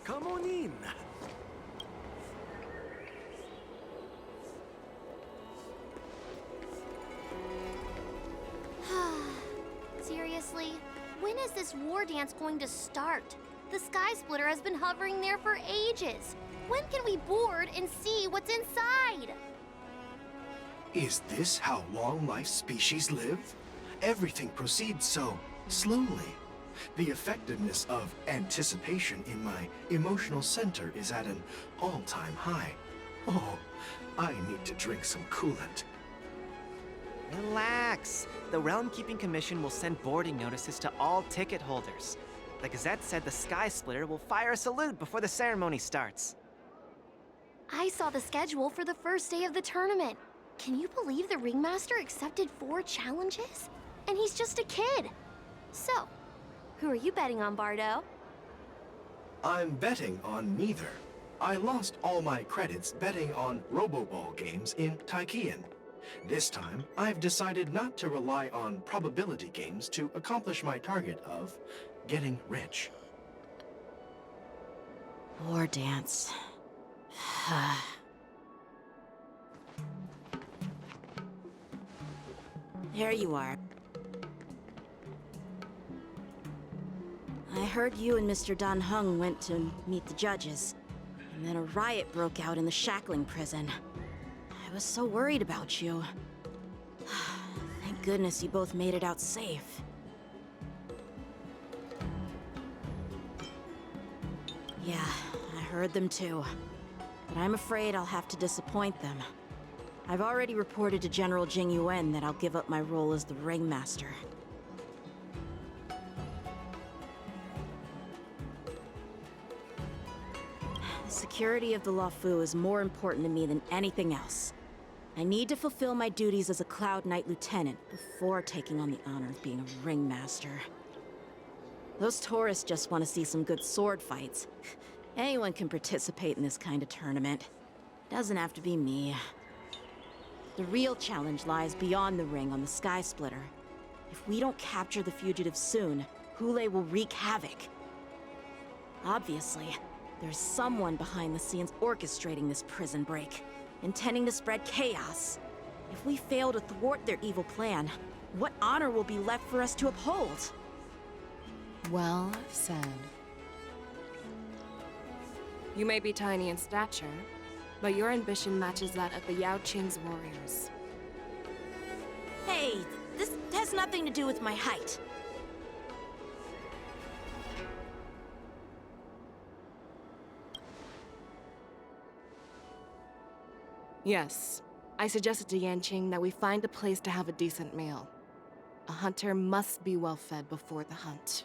Come on in. Seriously? When is this war dance going to start? The Sky Splitter has been hovering there for ages. When can we board and see what's inside? Is this how long-life species live? Everything proceeds so slowly. The effectiveness of anticipation in my emotional center is at an all-time high. Oh, I need to drink some coolant. Relax. The Realm Keeping Commission will send boarding notices to all ticket holders. The Gazette said the Sky Splitter will fire a salute before the ceremony starts. I saw the schedule for the first day of the tournament. Can you believe the Ringmaster accepted 4 challenges? And he's just a kid. So, who are you betting on, Bardo? I'm betting on neither. I lost all my credits betting on Roboball games in Taikian. This time, I've decided not to rely on probability games to accomplish my target of getting rich. War dance. There you are. I heard you and Mr. Dan Heng went to meet the judges, and then a riot broke out in the shackling prison. I was so worried about you. Thank goodness you both made it out safe. Yeah, I heard them too. But I'm afraid I'll have to disappoint them. I've already reported to General Jing Yuan that I'll give up my role as the Ringmaster. The security of the Luofu is more important to me than anything else. I need to fulfill my duties as a Cloud Knight Lieutenant before taking on the honor of being a Ringmaster. Those tourists just want to see some good sword fights. Anyone can participate in this kind of tournament. Doesn't have to be me. The real challenge lies beyond the ring on the Sky Splitter. If we don't capture the fugitives soon, Hule will wreak havoc. Obviously, there's someone behind the scenes orchestrating this prison break, intending to spread chaos. If we fail to thwart their evil plan, what honor will be left for us to uphold? Well said. You may be tiny in stature, but your ambition matches that of the Yao Qing's warriors. Hey, this has nothing to do with my height. Yes, I suggested to Yanqing that we find a place to have a decent meal. A hunter must be well fed before the hunt.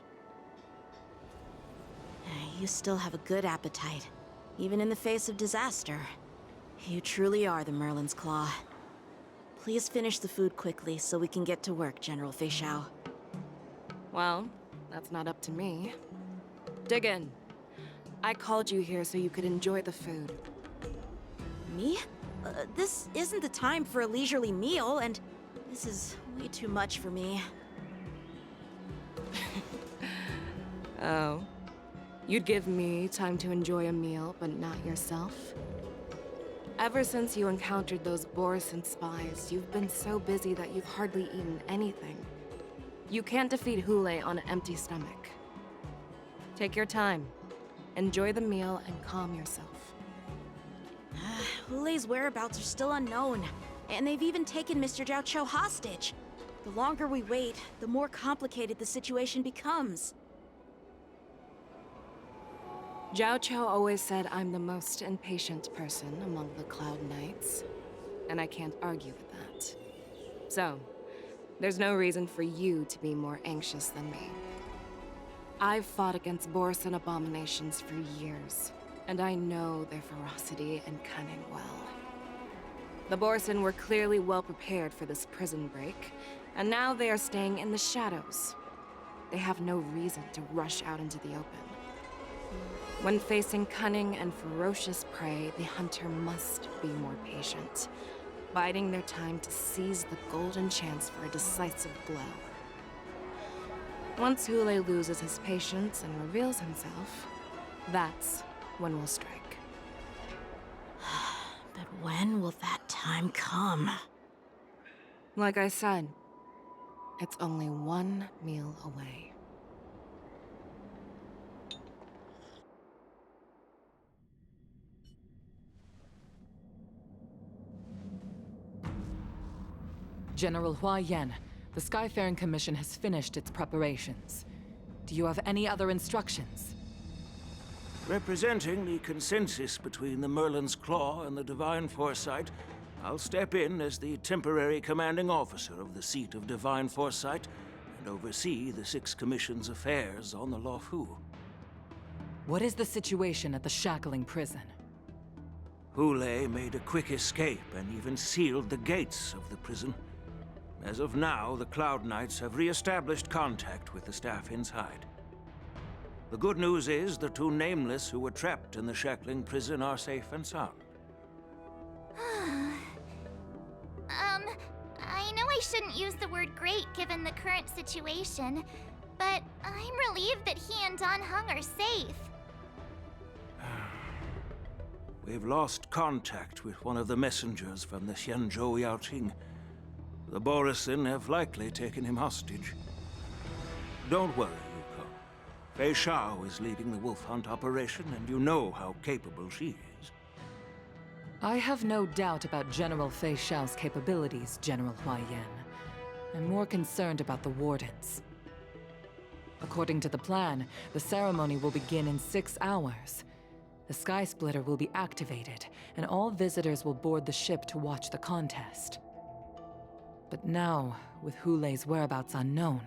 You still have a good appetite, even in the face of disaster. You truly are the Merlin's Claw. Please finish the food quickly so we can get to work, General Fei Xiao. Well, that's not up to me. Dig in. I called you here so you could enjoy the food. Me? This isn't the time for a leisurely meal, and this is way too much for me. Oh. You'd give me time to enjoy a meal, but not yourself? Ever since you encountered those Borison spies, you've been so busy that you've hardly eaten anything. You can't defeat Hule on an empty stomach. Take your time. Enjoy the meal and calm yourself. Hule's whereabouts are still unknown, and they've even taken Mr. Zhao Cho hostage. The longer we wait, the more complicated the situation becomes. Zhao Cho always said I'm the most impatient person among the Cloud Knights, and I can't argue with that. So, there's no reason for you to be more anxious than me. I've fought against Borison abominations for years, and I know their ferocity and cunning well. The Borison were clearly well prepared for this prison break, and now they are staying in the shadows. They have no reason to rush out into the open. When facing cunning and ferocious prey, the hunter must be more patient, biding their time to seize the golden chance for a decisive blow. Once Hule loses his patience and reveals himself, that's when we'll strike. But when will that time come? Like I said, it's only one meal away. General Hua Yan, the Skyfaring Commission has finished its preparations. Do you have any other instructions? Representing the consensus between the Merlin's Claw and the Divine Foresight, I'll step in as the temporary commanding officer of the seat of Divine Foresight and oversee the Six Commission's affairs on the Luofu. What is the situation at the shackling prison? Hule made a quick escape and even sealed the gates of the prison. As of now, the Cloud Knights have re-established contact with the staff inside. The good news is the two Nameless who were trapped in the shackling prison are safe and sound. I know I shouldn't use the word great given the current situation, but I'm relieved that he and Don Hung are safe. We've lost contact with one of the messengers from the Xianzhou Yaoqing. The Borisin have likely taken him hostage. Don't worry, Yuko. Fei Shao is leading the wolf hunt operation, and you know how capable she is. I have no doubt about General Fei Shao's capabilities, General Hua Yan. I'm more concerned about the Wardens. According to the plan, the ceremony will begin in 6 hours. The Sky Splitter will be activated, and all visitors will board the ship to watch the contest. But now, with Hule's whereabouts unknown,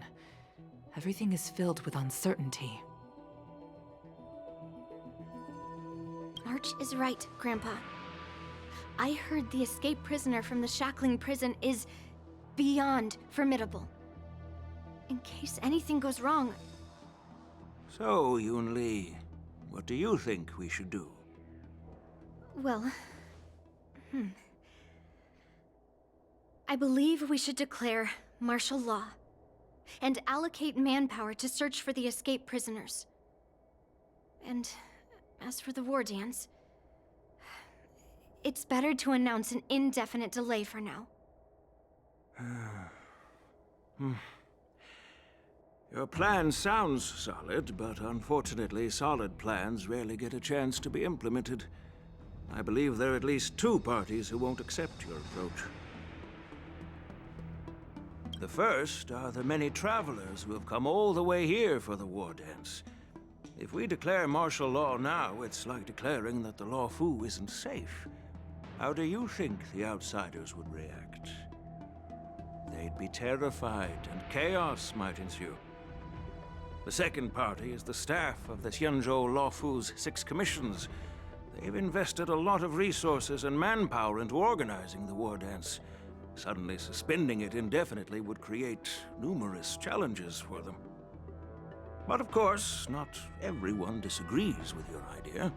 everything is filled with uncertainty. March is right, Grandpa. I heard the escaped prisoner from the shackling prison is beyond formidable. In case anything goes wrong... So, Yun-Li, what do you think we should do? Well... I believe we should declare martial law and allocate manpower to search for the escaped prisoners. And as for the war dance, it's better to announce an indefinite delay for now. Your plan sounds solid, but unfortunately solid plans rarely get a chance to be implemented. I believe there are at least 2 parties who won't accept your approach. The first are the many travelers who have come all the way here for the war dance. If we declare martial law now, it's like declaring that the Luofu isn't safe. How do you think the outsiders would react? They'd be terrified, and chaos might ensue. The second party is the staff of the Xianzhou Luofu's 6 commissions. They've invested a lot of resources and manpower into organizing the war dance. Suddenly suspending it indefinitely would create numerous challenges for them. But of course, not everyone disagrees with your idea.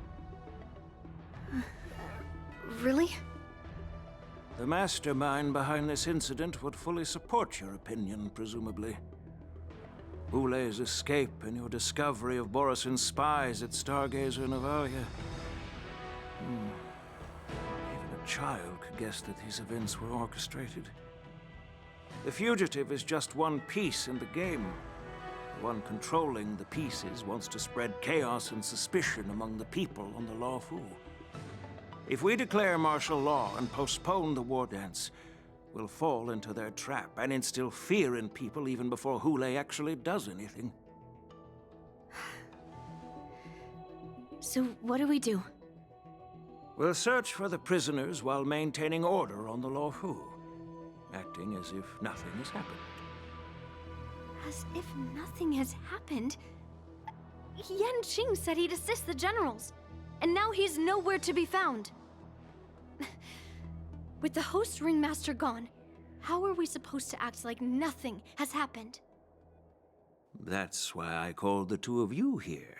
Really? The mastermind behind this incident would fully support your opinion, presumably. Hule's escape and your discovery of Borisin's spies at Stargazer Navalia. Even a child could guess that these events were orchestrated. The fugitive is just one piece in the game. The one controlling the pieces wants to spread chaos and suspicion among the people on the Luofu. If we declare martial law and postpone the war dance, we'll fall into their trap and instill fear in people even before Hule actually does anything. So what do we do? We'll search for the prisoners while maintaining order on the Luofu, acting as if nothing has happened. As if nothing has happened? Yan Qing said he'd assist the generals, and now he's nowhere to be found. With the host ringmaster gone, how are we supposed to act like nothing has happened? That's why I called the 2 of you here.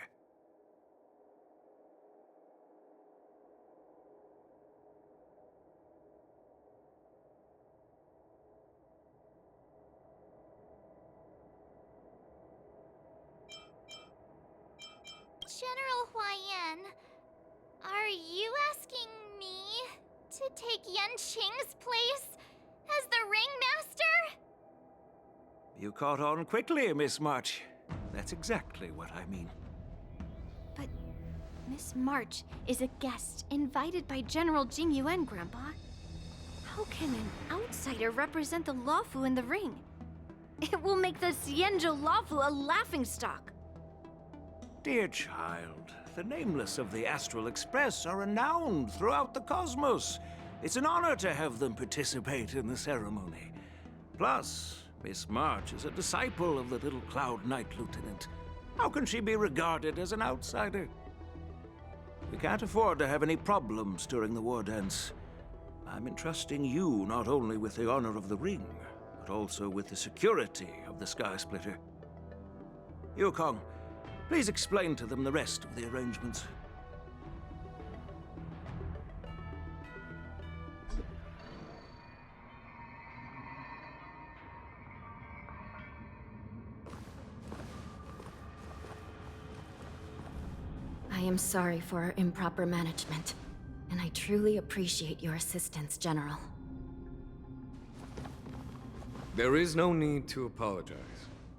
General Hua Yan, take Yanqing's place as the ringmaster? You caught on quickly, Miss March. That's exactly what I mean. But Miss March is a guest invited by General Jing Yuan, Grandpa. How can an outsider represent the Lawfu in the ring? It will make the Xianzhou Lawfu a laughingstock. Dear child, the nameless of the Astral Express are renowned throughout the cosmos. It's an honor to have them participate in the ceremony. Plus, Miss March is a disciple of the little Cloud Knight Lieutenant. How can she be regarded as an outsider? We can't afford to have any problems during the war dance. I'm entrusting you not only with the honor of the ring, but also with the security of the Sky Splitter. Yukong, please explain to them the rest of the arrangements. I am sorry for our improper management, and I truly appreciate your assistance, General. There is no need to apologize.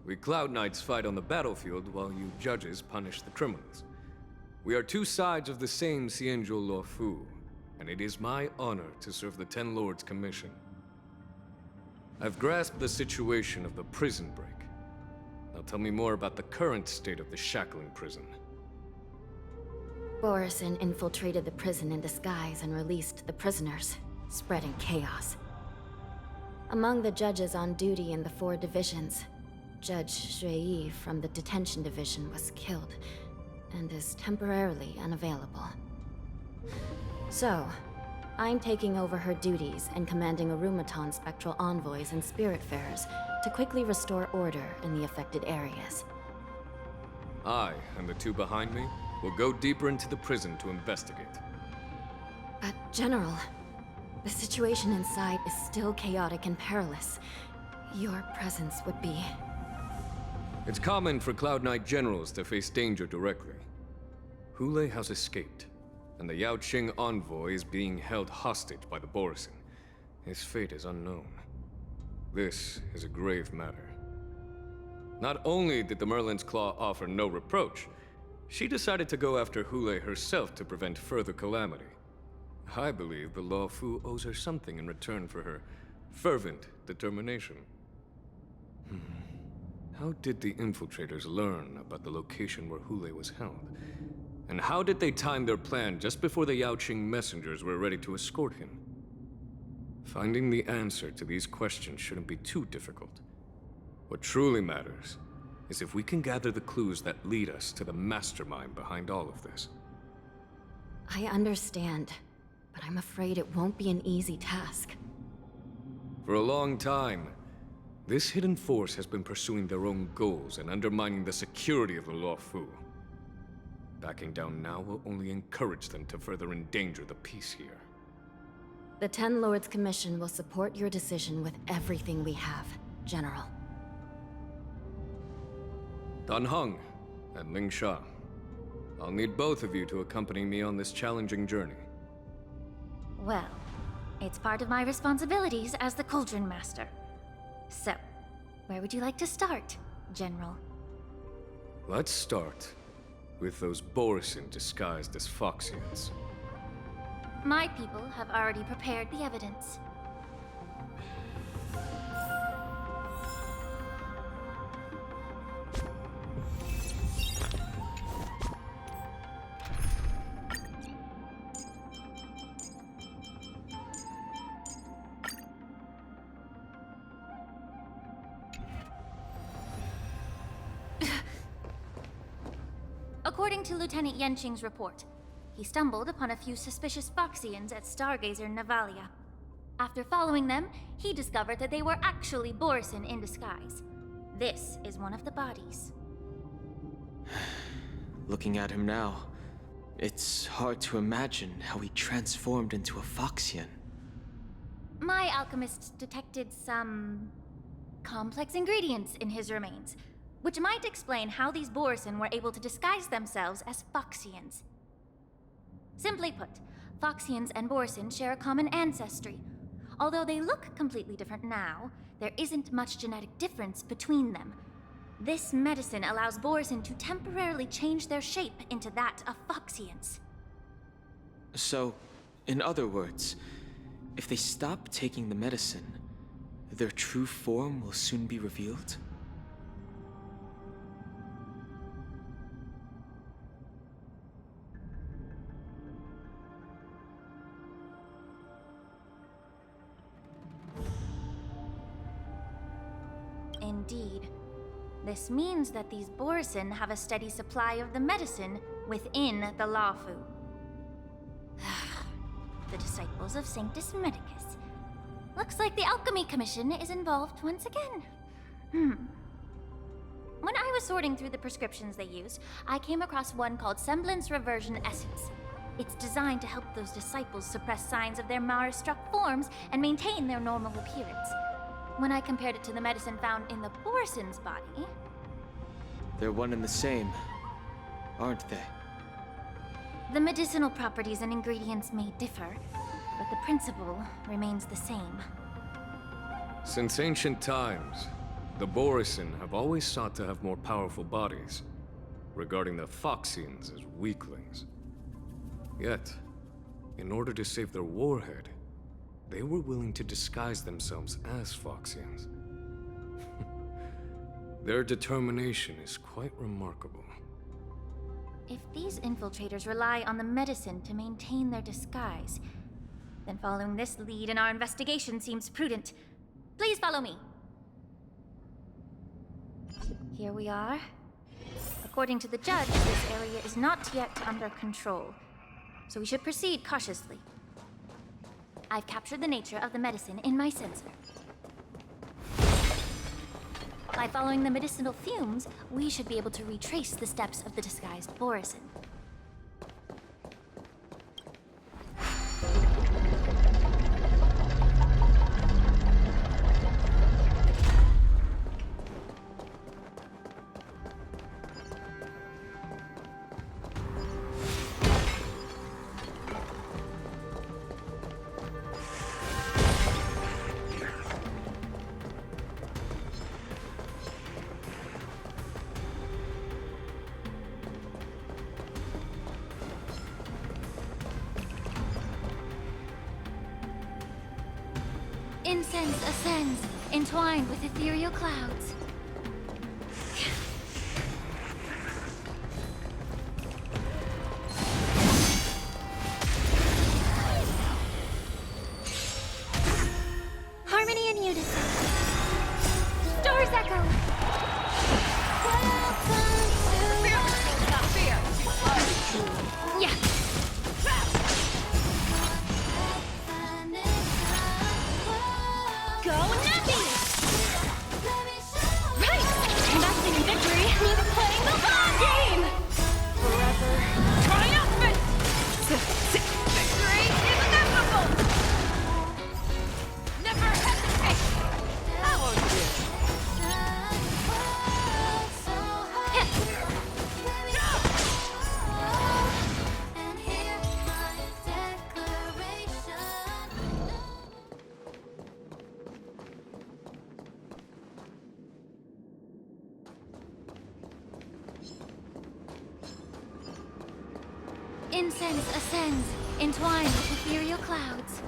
We Cloud Knights fight on the battlefield while you judges punish the criminals. We are two sides of the same Xianzhou Luofu, and it is my honor to serve the Ten Lords' commission. I've grasped the situation of the prison break. Now tell me more about the current state of the shackling prison. Borison infiltrated the prison in disguise and released the prisoners, spreading chaos. Among the judges on duty in the 4 divisions, Judge Xue from the Detention Division was killed and is temporarily unavailable. So, I'm taking over her duties and commanding Arumaton spectral envoys and spiritfarers to quickly restore order in the affected areas. I and the 2 behind me will go deeper into the prison to investigate. But, General, the situation inside is still chaotic and perilous. Your presence would be... It's common for Cloud Knight generals to face danger directly. Hule has escaped, and the Yaoqing envoy is being held hostage by the Borison. His fate is unknown. This is a grave matter. Not only did the Merlin's Claw offer no reproach, she decided to go after Hule herself to prevent further calamity. I believe the Luofu owes her something in return for her fervent determination. How did the infiltrators learn about the location where Hule was held? And how did they time their plan just before the Yaoqing messengers were ready to escort him? Finding the answer to these questions shouldn't be too difficult. What truly matters is if we can gather the clues that lead us to the mastermind behind all of this. I understand, but I'm afraid it won't be an easy task. For a long time, this hidden force has been pursuing their own goals and undermining the security of the Luofu. Backing down now will only encourage them to further endanger the peace here. The Ten Lords Commission will support your decision with everything we have, General. Dan Heng and Ling Sha, I'll need both of you to accompany me on this challenging journey. Well, it's part of my responsibilities as the Cauldron Master. So, where would you like to start, General? Let's start with those Borison disguised as Foxians. My people have already prepared the evidence. According to Lieutenant Yanqing's report, he stumbled upon a few suspicious Foxians at Stargazer Navalia. After following them, he discovered that they were actually Borison in disguise. This is one of the bodies. Looking at him now, it's hard to imagine how he transformed into a Foxian. My alchemist detected some complex ingredients in his remains, which might explain how these Borison were able to disguise themselves as Foxians. Simply put, Foxians and Borson share a common ancestry. Although they look completely different now, there isn't much genetic difference between them. This medicine allows Borson to temporarily change their shape into that of Foxians. So, in other words, if they stop taking the medicine, their true form will soon be revealed? Indeed. This means that these Borson have a steady supply of the medicine within the Lawfu. The disciples of Sanctus Medicus. Looks like the Alchemy Commission is involved once again. When I was sorting through the prescriptions they use, I came across one called Semblance Reversion Essence. It's designed to help those disciples suppress signs of their Mara-struck forms and maintain their normal appearance. When I compared it to the medicine found in the Borson's body... They're one and the same, aren't they? The medicinal properties and ingredients may differ, but the principle remains the same. Since ancient times, the Borson have always sought to have more powerful bodies, regarding the Foxians as weaklings. Yet, in order to save their warhead, they were willing to disguise themselves as Foxians. Their determination is quite remarkable. If these infiltrators rely on the medicine to maintain their disguise, then following this lead in our investigation seems prudent. Please follow me. Here we are. According to the judge, this area is not yet under control, so we should proceed cautiously. I've captured the nature of the medicine in my sensor. By following the medicinal fumes, we should be able to retrace the steps of the disguised Borson. Incense ascends, entwined with ethereal clouds. Harmony and unison. Stars echo. Not fear. Yeah. Go Nappy! Right! Investing in victory means playing the long game! Forever triumphant! Victory is inevitable! Never hesitate! How are you? Incense ascends, entwined with ethereal clouds.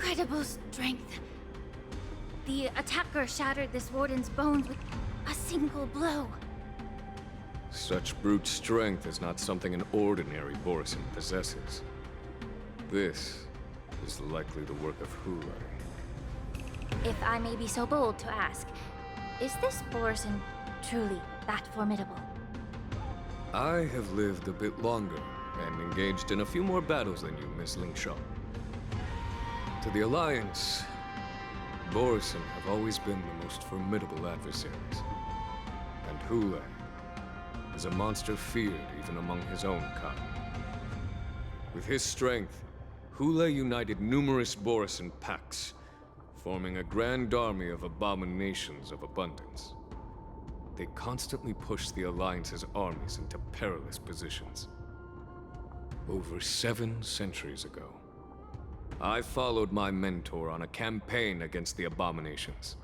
Incredible strength. The attacker shattered this warden's bones with a single blow. Such brute strength is not something an ordinary Borson possesses. This is likely the work of Hulai. If I may be so bold to ask, is this Borson truly that formidable? I have lived a bit longer and engaged in a few more battles than you, Miss Lingshaw. To the Alliance, Borison have always been the most formidable adversaries. And Hule is a monster feared even among his own kind. With his strength, Hule united numerous Borison pacts, forming a grand army of abominations of abundance. They constantly pushed the Alliance's armies into perilous positions. Over 7 centuries ago, I followed my mentor on a campaign against the abominations.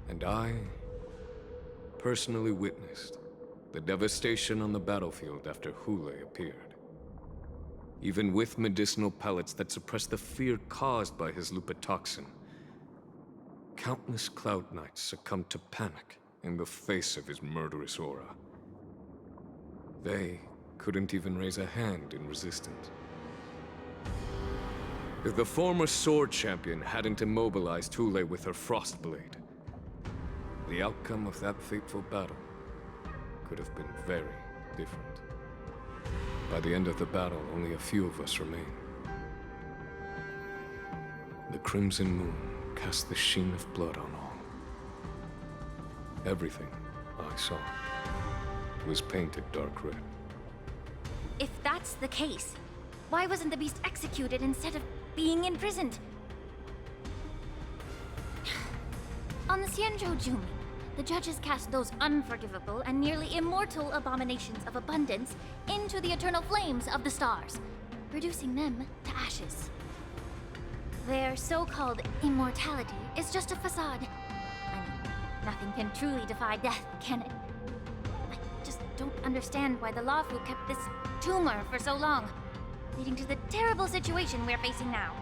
And I personally witnessed the devastation on the battlefield after Hule appeared. Even with medicinal pellets that suppressed the fear caused by his lupatoxin, countless Cloud Knights succumbed to panic in the face of his murderous aura. They couldn't even raise a hand in resistance. If the former Sword Champion hadn't immobilized Hule with her Frostblade, the outcome of that fateful battle could have been very different. By the end of the battle, only a few of us remained. The Crimson Moon cast the sheen of blood on all. Everything I saw was painted dark red. If that's the case, why wasn't the beast executed instead of being imprisoned? On the Xianzhou Jumi, the judges cast those unforgivable and nearly immortal abominations of abundance into the eternal flames of the stars, reducing them to ashes. Their so-called immortality is just a facade. I mean, nothing can truly defy death, can it? I just don't understand why the Luofu kept this tumor for so long, leading to the terrible situation we're facing now.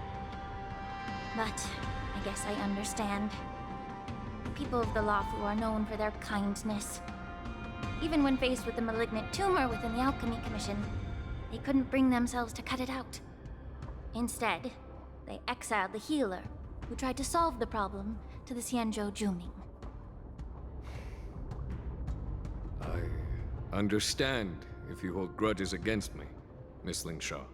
But I guess I understand. The people of the Luofu are known for their kindness. Even when faced with the malignant tumor within the Alchemy Commission, they couldn't bring themselves to cut it out. Instead, they exiled the healer, who tried to solve the problem, to the Xianzhou Jumi. I understand if you hold grudges against me, Miss Lingshaw.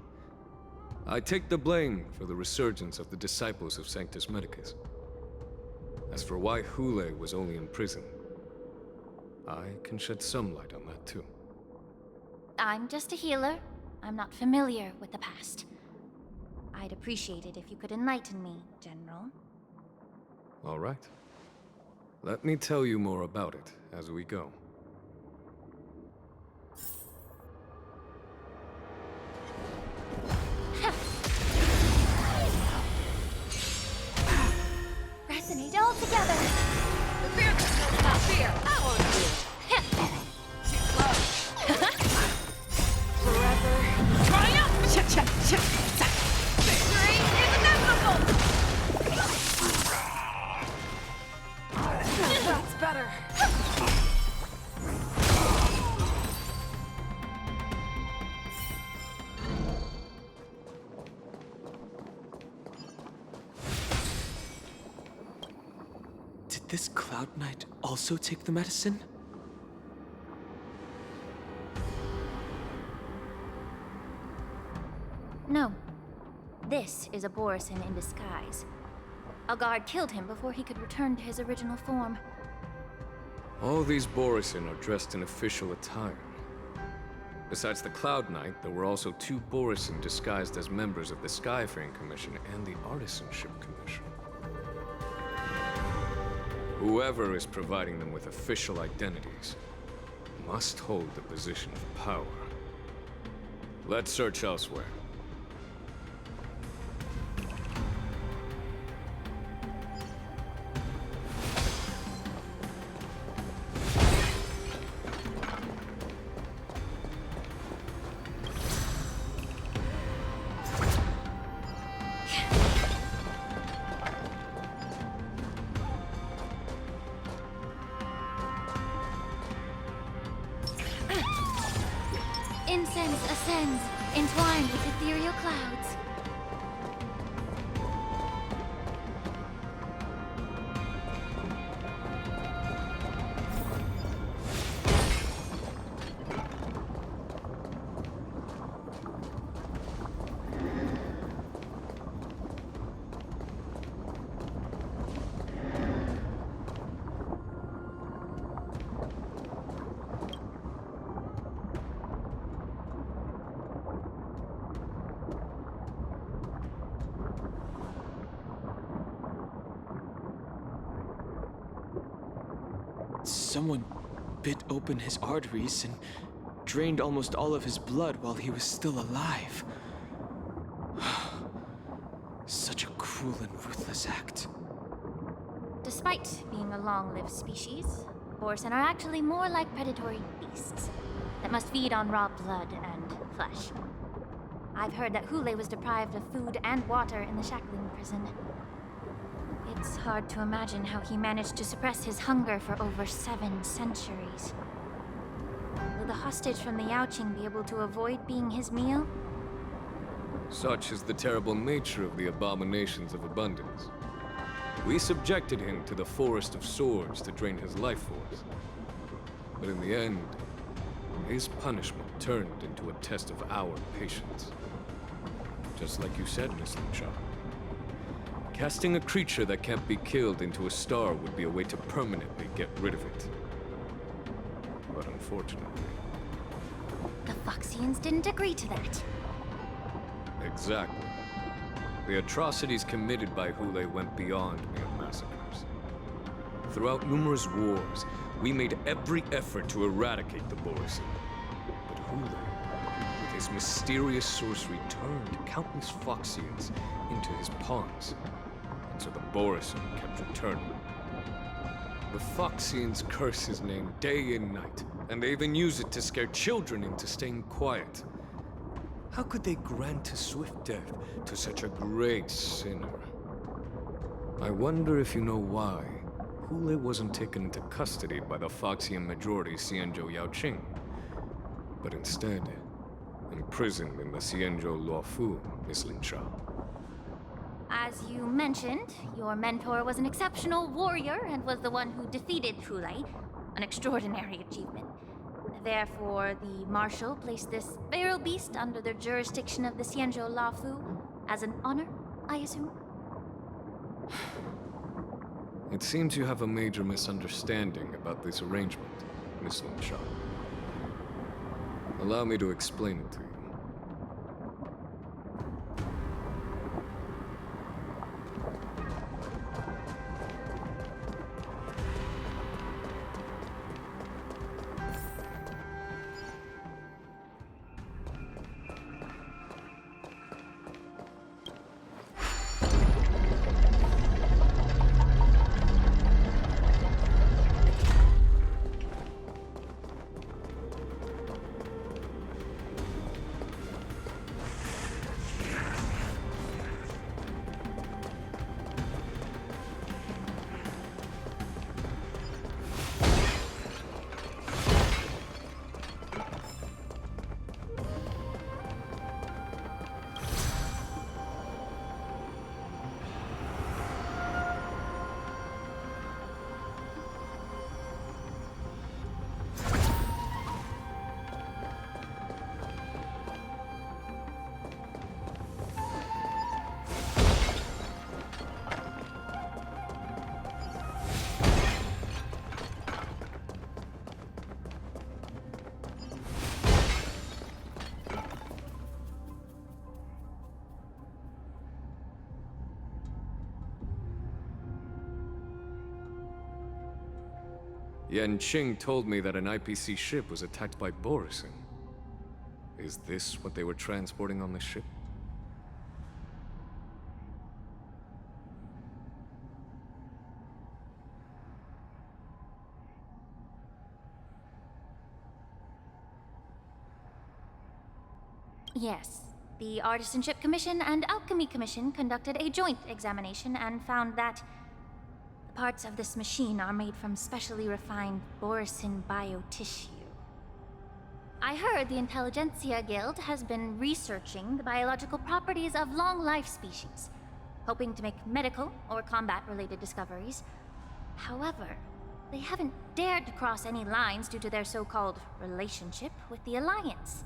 I take the blame for the resurgence of the disciples of Sanctus Medicus. As for why Hule was only in prison, I can shed some light on that too. I'm just a healer. I'm not familiar with the past. I'd appreciate it if you could enlighten me, General. All right. Let me tell you more about it as we go. Resonate all together! The fear crystal is not fear! I want fear! Too close! Forever! Triumph! Victory is inevitable! That's better! Did this Cloud Knight also take the medicine? No. This is a Borison in disguise. A guard killed him before he could return to his original form. All these Borison are dressed in official attire. Besides the Cloud Knight, there were also 2 Borison disguised as members of the Skyfaring Commission and the Artisanship Commission. Whoever is providing them with official identities must hold the position of power. Let's search elsewhere. Incense ascends, entwined with ethereal clouds. Someone bit open his arteries and drained almost all of his blood while he was still alive. Such a cruel and ruthless act. Despite being a long-lived species, Borsen are actually more like predatory beasts that must feed on raw blood and flesh. I've heard that Hule was deprived of food and water in the shackling prison. It's hard to imagine how he managed to suppress his hunger for over 7 centuries. Will the hostage from the Yaoqing be able to avoid being his meal? Such is the terrible nature of the abominations of abundance. We subjected him to the Forest of Swords to drain his life force. But in the end, his punishment turned into a test of our patience. Just like you said, Miss Linshaw. Casting a creature that can't be killed into a star would be a way to permanently get rid of it. But unfortunately... The Foxians didn't agree to that. Exactly. The atrocities committed by Hule went beyond mere massacres. Throughout numerous wars, we made every effort to eradicate the Borsen. But Hule, with his mysterious sorcery, turned countless Foxians into his pawns. And so the Borsen kept returning. The Foxians curse his name day and night, and they even use it to scare children into staying quiet. How could they grant a swift death to such a great sinner? I wonder if you know why Hule wasn't taken into custody by the Foxian majority Xianzhou Yaoqing, but instead imprisoned in the Xianzhou Luofu, Miss Linshaw. As you mentioned, your mentor was an exceptional warrior and was the one who defeated Hule, an extraordinary achievement. Therefore, the Marshal placed this feral beast under the jurisdiction of the Xianzhou Luofu as an honor, I assume? It seems you have a major misunderstanding about this arrangement, Miss Linshaw. Allow me to explain it to you. Yanqing told me that an IPC ship was attacked by Borsen. Is this what they were transporting on the ship? Yes. The Artisanship Commission and Alchemy Commission conducted a joint examination and found that the parts of this machine are made from specially refined Borsen biotissue. I heard the Intelligentsia Guild has been researching the biological properties of long-life species, hoping to make medical or combat-related discoveries. However, they haven't dared to cross any lines due to their so-called relationship with the Alliance.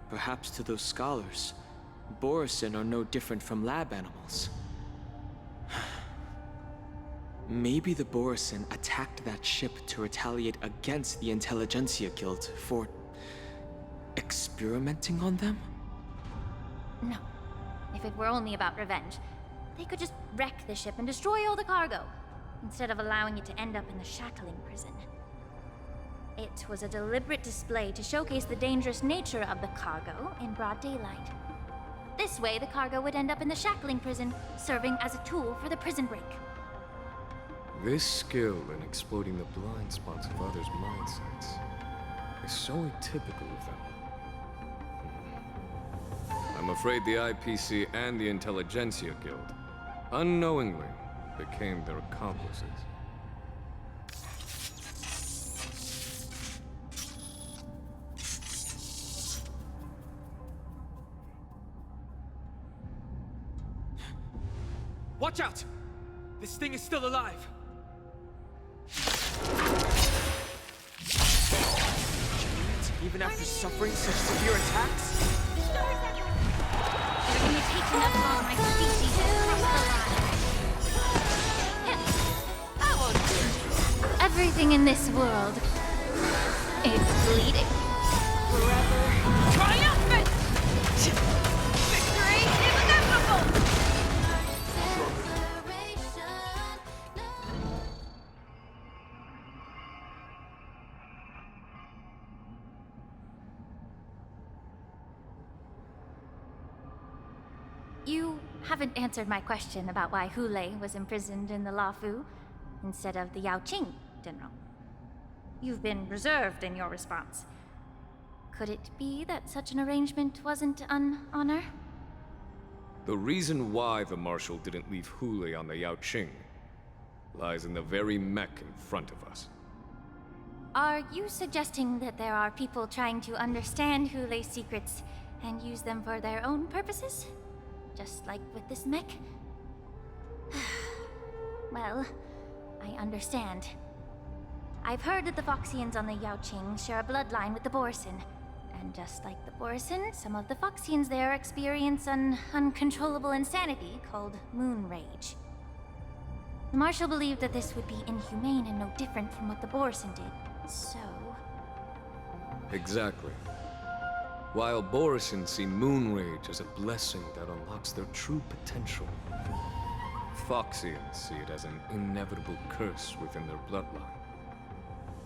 Perhaps to those scholars, Borsen are no different from lab animals. Maybe the Borsen attacked that ship to retaliate against the Intelligentsia Guild for experimenting on them? No. If it were only about revenge, they could just wreck the ship and destroy all the cargo. instead of allowing it to end up in the shackling prison. It was a deliberate display to showcase the dangerous nature of the cargo in broad daylight. This way, the cargo would end up in the shackling prison, serving as a tool for the prison break. This skill in exploiting the blind spots of others' mindsets is so atypical of them. I'm afraid the IPC and the Intelligentsia Guild unknowingly became their accomplices. Watch out! This thing is still alive! Even after suffering such severe attacks? They're gonna take enough on my species to cross the line. Everything in this world is bleeding. Forever triumphant! Victory is inevitable! You haven't answered my question about why Hule was imprisoned in the Lafu instead of the Yaoqing, General. You've been reserved in your response. Could it be that such an arrangement wasn't an honor? The reason why the Marshal didn't leave Hule on the Yaoqing lies in the very mech in front of us. Are you suggesting that there are people trying to understand Hule's secrets and use them for their own purposes? Just like with this mech? Well, I understand. I've heard that the Foxians on the Yaoqing share a bloodline with the Borson. And just like the Borson, some of the Foxians there experience an uncontrollable insanity called moon rage. The Marshal believed that this would be inhumane and no different from what the Borson did, so... Exactly. While Borson see moon rage as a blessing that unlocks their true potential, Foxians see it as an inevitable curse within their bloodline.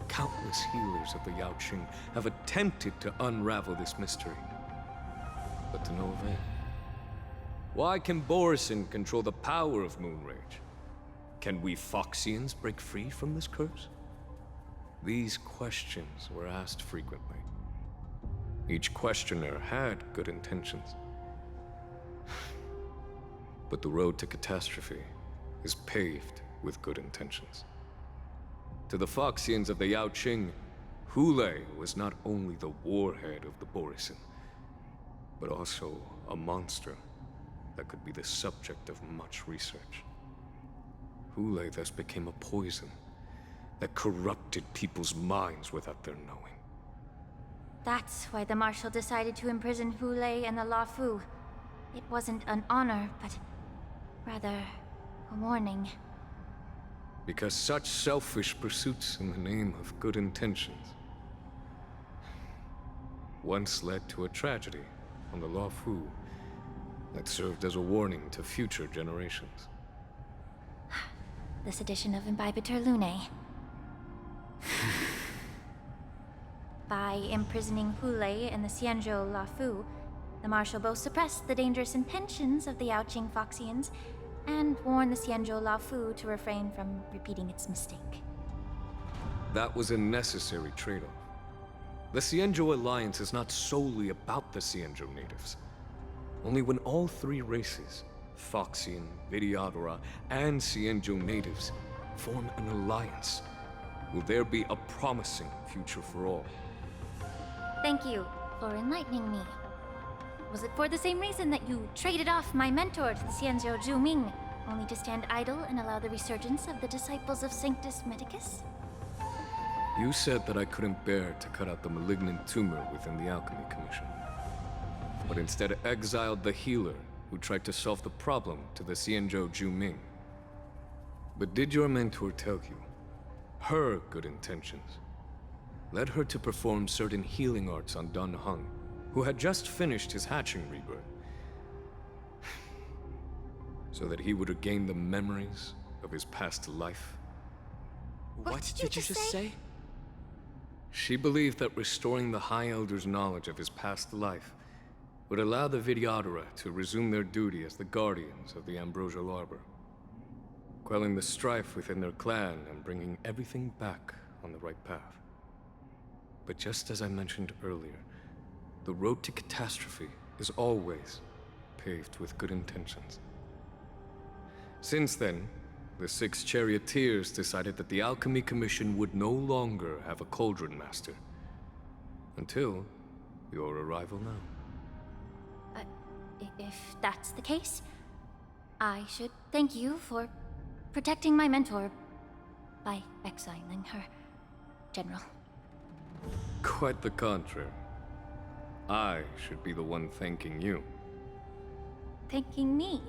Countless healers of the Yaoqing have attempted to unravel this mystery, but to no avail. Why can Borson control the power of moon rage? Can we Foxians break free from this curse? These questions were asked frequently. Each questioner had good intentions. But the road to catastrophe is paved with good intentions. To the Foxians of the Yaoqing, Hule was not only the warhead of the Borison, but also a monster that could be the subject of much research. Hule thus became a poison that corrupted people's minds without their knowing. That's why the Marshal decided to imprison Hule and the Lafu. It wasn't an honor, but rather a warning. Because such selfish pursuits in the name of good intentions once led to a tragedy on the Lafu that served as a warning to future generations. This edition of Imbibitor Lunae. By imprisoning Hule and the Xianzhou Lafu, the Marshal both suppressed the dangerous intentions of the Yaoqing Foxians and warned the Xianzhou Lafu to refrain from repeating its mistake. That was a necessary trade-off. The Xianzhou Alliance is not solely about the Xianzhou natives. Only when all three races, Foxian, Vidyadhara, and Xianzhou natives, form an alliance, will there be a promising future for all. Thank you for enlightening me. Was it for the same reason that you traded off my mentor to the Xianzhou Zhuming, only to stand idle and allow the resurgence of the disciples of Sanctus Medicus? You said that I couldn't bear to cut out the malignant tumor within the Alchemy Commission, but instead exiled the healer who tried to solve the problem to the Xianzhou Zhuming. But did your mentor tell you her good intentions led her to perform certain healing arts on Dun Hung, who had just finished his hatching rebirth, so that he would regain the memories of his past life What did you just say? She believed that restoring the High Elder's knowledge of his past life would allow the Videodora to resume their duty as the guardians of the Ambrosial Arbor, quelling the strife within their clan and bringing everything back on the right path. But just as I mentioned earlier, the road to catastrophe is always paved with good intentions. Since then, the 6 charioteers decided that the Alchemy Commission would no longer have a cauldron master. Until your arrival now. If that's the case, I should thank you for protecting my mentor by exiling her, General. Quite the contrary. I should be the one thanking you. Thanking me?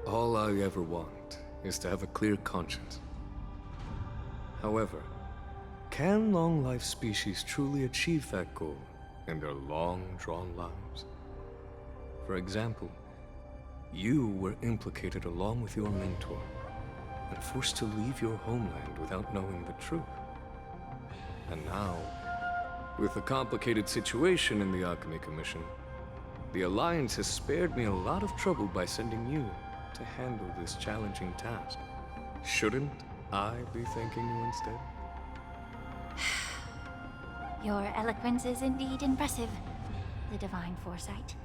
All I ever want is to have a clear conscience. However, can long-life species truly achieve that goal in their long-drawn lives? For example, you were implicated along with your mentor and forced to leave your homeland without knowing the truth. And now, with the complicated situation in the Alchemy Commission, the Alliance has spared me a lot of trouble by sending you to handle this challenging task. Shouldn't I be thanking you instead? Your eloquence is indeed impressive, the divine foresight.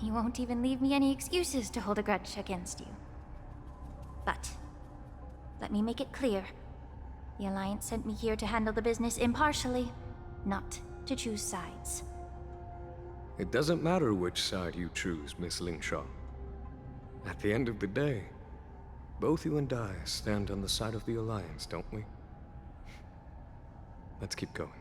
You won't even leave me any excuses to hold a grudge against you. But let me make it clear. The Alliance sent me here to handle the business impartially, not to choose sides. It doesn't matter which side you choose, Miss Lingshaw. At the end of the day, both you and I stand on the side of the Alliance, don't we? Let's keep going.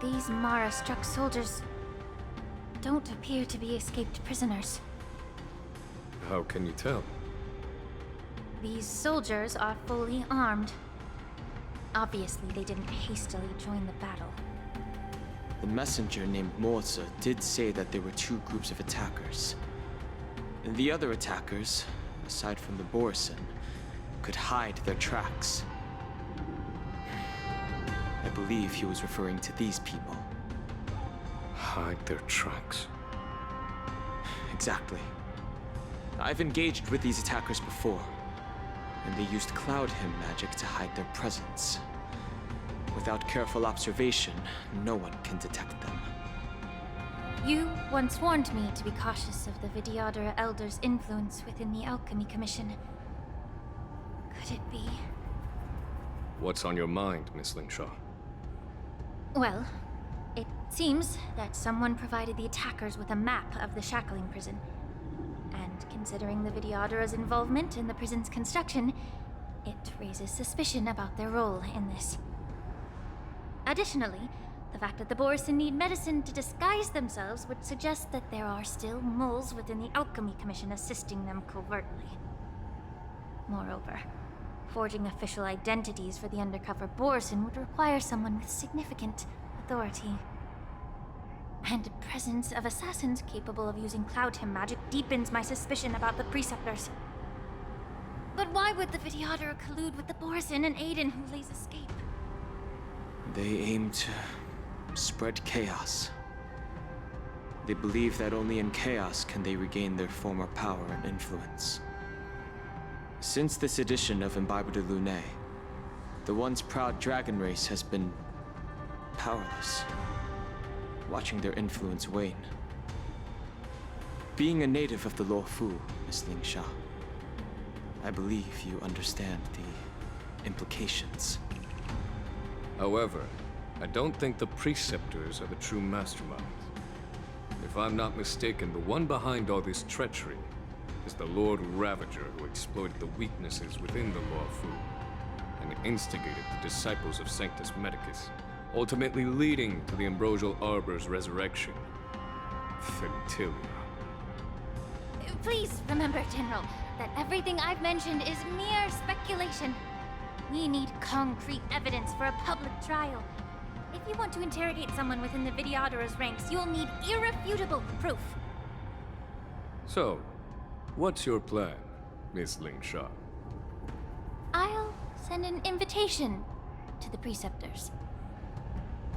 These Mara-struck soldiers don't appear to be escaped prisoners. How can you tell? These soldiers are fully armed. Obviously, they didn't hastily join the battle. The messenger named Morza did say that there were 2 groups of attackers. And the other attackers, aside from the Borison, could hide their tracks. I believe he was referring to these people. Hide their tracks? Exactly. I've engaged with these attackers before, and they used Cloud Hymn magic to hide their presence. Without careful observation, no one can detect them. You once warned me to be cautious of the Videodora Elder's influence within the Alchemy Commission. Could it be? What's on your mind, Miss Lingshaw? Well, it seems that someone provided the attackers with a map of the shackling prison. And considering the Videodora's involvement in the prison's construction, it raises suspicion about their role in this. Additionally, the fact that the Borison need medicine to disguise themselves would suggest that there are still moles within the Alchemy Commission assisting them covertly. Moreover, forging official identities for the undercover Borison would require someone with significant authority. And the presence of assassins capable of using Cloud Hymn magic deepens my suspicion about the Preceptors. But why would the Videodora collude with the Borison and aid in Hulei's escape? They aim to spread chaos. They believe that only in chaos can they regain their former power and influence. Since this edition of Imbibe de Lune, the once proud dragon race has been powerless, watching their influence wane. Being a native of the Luofu, Miss Lingsha, I believe you understand the implications. However, I don't think the Preceptors are the true masterminds. If I'm not mistaken, the one behind all this treachery is the Lord Ravager who exploited the weaknesses within the Law Fu and instigated the disciples of Sanctus Medicus, ultimately leading to the Ambrosial Arbor's resurrection. Fentilia. Please remember, General, that everything I've mentioned is mere speculation. We need concrete evidence for a public trial. If you want to interrogate someone within the Videodara's ranks, you'll need irrefutable proof. So, what's your plan, Miss Ling Sha? I'll send an invitation to the Preceptors.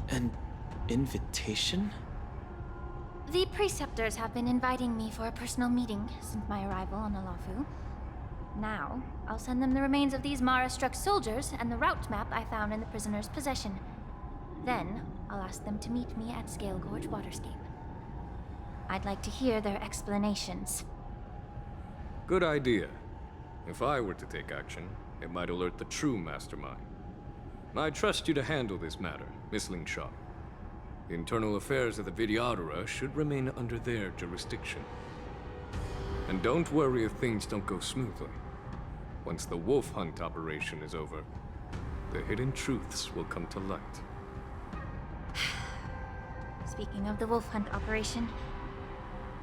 An invitation? The Preceptors have been inviting me for a personal meeting since my arrival on the Luofu. Now, I'll send them the remains of these Mara-struck soldiers and the route map I found in the prisoner's possession. Then, I'll ask them to meet me at Scale Gorge Waterscape. I'd like to hear their explanations. Good idea. If I were to take action, it might alert the true mastermind. I trust you to handle this matter, Miss Ling Sha. The internal affairs of the Videodara should remain under their jurisdiction. And don't worry if things don't go smoothly. Once the wolf hunt operation is over, the hidden truths will come to light. Speaking of the wolf hunt operation,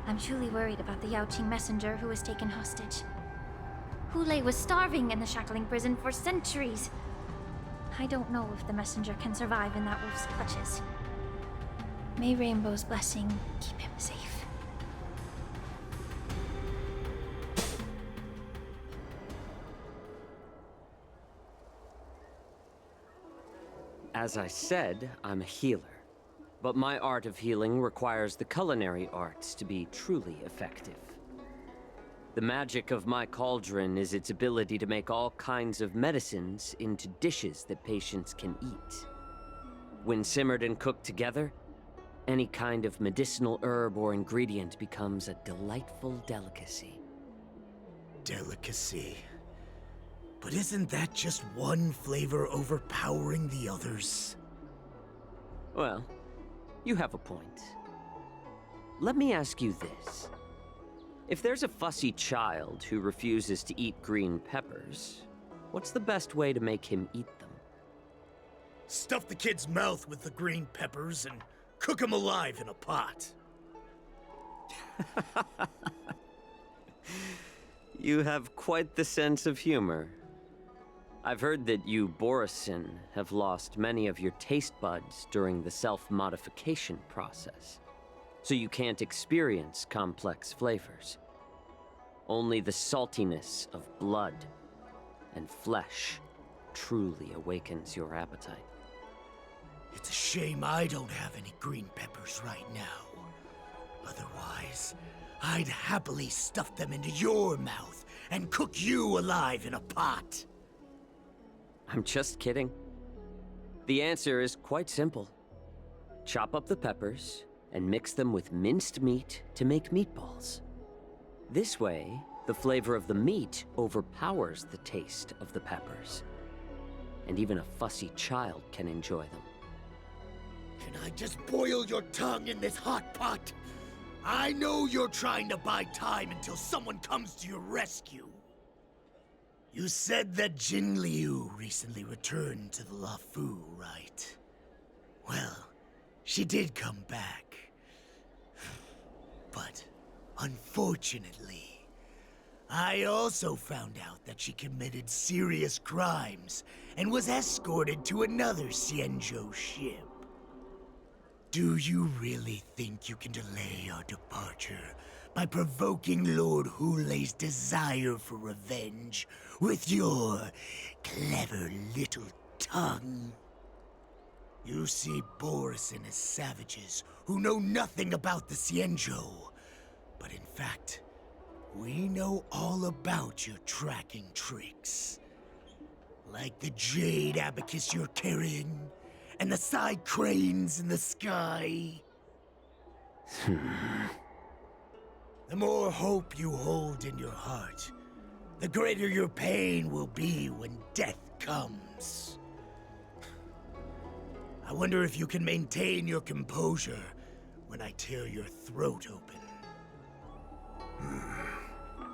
I'm truly worried about the Yaoqing messenger who was taken hostage. Hulei was starving in the shackling prison for centuries. I don't know if the messenger can survive in that wolf's clutches. May Rainbow's blessing keep him safe. As I said, I'm a healer. But my art of healing requires the culinary arts to be truly effective. The magic of my cauldron is its ability to make all kinds of medicines into dishes that patients can eat. When simmered and cooked together, any kind of medicinal herb or ingredient becomes a delightful delicacy. Delicacy. But isn't that just one flavor overpowering the others? Well, you have a point. Let me ask you this. If there's a fussy child who refuses to eat green peppers, what's the best way to make him eat them? Stuff the kid's mouth with the green peppers and cook him alive in a pot. You have quite the sense of humor. I've heard that you, Borisin, have lost many of your taste buds during the self-modification process, so you can't experience complex flavors. Only the saltiness of blood and flesh truly awakens your appetite. It's a shame I don't have any green peppers right now. Otherwise, I'd happily stuff them into your mouth and cook you alive in a pot. I'm just kidding. The answer is quite simple. Chop up the peppers and mix them with minced meat to make meatballs. This way, the flavor of the meat overpowers the taste of the peppers. And even a fussy child can enjoy them. Can I just boil your tongue in this hot pot? I know you're trying to buy time until someone comes to your rescue. You said that Jin Liu recently returned to the Luofu, right? Well, she did come back. But, unfortunately, I also found out that she committed serious crimes and was escorted to another Xianzhou ship. Do you really think you can delay our departure by provoking Lord Hulei's desire for revenge with your clever little tongue? You see Borisin as savages who know nothing about the Xianzhou, but in fact, we know all about your tracking tricks. Like the jade abacus you're carrying, and the side cranes in the sky. The more hope you hold in your heart, the greater your pain will be when death comes. I wonder if you can maintain your composure when I tear your throat open.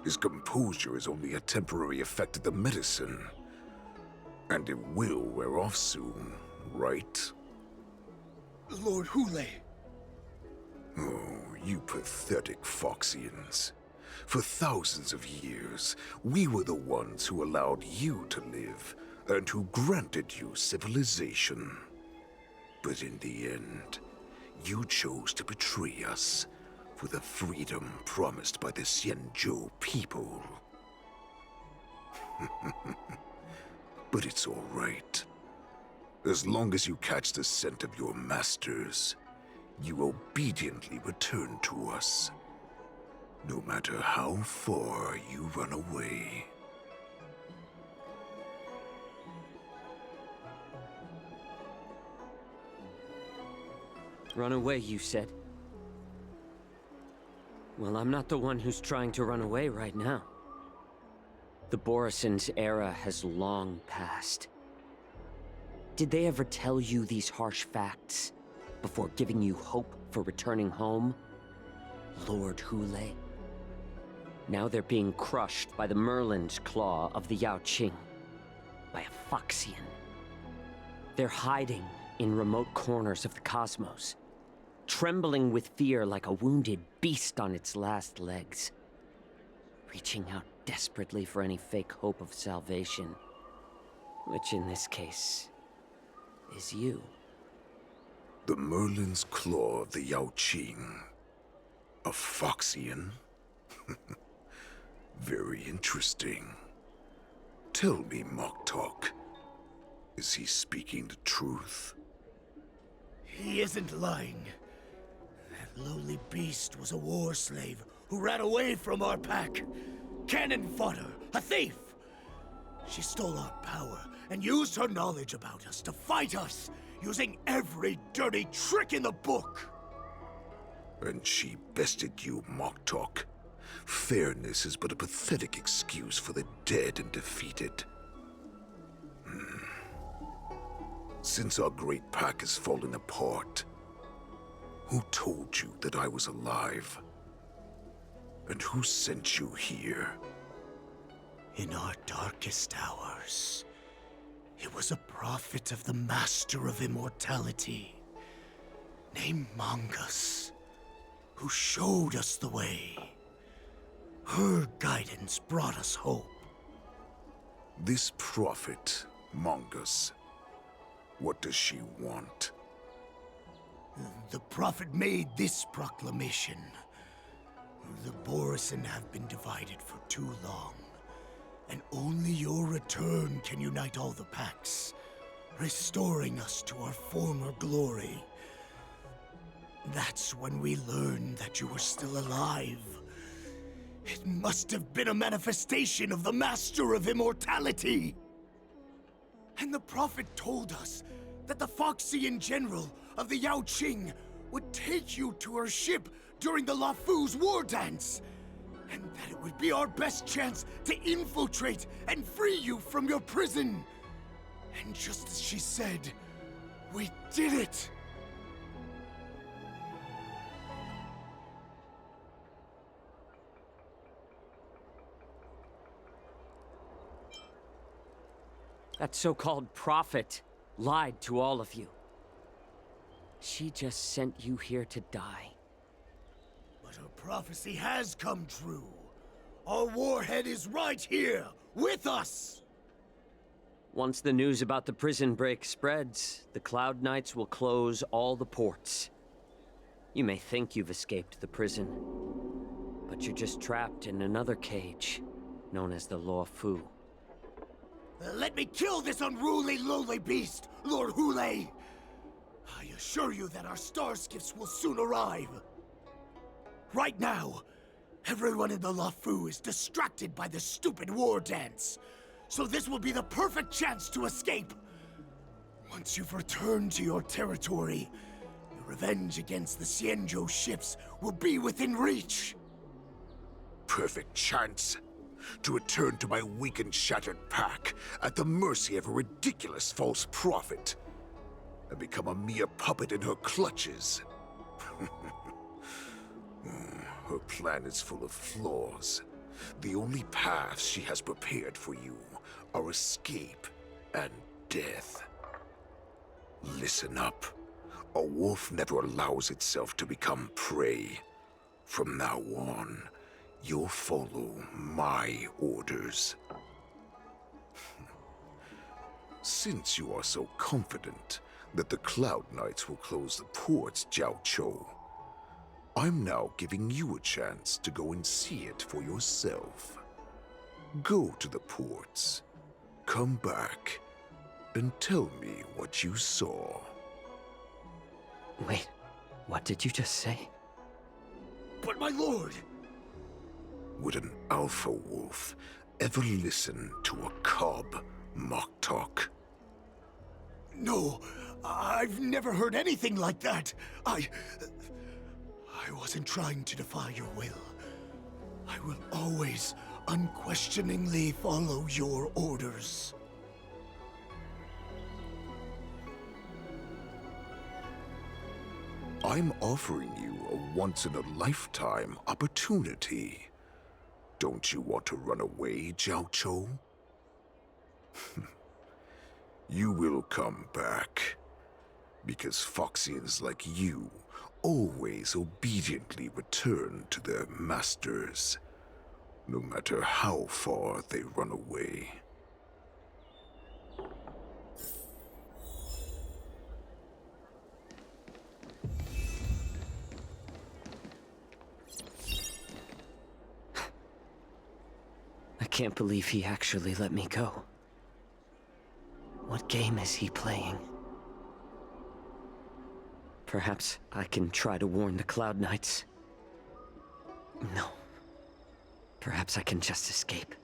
His composure is only a temporary effect of the medicine. And it will wear off soon, right? Lord Hule. Oh, you pathetic Foxians. For thousands of years, we were the ones who allowed you to live, and who granted you civilization. But in the end, you chose to betray us for the freedom promised by the Xianzhou people. But it's all right. As long as you catch the scent of your masters, you obediently return to us. No matter how far you run away. Run away, you said? Well, I'm not the one who's trying to run away right now. The Borison's era has long passed. Did they ever tell you these harsh facts before giving you hope for returning home, Lord Hule? Now they're being crushed by the Merlin's claw of the Yaoqing, by a Foxian. They're hiding in remote corners of the cosmos, trembling with fear like a wounded beast on its last legs, reaching out desperately for any fake hope of salvation, which in this case is you. The Merlin's claw of the Yaoqing. A Foxian? Very interesting. Tell me, Mock Talk. Is he speaking the truth? He isn't lying. That lowly beast was a war slave who ran away from our pack. Cannon fodder, a thief! She stole our power and used her knowledge about us to fight us, using every dirty trick in the book! And she bested you, Mock Talk. Fairness is but a pathetic excuse for the dead and defeated. Since our great pack has fallen apart, who told you that I was alive? And who sent you here? In our darkest hours, it was a prophet of the Master of Immortality, named Mongus, who showed us the way. Her guidance brought us hope. This prophet, Mongus, what does she want? The prophet made this proclamation. The Borison have been divided for too long, and only your return can unite all the packs, restoring us to our former glory. That's when we learned that you were still alive. It must have been a manifestation of the Master of Immortality! And the prophet told us that the Foxian general of the Yaoqing would take you to her ship during the Lafu's war dance, and that it would be our best chance to infiltrate and free you from your prison. And just as she said, we did it! That so-called prophet lied to all of you. She just sent you here to die. But her prophecy has come true. Our warhead is right here, with us! Once the news about the prison break spreads, the Cloud Knights will close all the ports. You may think you've escaped the prison, but you're just trapped in another cage, known as the Lafu. Let me kill this unruly, lowly beast, Lord Hule! I assure you that our star skiffs will soon arrive. Right now, everyone in the Lafu is distracted by the stupid war dance, so this will be the perfect chance to escape. Once you've returned to your territory, your revenge against the Xianzhou ships will be within reach. Perfect chance to return to my weak and shattered pack at the mercy of a ridiculous false prophet. and become a mere puppet in her clutches. Her plan is full of flaws. The only paths she has prepared for you are escape and death. Listen up. A wolf never allows itself to become prey. From now on, you'll follow my orders. Since you are so confident that the Cloud Knights will close the ports, Jiao, I'm now giving you a chance to go and see it for yourself. Go to the ports, come back, and tell me what you saw. Wait, what did you just say? But my lord! Would an alpha wolf ever listen to a cub mock talk? No, I've never heard anything like that. I wasn't trying to defy your will. I will always unquestioningly follow your orders. I'm offering you a once-in-a-lifetime opportunity. Don't you want to run away, Jiao? You will come back. Because Foxians like you always obediently return to their masters, no matter how far they run away. I can't believe he actually let me go. What game is he playing? Perhaps I can try to warn the Cloud Knights. No. Perhaps I can just escape.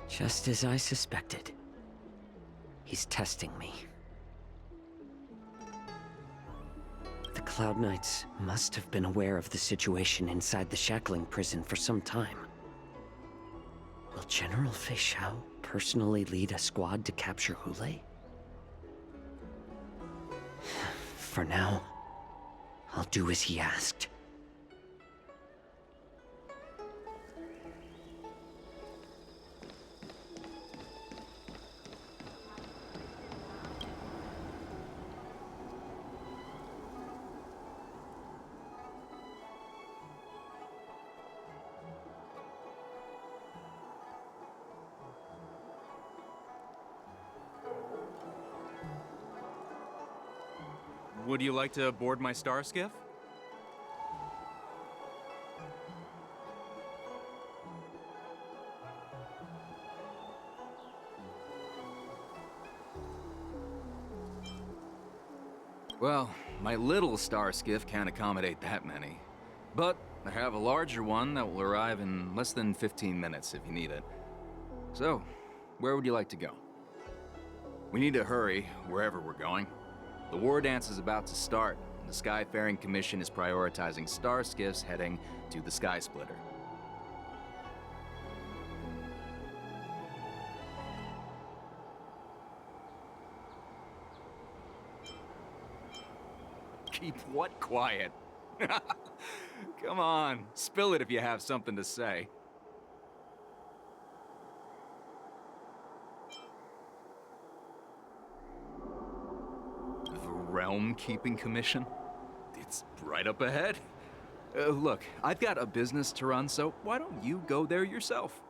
Just as I suspected. He's testing me. The Cloud Knights must have been aware of the situation inside the shackling prison for some time. Will General Fei Xiao personally lead a squad to capture Hule? For now, I'll do as he asked. Would you like to board my star skiff? Well, my little star skiff can't accommodate that many. But I have a larger one that will arrive in less than 15 minutes if you need it. So, where would you like to go? We need to hurry wherever we're going. The war dance is about to start, and the Skyfaring Commission is prioritizing star skiffs heading to the Sky Splitter. Keep what quiet? Come on, spill it if you have something to say. Realm Keeping Commission? It's right up ahead. Look, I've got a business to run, so why don't you go there yourself?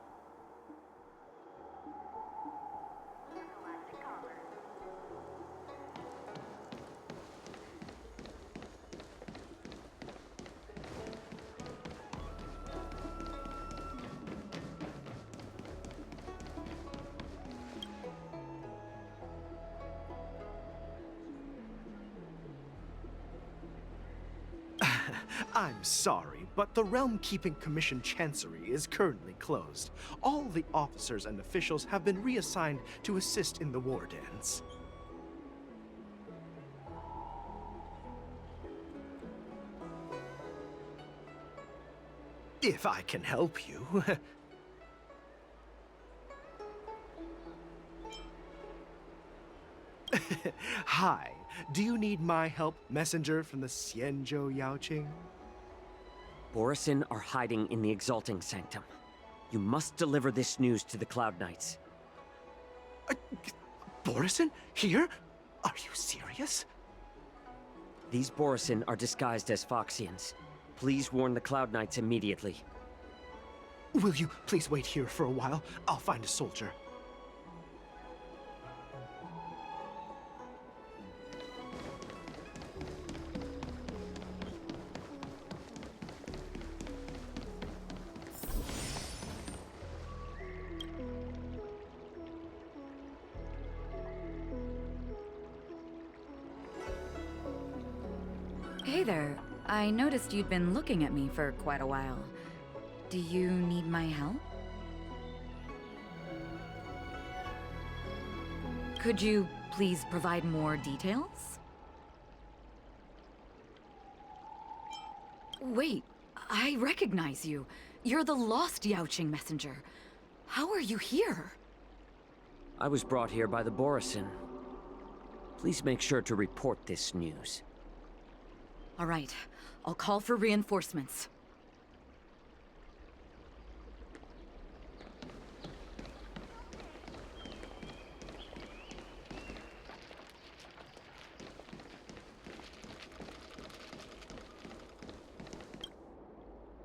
I'm sorry, but the Realm Keeping Commission Chancery is currently closed. All the officers and officials have been reassigned to assist in the war dance. If I can help you. Hi, do you need my help, messenger from the Xianzhou Yaoqing? Borisin are hiding in the Exalting Sanctum. You must deliver this news to the Cloud Knights. Borisin? Here? Are you serious? These Borisin are disguised as Foxians. Please warn the Cloud Knights immediately. Will you please wait here for a while? I'll find a soldier. Hey there. I noticed you'd been looking at me for quite a while. Do you need my help? Could you please provide more details? Wait, I recognize you. You're the lost Yaoqing messenger. How are you here? I was brought here by the Borisin. Please make sure to report this news. All right, I'll call for reinforcements.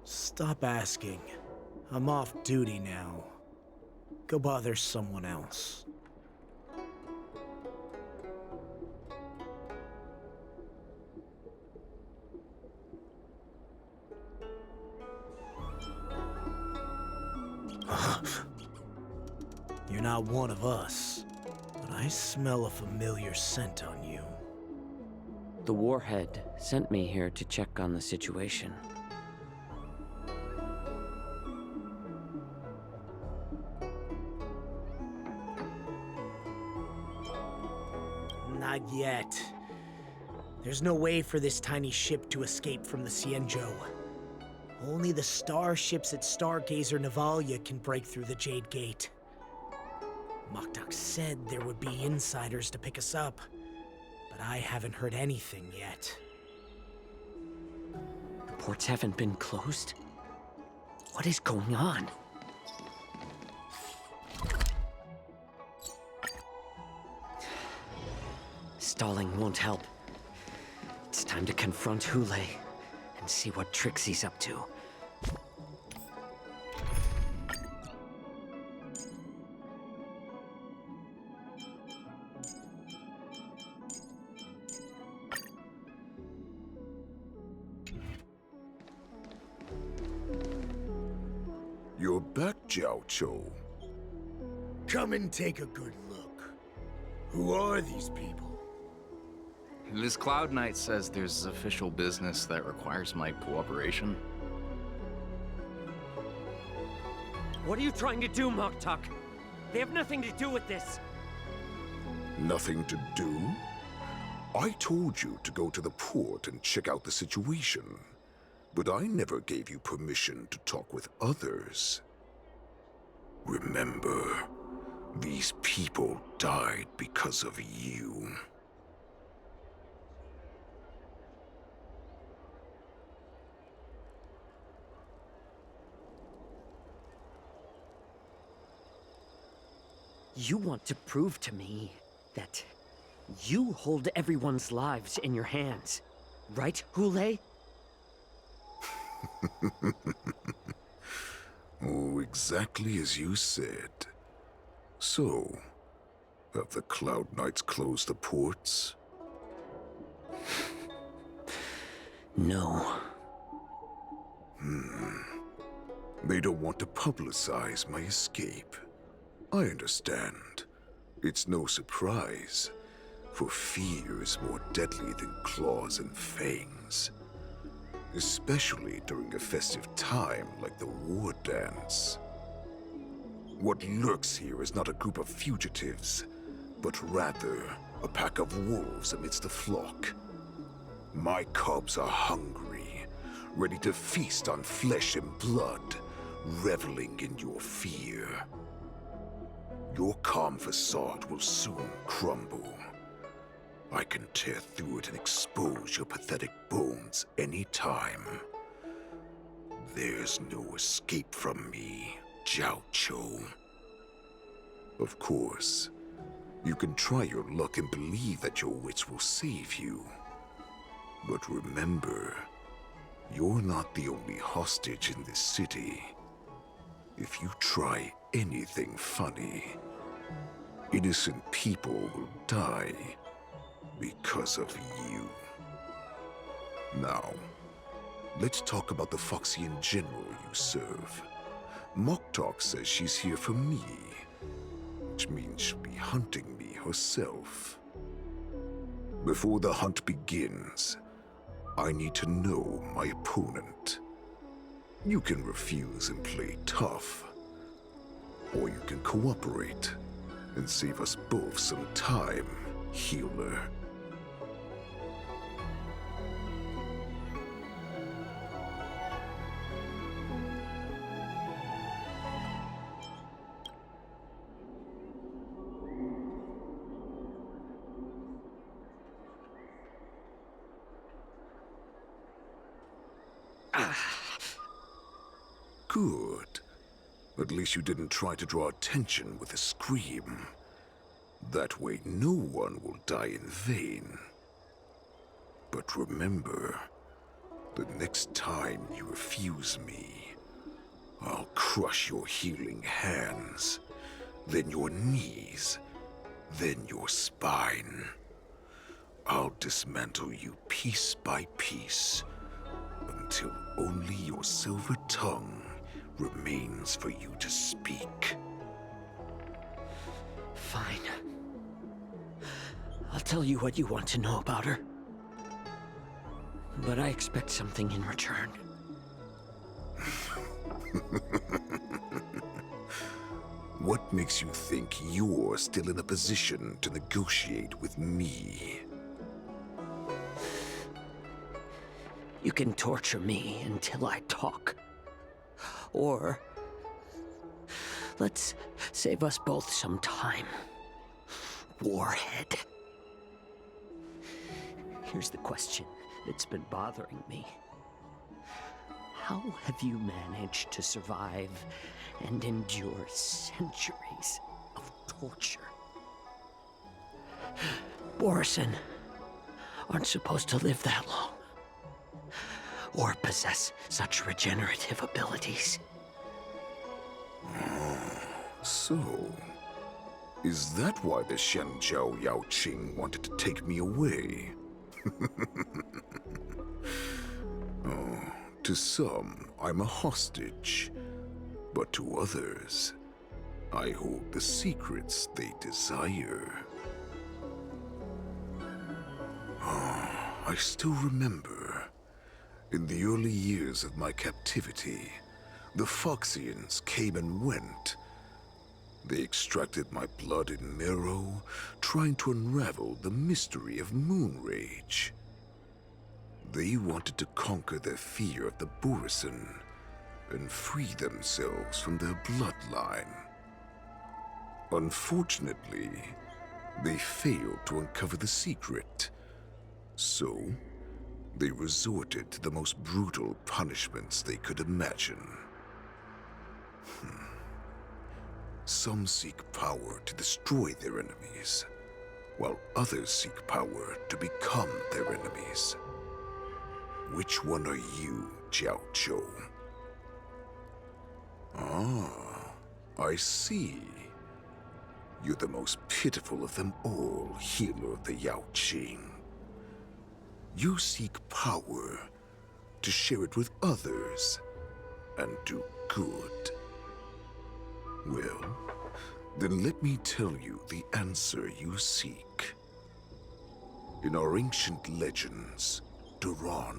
Stop asking. I'm off duty now. Go bother someone else. You're not one of us, but I smell a familiar scent on you. The Warhead sent me here to check on the situation. Not yet. There's no way for this tiny ship to escape from the Xianzhou. Only the starships at Stargazer Navalia can break through the Jade Gate. Moktuk said there would be insiders to pick us up, but I haven't heard anything yet. The ports haven't been closed? What is going on? Stalling won't help. It's time to confront Hule and see what tricks he's up to. You're back, Jiaoqiu. Come and take a good look. Who are these people? This Cloud Knight says there's official business that requires my cooperation. What are you trying to do, Moktuk? They have nothing to do with this. Nothing to do? I told you to go to the port and check out the situation. But I never gave you permission to talk with others. Remember, these people died because of you. You want to prove to me that you hold everyone's lives in your hands, right, Hule? Oh, exactly as you said. So, have the Cloud Knights closed the ports? No. They don't want to publicize my escape. I understand. It's no surprise, for fear is more deadly than claws and fangs. Especially during a festive time like the war dance. What lurks here is not a group of fugitives, but rather a pack of wolves amidst a flock. My cubs are hungry, ready to feast on flesh and blood, reveling in your fear. Your calm facade will soon crumble. I can tear through it and expose your pathetic bones anytime. There's no escape from me, Jiaoqiu. Of course, you can try your luck and believe that your wits will save you. But remember, you're not the only hostage in this city. If you try anything funny, innocent people will die because of you. Now, let's talk about the Foxian general you serve. Moktok says she's here for me, which means she'll be hunting me herself. Before the hunt begins, I need to know my opponent. You can refuse and play tough, or you can cooperate and save us both some time, healer. Good. At least you didn't try to draw attention with a scream. That way no one will die in vain. But remember, the next time you refuse me, I'll crush your healing hands, then your knees, then your spine. I'll dismantle you piece by piece, until only your silver tongue remains for you to speak. Fine. I'll tell you what you want to know about her. But I expect something in return. What makes you think you're still in a position to negotiate with me? You can torture me until I talk. Or let's save us both some time. Warhead. Here's the question that's been bothering me. How have you managed to survive and endure centuries of torture? Borison aren't supposed to live that long, or possess such regenerative abilities. So, is that why the Shanzhou Yaoqing wanted to take me away? Oh, to some, I'm a hostage. But to others, I hold the secrets they desire. Oh, I still remember. In the early years of my captivity, the Foxians came and went. They extracted my blood and marrow, trying to unravel the mystery of moon rage. They wanted to conquer their fear of the Borison and free themselves from their bloodline. Unfortunately, they failed to uncover the secret. So, they resorted to the most brutal punishments they could imagine. Some seek power to destroy their enemies, while others seek power to become their enemies. Which one are you, Jiaoqiu? Ah, I see. You're the most pitiful of them all, healer of the Yaoqing. You seek power to share it with others and do good. Well, then let me tell you the answer you seek. In our ancient legends, Duran,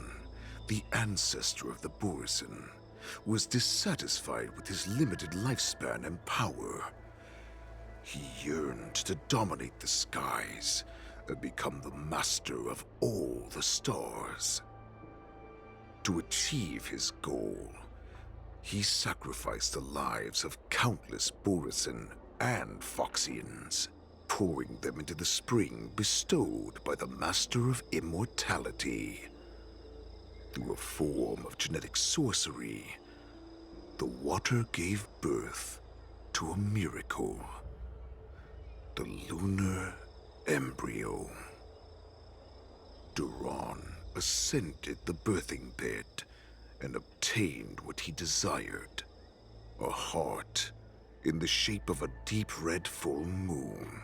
the ancestor of the Borison, was dissatisfied with his limited lifespan and power. He yearned to dominate the skies and become the master of all the stars. To achieve his goal, he sacrificed the lives of countless Borisin and Foxians, pouring them into the spring bestowed by the Master of Immortality. Through a form of genetic sorcery, the water gave birth to a miracle. The lunar embryo. Duran ascended the birthing bed and obtained what he desired. A heart in the shape of a deep red full moon.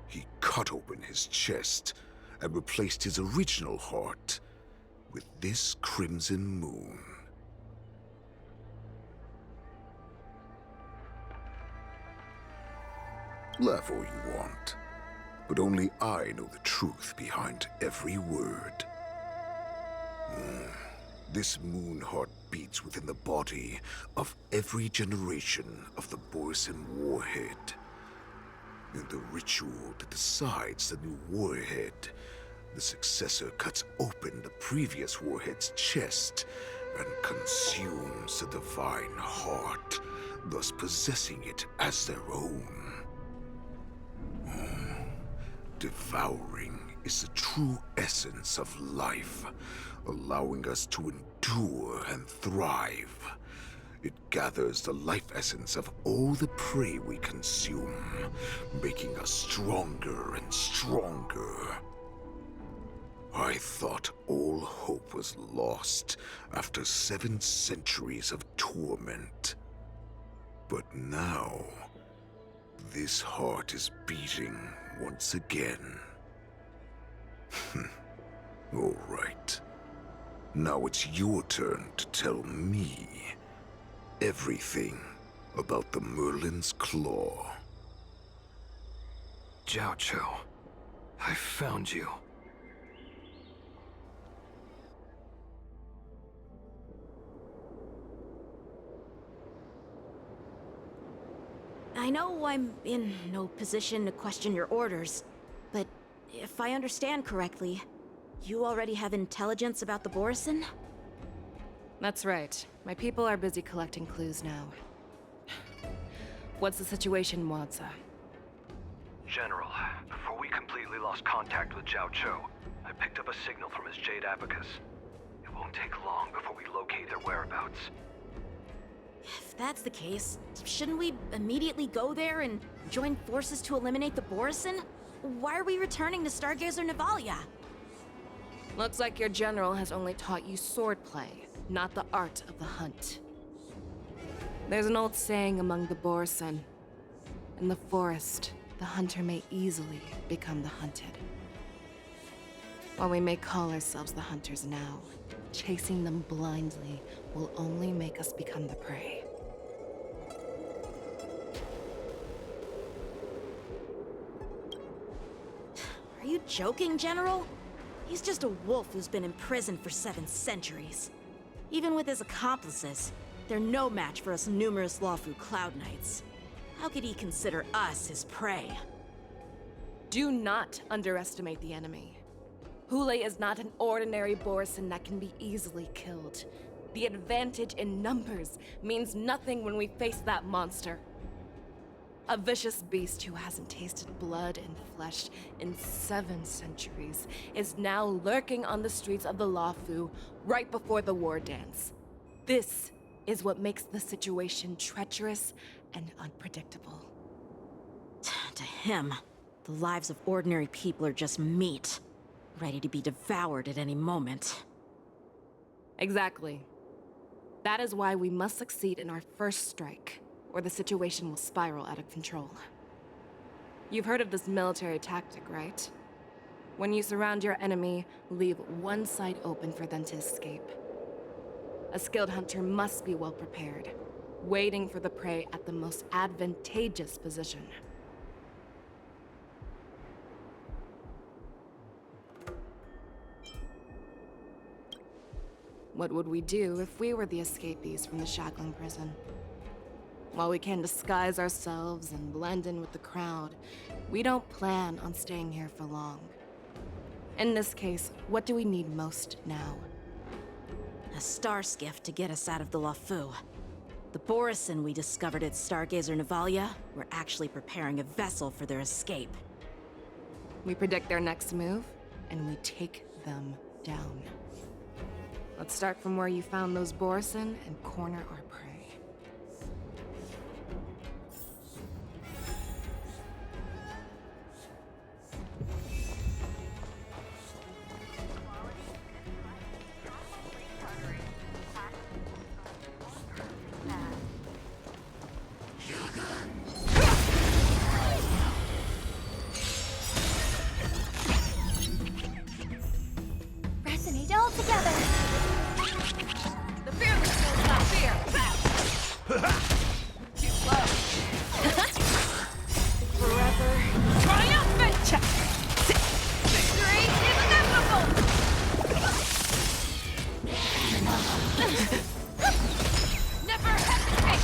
He cut open his chest and replaced his original heart with this crimson moon. Laugh all you want, but only I know the truth behind every word. This moon heart beats within the body of every generation of the Borisin warhead. In the ritual that decides the new warhead, the successor cuts open the previous warhead's chest and consumes the divine heart, thus possessing it as their own. Devouring is the true essence of life, allowing us to endure and thrive. It gathers the life essence of all the prey we consume, making us stronger and stronger. I thought all hope was lost after 7 centuries of torment. But now, this heart is beating once again. All right. Now it's your turn to tell me everything about the Merlin's Claw. Jiaoqiu, I found you. I know I'm in no position to question your orders, but if I understand correctly, you already have intelligence about the Borisin? That's right. My people are busy collecting clues now. What's the situation, Wadza? General, before we completely lost contact with Jiaoqiu, I picked up a signal from his Jade Abacus. It won't take long before we locate their whereabouts. If that's the case, shouldn't we immediately go there and join forces to eliminate the Borisin? Why are we returning to Stargazer Navalia? Looks like your general has only taught you swordplay, not the art of the hunt. There's an old saying among the Borisin. In the forest, the hunter may easily become the hunted. While we may call ourselves the hunters now, chasing them blindly will only make us become the prey. Are you joking, General? He's just a wolf who's been imprisoned for 7 centuries. Even with his accomplices, they're no match for us numerous Lawfu Cloud Knights. How could he consider us his prey? Do not underestimate the enemy. Hule is not an ordinary Borisin that can be easily killed. The advantage in numbers means nothing when we face that monster. A vicious beast who hasn't tasted blood and flesh in 7 centuries is now lurking on the streets of the Lawfu right before the war dance. This is what makes the situation treacherous and unpredictable. To him, the lives of ordinary people are just meat, ready to be devoured at any moment. Exactly. That is why we must succeed in our first strike, or the situation will spiral out of control. You've heard of this military tactic, right? When you surround your enemy, leave one side open for them to escape. A skilled hunter must be well prepared, waiting for the prey at the most advantageous position. What would we do if we were the escapees from the shackling prison? While we can disguise ourselves and blend in with the crowd, we don't plan on staying here for long. In this case, what do we need most now? A star skiff to get us out of the Lafu. The Borison we discovered at Stargazer Navalia were actually preparing a vessel for their escape. We predict their next move, and we take them down. Let's start from where you found those Borison and corner our prey. Resonate all together. The fearless knows not fear. Too slow. Forever triumphant. Victory is inevitable. Never hesitate.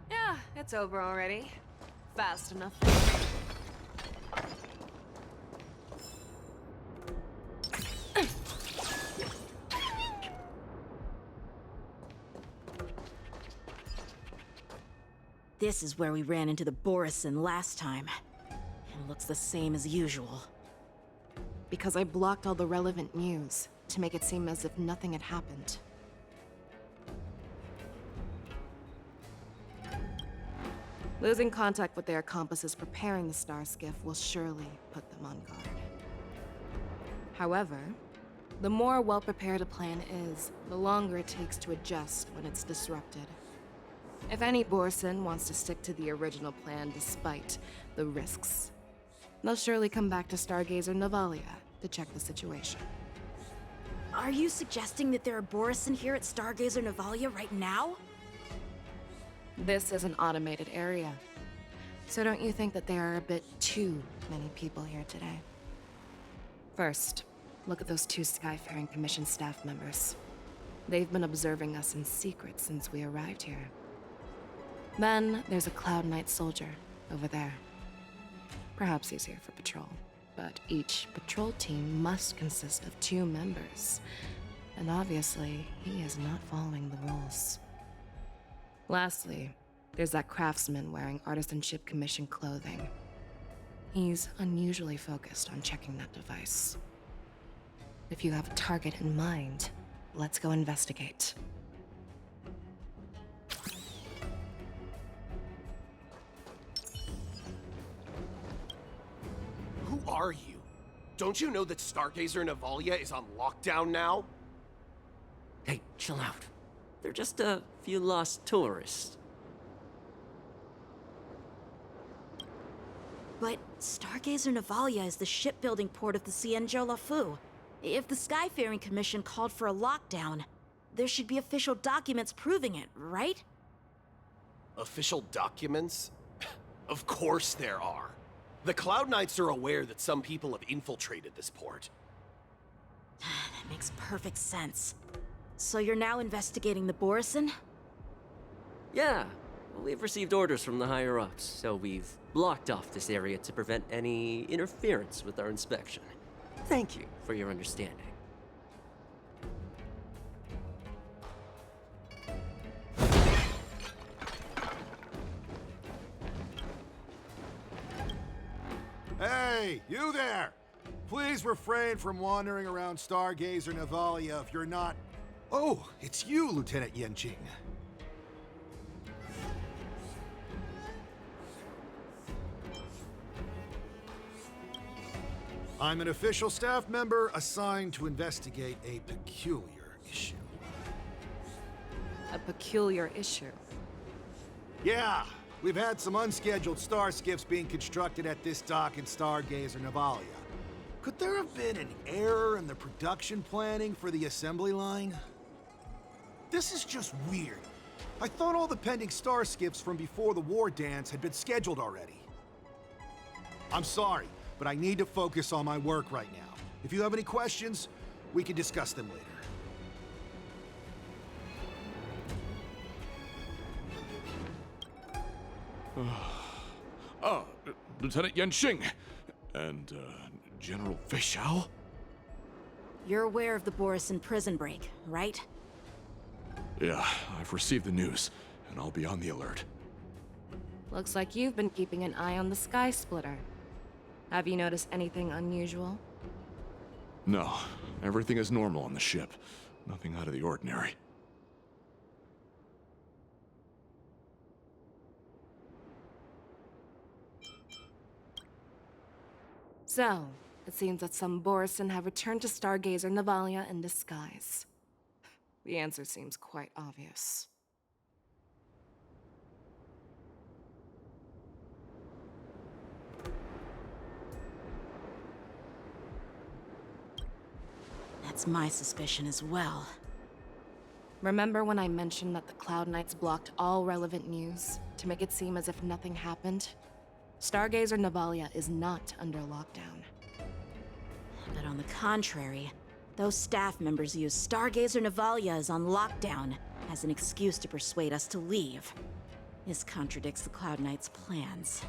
Yeah, it's over already. Fast enough. This is where we ran into the Borison last time. It looks the same as usual. Because I blocked all the relevant news to make it seem as if nothing had happened. Losing contact with their accomplices preparing the star skiff will surely put them on guard. However, the more well-prepared a plan is, the longer it takes to adjust when it's disrupted. If any Borison wants to stick to the original plan despite the risks, they'll surely come back to Stargazer Navalia to check the situation. Are you suggesting that there are Borison here at Stargazer Navalia right now? This is an automated area, so don't you think that there are a bit too many people here today? First, look at those two Skyfaring Commission staff members. They've been observing us in secret since we arrived here. Then there's a Cloud Knight soldier over there. Perhaps he's here for patrol, but each patrol team must consist of 2 members, and obviously he is not following the rules. Lastly, there's that craftsman wearing Artisanship Commission clothing. He's unusually focused on checking that device. If you have a target in mind, let's go investigate. Who are you? Don't you know that Stargazer Navalia is on lockdown now? Hey, chill out. They're just a few lost tourists. But Stargazer Navalia is the shipbuilding port of the Cienjo Lafu. If the Skyfaring Commission called for a lockdown, there should be official documents proving it, right? Official documents? Of course there are. The Cloud Knights are aware that some people have infiltrated this port. That makes perfect sense. So you're now investigating the Borison? Yeah, we've received orders from the higher-ups, so we've blocked off this area to prevent any interference with our inspection. Thank you for your understanding. Hey, you there! Please refrain from wandering around Stargazer Navalia if you're not... Oh, it's you, Lieutenant Yenching. I'm an official staff member assigned to investigate a peculiar issue. A peculiar issue? Yeah, we've had some unscheduled star skiffs being constructed at this dock in Stargazer Navalia. Could there have been an error in the production planning for the assembly line? This is just weird. I thought all the pending star skiffs from before the war dance had been scheduled already. I'm sorry, but I need to focus on my work right now. If you have any questions, we can discuss them later. Lieutenant Yanxing, and, General Fei Xiao? You're aware of the Borison prison break, right? Yeah, I've received the news, and I'll be on the alert. Looks like you've been keeping an eye on the Sky Splitter. Have you noticed anything unusual? No, everything is normal on the ship. Nothing out of the ordinary. So, it seems that some Borison have returned to Stargazer Navalia in disguise. The answer seems quite obvious. That's my suspicion as well. Remember when I mentioned that the Cloud Knights blocked all relevant news to make it seem as if nothing happened? Stargazer Navalia is not under lockdown. But on the contrary, those staff members use Stargazer Navalia is on lockdown as an excuse to persuade us to leave. This contradicts the Cloud Knights' plans.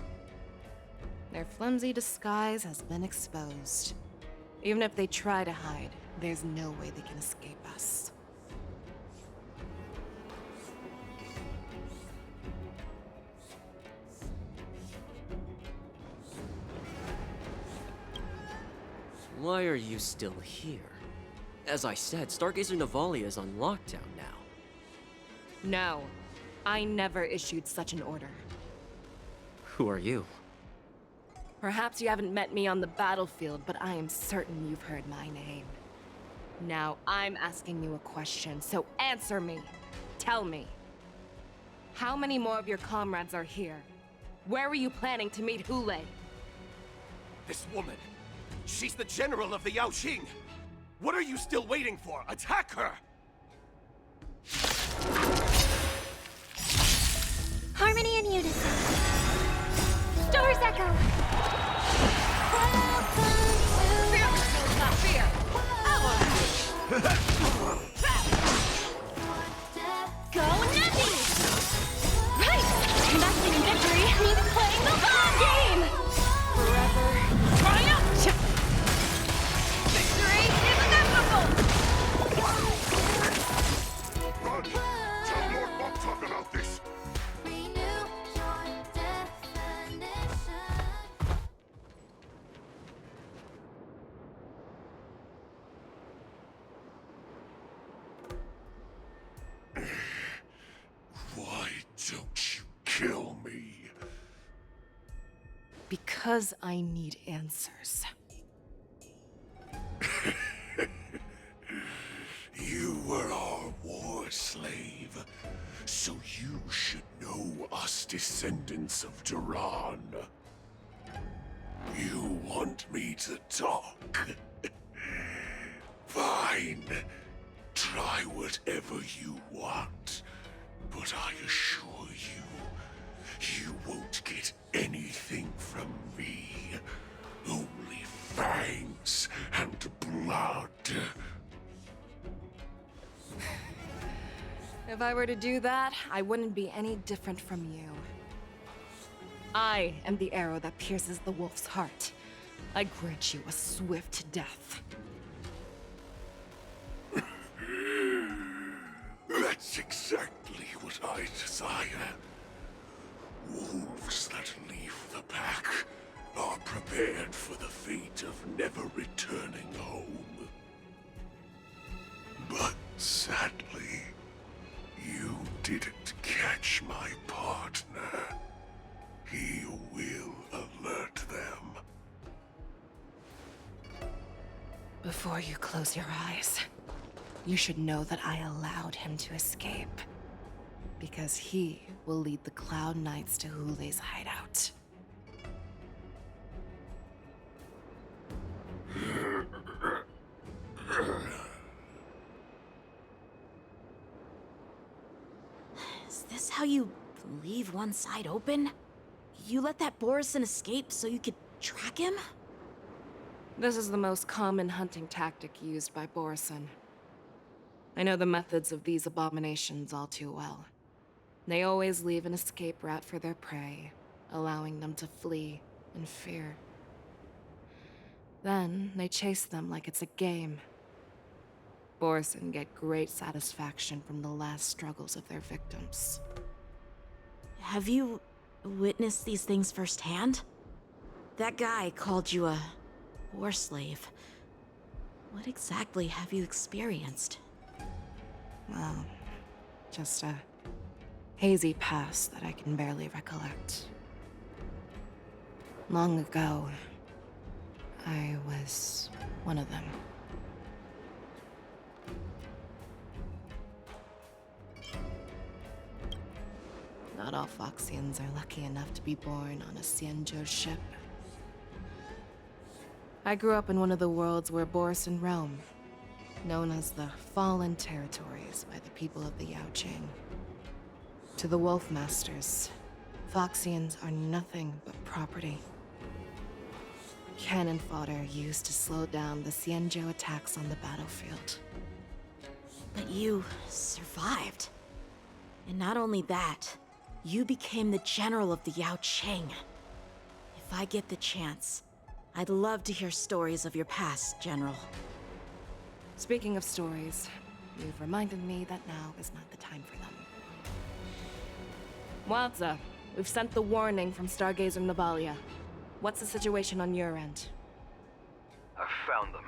Their flimsy disguise has been exposed. Even if they try to hide, there's no way they can escape us. Why are you still here? As I said, Stargazer Navalia is on lockdown now. No, I never issued such an order. Who are you? Perhaps you haven't met me on the battlefield, but I am certain you've heard my name. Now I'm asking you a question, so answer me. Tell me. How many more of your comrades are here? Where were you planning to meet Hule? This woman, she's the general of the Yaoqing. What are you still waiting for? Attack her! Harmony and unison. Stars echo. Go Nubbies! Right! Investing in victory means playing the long game! Forever. Triumph! Victory is inevitable! Run! Tell Lord Moktok about this! Why don't you kill me? Because I need answers. You were our war slave, so you should know us descendants of Duran. You want me to talk? Fine. Try whatever you want, but I assure you, you won't get anything from me. Only fangs and blood. If I were to do that, I wouldn't be any different from you. I am the arrow that pierces the wolf's heart. I grant you a swift death. That's exactly what I desire. Wolves that leave the pack are prepared for the fate of never returning home. But sadly, you didn't catch my partner. He will alert them. Before you close your eyes, you should know that I allowed him to escape. Because he will lead the Cloud Knights to Hule's hideout. Is this how you leave one side open? You let that Borison escape so you could track him? This is the most common hunting tactic used by Borison. I know the methods of these abominations all too well. They always leave an escape route for their prey, allowing them to flee, and fear. Then they chase them like it's a game. Borson get great satisfaction from the last struggles of their victims. Have you witnessed these things firsthand? That guy called you a war slave. What exactly have you experienced? Well, just a hazy past that I can barely recollect. Long ago, I was one of them. Not all Foxians are lucky enough to be born on a Xianzhou ship. I grew up in one of the worlds where Borson roam, known as the Fallen Territories by the people of the Yaoqing. To the Wolf Masters, Foxians are nothing but property. Cannon fodder used to slow down the Xianzhou attacks on the battlefield. But you survived. And not only that, you became the general of the Yaoqing. If I get the chance, I'd love to hear stories of your past, General. Speaking of stories, you've reminded me that now is not the time for them. Wadza, we've sent the warning from Stargazer Navalia. What's the situation on your end? I've found them.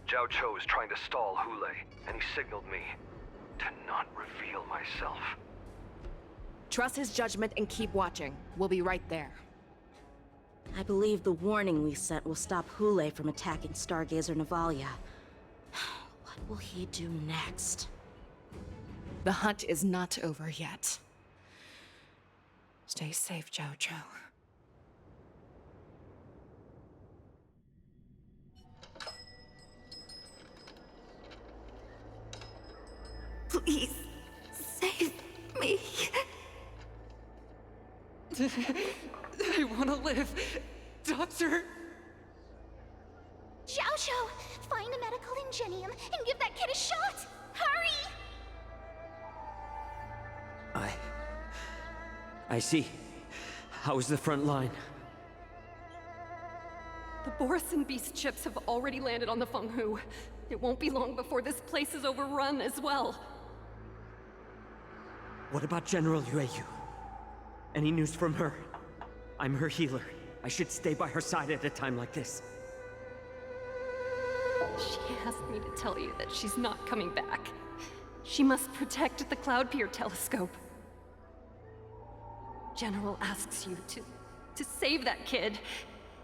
Zhao Cho is trying to stall Hule, and he signaled me to not reveal myself. Trust his judgment and keep watching. We'll be right there. I believe the warning we sent will stop Hule from attacking Stargazer Navalia. What will he do next? The hunt is not over yet. Stay safe, Zhao Cho. Please, save me. I want to live. Doctor! Xiao, find a medical ingenium and give that kid a shot! Hurry! I see. How's the front line? The Borson Beast ships have already landed on the Fenghu. It won't be long before this place is overrun as well. What about General Yueyu? Any news from her? I'm her healer. I should stay by her side at a time like this. She asked me to tell you that she's not coming back. She must protect the Cloud Pier telescope. General asks you to save that kid.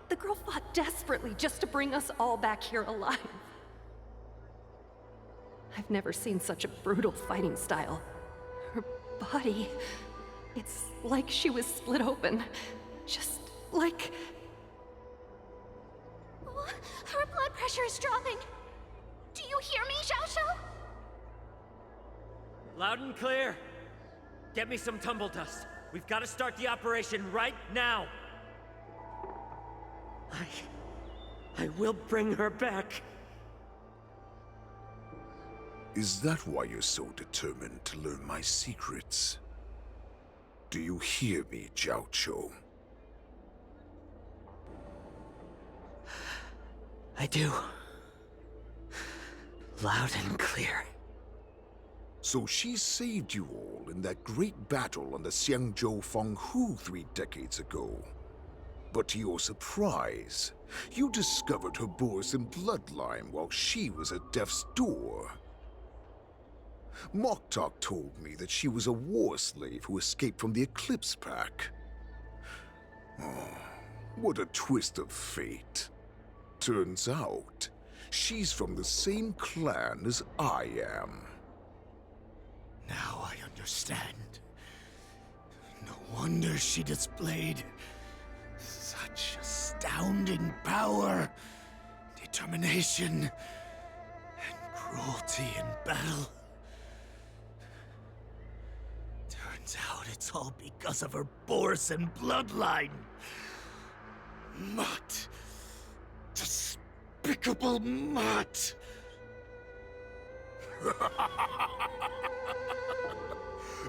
The girl fought desperately just to bring us all back here alive. I've never seen such a brutal fighting style. Her body, it's like she was split open. Just like... Oh, her blood pressure is dropping. Do you hear me, Xiao? Loud and clear. Get me some tumble dust. We've got to start the operation right now. I will bring her back. Is that why you're so determined to learn my secrets? Do you hear me, Zhao Cho? I do. Loud and clear. So she saved you all in that great battle on the Xianzhou Fenghu 3 decades ago. But to your surprise, you discovered her Borson bloodline while she was at death's door. Moktok told me that she was a war slave who escaped from the Eclipse Pack. Oh, what a twist of fate. Turns out, she's from the same clan as I am. Now I understand. No wonder she displayed such astounding power, determination, and cruelty in battle. Turns out it's all because of her Borson bloodline. Mutt. Despicable mutt.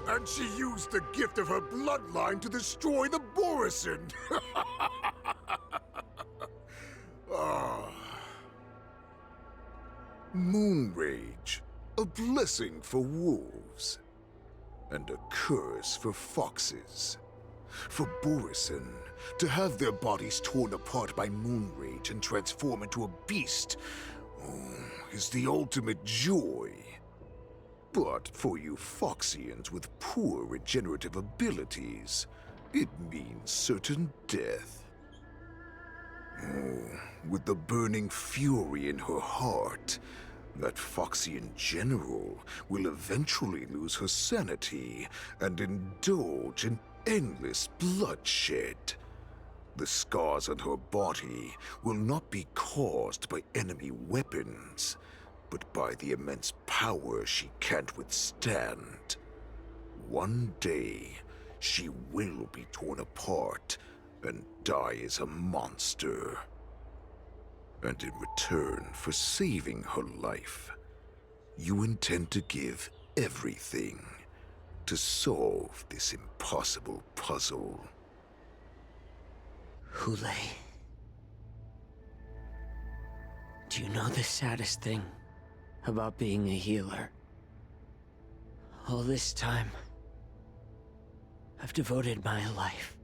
And she used the gift of her bloodline to destroy the Borson. moon rage, a blessing for wolves, and a curse for foxes. For Borison, to have their bodies torn apart by moon rage and transform into a beast is the ultimate joy. But for you Foxians with poor regenerative abilities, it means certain death. With the burning fury in her heart, that Foxian general will eventually lose her sanity and indulge in endless bloodshed. The scars on her body will not be caused by enemy weapons, but by the immense power she can't withstand. One day, she will be torn apart and die as a monster. And in return for saving her life, you intend to give everything to solve this impossible puzzle. Hule, do you know the saddest thing about being a healer? All this time, I've devoted my life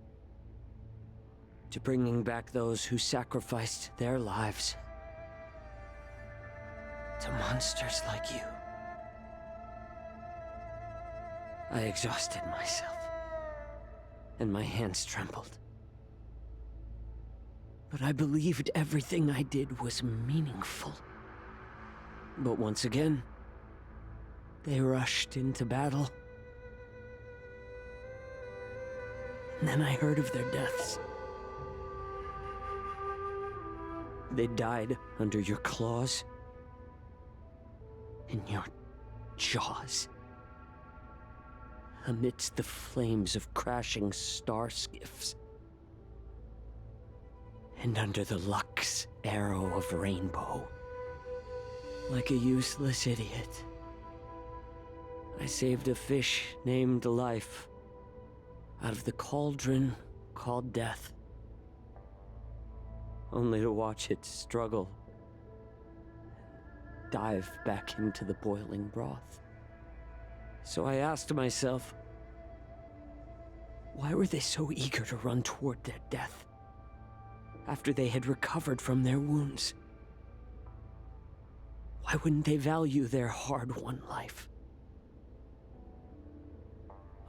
to bringing back those who sacrificed their lives to monsters like you. I exhausted myself, and my hands trembled. But I believed everything I did was meaningful. But once again, they rushed into battle. And then I heard of their deaths. They died under your claws, in your jaws, amidst the flames of crashing star skiffs, and under the Lux arrow of Rainbow. Like a useless idiot, I saved a fish named Life out of the cauldron called Death, only to watch it struggle and dive back into the boiling broth. So I asked myself, why were they so eager to run toward their death after they had recovered from their wounds? Why wouldn't they value their hard-won life?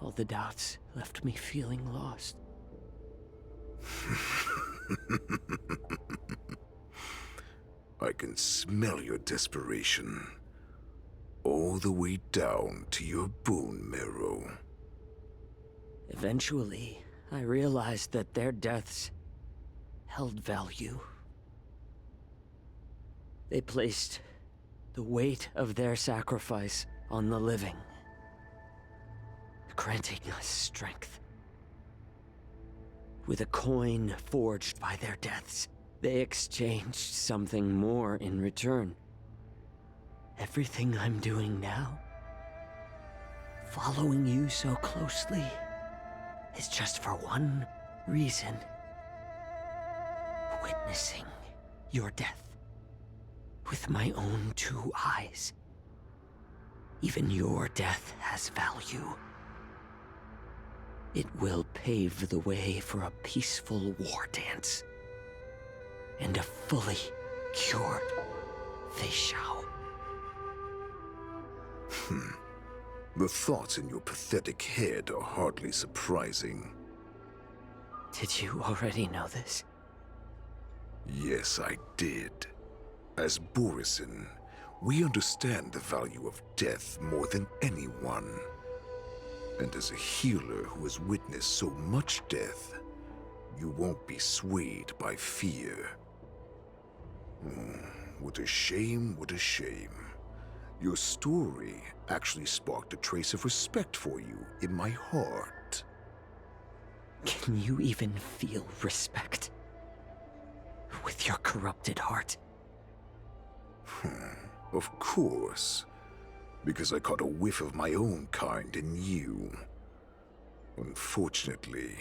All the doubts left me feeling lost. I can smell your desperation, all the way down to your bone marrow. Eventually, I realized that their deaths held value. They placed the weight of their sacrifice on the living, granting us strength. With a coin forged by their deaths, they exchanged something more in return. Everything I'm doing now, following you so closely, is just for one reason: witnessing your death with my own 2 eyes. Even your death has value. It will pave the way for a peaceful war dance and a fully cured Fei Shao. The thoughts in your pathetic head are hardly surprising. Did you already know this? Yes, I did. As Borison, we understand the value of death more than anyone. And as a healer who has witnessed so much death, you won't be swayed by fear. What a shame, what a shame. Your story actually sparked a trace of respect for you in my heart. Can you even feel respect with your corrupted heart? Of course. Because I caught a whiff of my own kind in you. Unfortunately,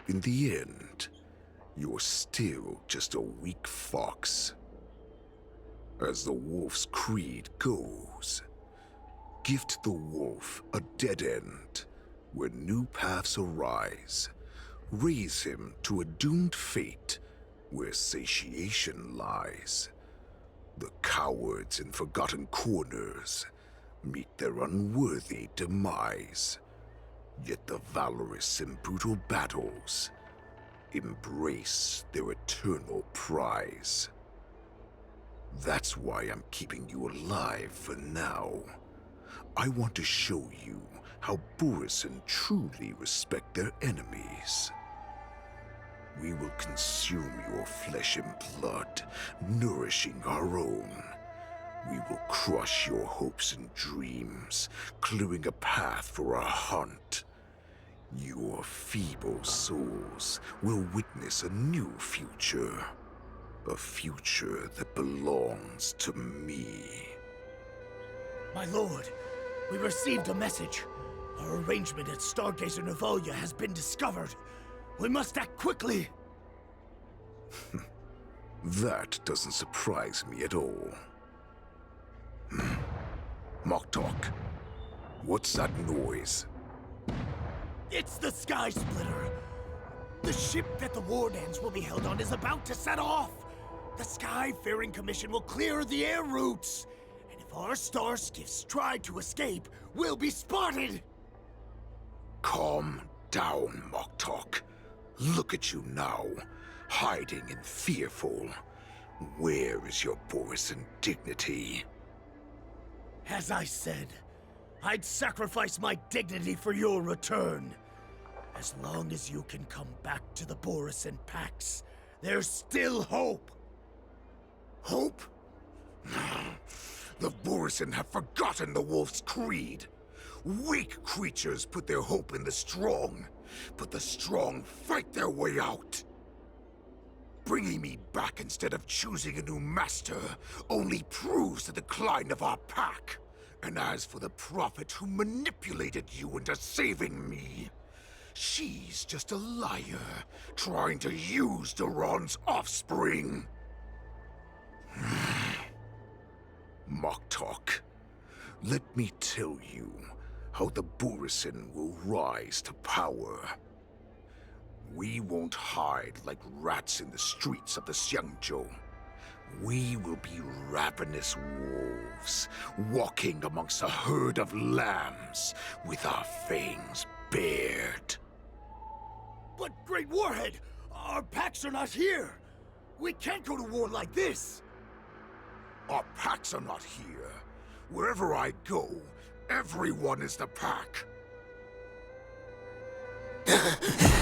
in the end, you're still just a weak fox. As the wolf's creed goes, gift the wolf a dead end where new paths arise. Raise him to a doomed fate where satiation lies. The cowards in forgotten corners meet their unworthy demise. Yet the valorous in brutal battles embrace their eternal prize. That's why I'm keeping you alive for now. I want to show you how Borisin truly respect their enemies. We will consume your flesh and blood, nourishing our own. We will crush your hopes and dreams, clearing a path for our hunt. Your feeble souls will witness a new future. A future that belongs to me. My lord, we received a message. Our arrangement at Stargazer Navalia has been discovered. We must act quickly. That doesn't surprise me at all. Moktok, what's that noise? It's the Sky Splitter. The ship that the Wardens will be held on is about to set off. The Skyfaring Commission will clear the air routes. And if our star skiffs try to escape, we'll be spotted. Calm down, Moktok. Look at you now, hiding and fearful. Where is your Borisin dignity? As I said, I'd sacrifice my dignity for your return. As long as you can come back to the Borisin Pax, there's still hope. Hope? The Borisin have forgotten the wolf's creed. Weak creatures put their hope in the strong, but the strong fight their way out. Bringing me back instead of choosing a new master only proves the decline of our pack. And as for the prophet who manipulated you into saving me, she's just a liar, trying to use Duran's offspring. Moktok, let me tell you how the Borisin will rise to power. We won't hide like rats in the streets of the Xiangzhou. We will be ravenous wolves, walking amongst a herd of lambs with our fangs bared. But, Great Warhead, our packs are not here. We can't go to war like this. Our packs are not here. Wherever I go, everyone is the pack.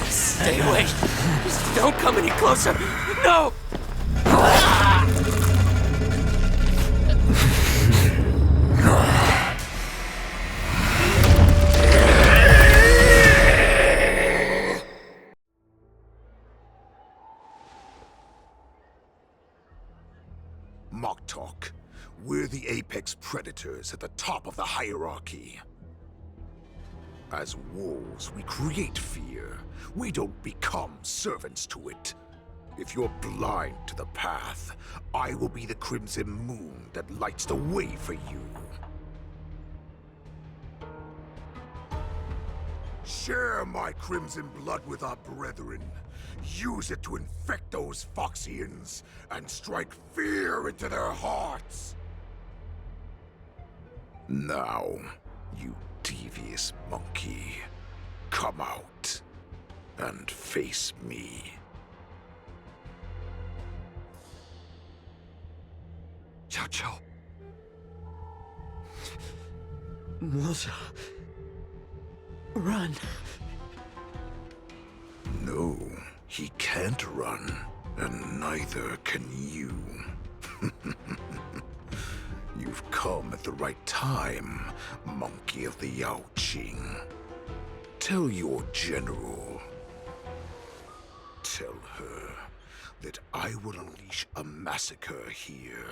Stay away! Just don't come any closer! No! Moktok, we're the apex predators at the top of the hierarchy. As wolves, we create fear. We don't become servants to it. If you're blind to the path, I will be the crimson moon that lights the way for you. Share my crimson blood with our brethren. Use it to infect those Foxians and strike fear into their hearts. Now, you devious monkey, come out and face me. Chow Chow. Melissa. Run. No, he can't run, and neither can you. You've come at the right time, monkey of the Yaoqing. Tell your general. Tell her that I will unleash a massacre here,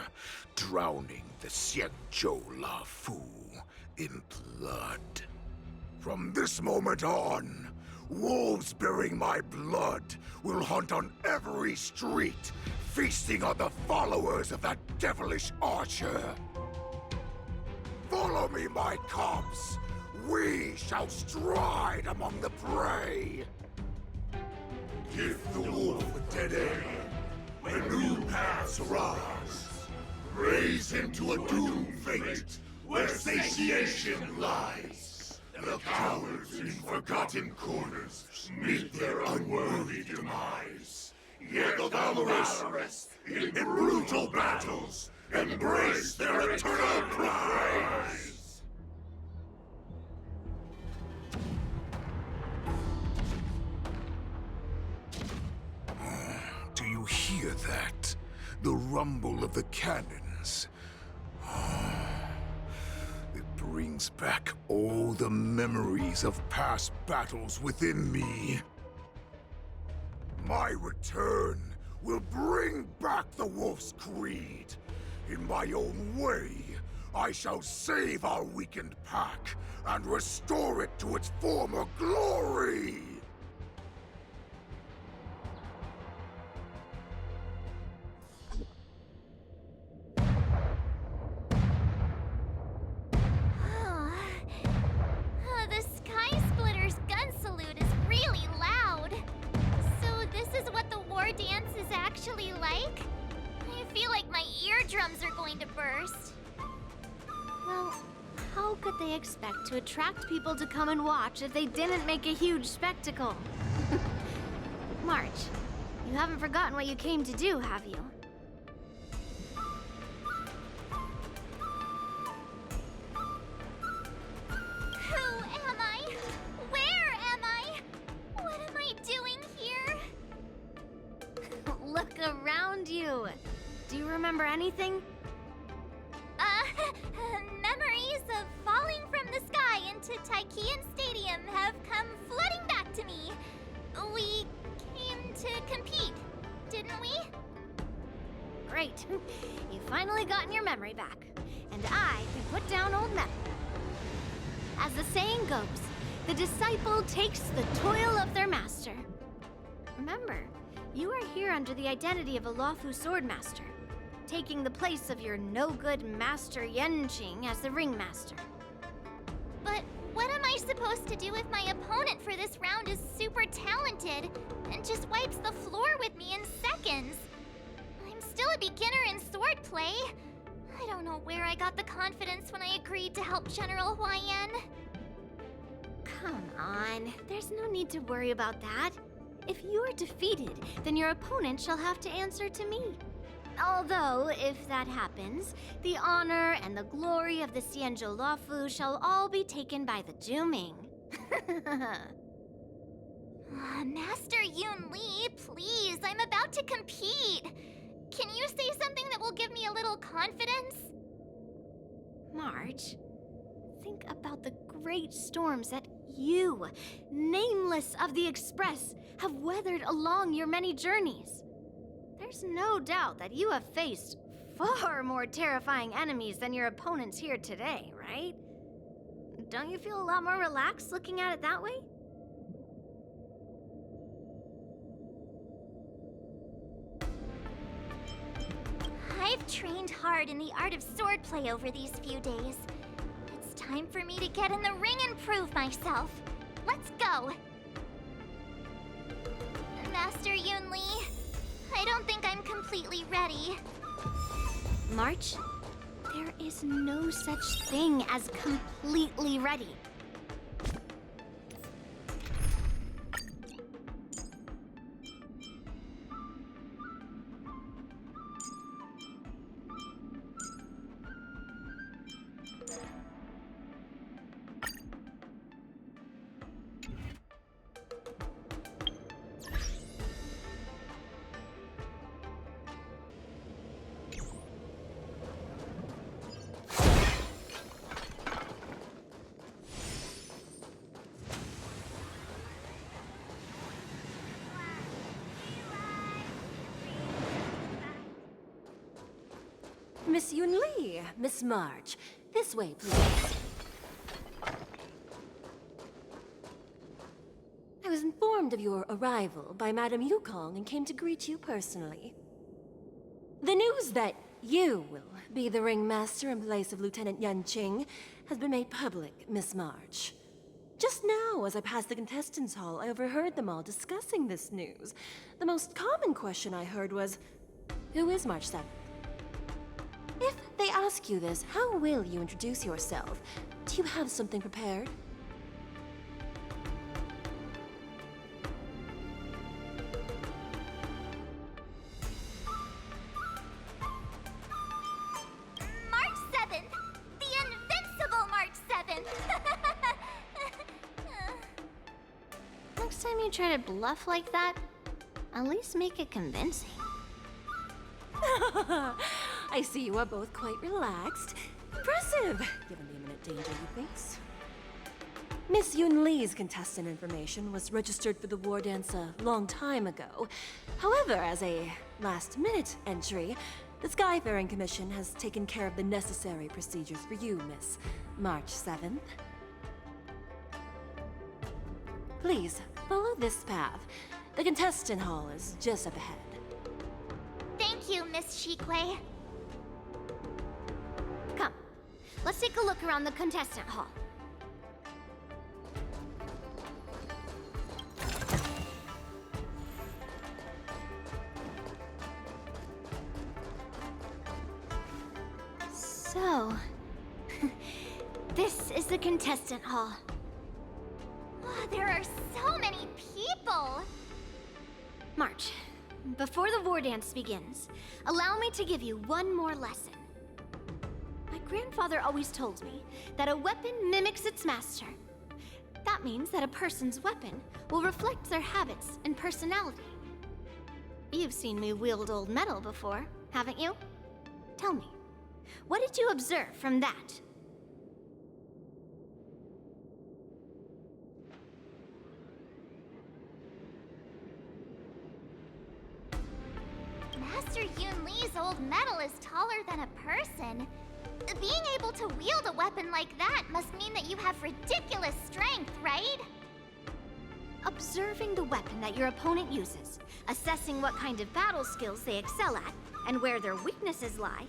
drowning the Xiangzhou La Fu in blood. From this moment on, wolves bearing my blood will hunt on every street, feasting on the followers of that devilish archer. Follow me, my cubs. We shall stride among the prey. Give the wolf a dead end, when new paths arise. Raise him to a doomed fate, where satiation lies. The cowards in forgotten corners meet their unworthy demise. Yet the valorous, in brutal battles, embrace their eternal prize. Do you hear that? The rumble of the cannons. It brings back all the memories of past battles within me. My return will bring back the Wolf's Creed. In my own way, I shall save our weakened pack and restore it to its former glory! The Sky Splitter's gun salute is really loud. So this is what the war dance is actually like? I feel like my eardrums are going to burst. Well, how could they expect to attract people to come and watch if they didn't make a huge spectacle? March, you haven't forgotten what you came to do, have you? Who am I? Where am I? What am I doing here? Look around you. Do you remember anything? Memories of falling from the sky into Tychean Stadium have come flooding back to me. We came to compete, didn't we? Great. You've finally gotten your memory back. And I can put down old memory. As the saying goes, the disciple takes the toil of their master. Remember, you are here under the identity of a Lawfu Swordmaster, taking the place of your no-good Master Yenqing as the Ringmaster. But what am I supposed to do if my opponent for this round is super talented and just wipes the floor with me in seconds? I'm still a beginner in swordplay. I don't know where I got the confidence when I agreed to help General Huaiyan. Come on, there's no need to worry about that. If you are defeated, then your opponent shall have to answer to me. Although, if that happens, the honor and the glory of the Xianzhou Lawfu shall all be taken by the Juming. Master Yun Li, please, I'm about to compete. Can you say something that will give me a little confidence? March, think about the great storms that you, nameless of the Express, have weathered along your many journeys. There's no doubt that you have faced far more terrifying enemies than your opponents here today, right? Don't you feel a lot more relaxed looking at it that way? I've trained hard in the art of swordplay over these few days. It's time for me to get in the ring and prove myself. Let's go! Master Yun Li, I don't think I'm completely ready. March, there is no such thing as completely ready. Miss Yun Li, Miss March. This way, please. I was informed of your arrival by Madame Yukong and came to greet you personally. The news that you will be the ringmaster in place of Lieutenant Yanqing has been made public, Miss March. Just now, as I passed the contestants' hall, I overheard them all discussing this news. The most common question I heard was, who is March 7th? If they ask you this, how will you introduce yourself? Do you have something prepared? March 7th! The invincible March 7th! Next time you try to bluff like that, at least make it convincing. I see you are both quite relaxed. Impressive, given the imminent danger you face. Miss Yun Li's contestant information was registered for the war dance a long time ago. However, as a last-minute entry, the Skyfaring Commission has taken care of the necessary procedures for you, Miss March 7th. Please, follow this path. The contestant hall is just up ahead. Thank you, Miss Shikwe. Come, let's take a look around the contestant hall. So, this is the contestant hall. Oh, there are so many people! March, before the war dance begins, allow me to give you one more lesson. My grandfather always told me that a weapon mimics its master. That means that a person's weapon will reflect their habits and personality. You've seen me wield old metal before, haven't you? Tell me, what did you observe from that? Master Yun Li's old metal is taller than a person. Being able to wield a weapon like that must mean that you have ridiculous strength, right? Observing the weapon that your opponent uses, assessing what kind of battle skills they excel at, and where their weaknesses lie,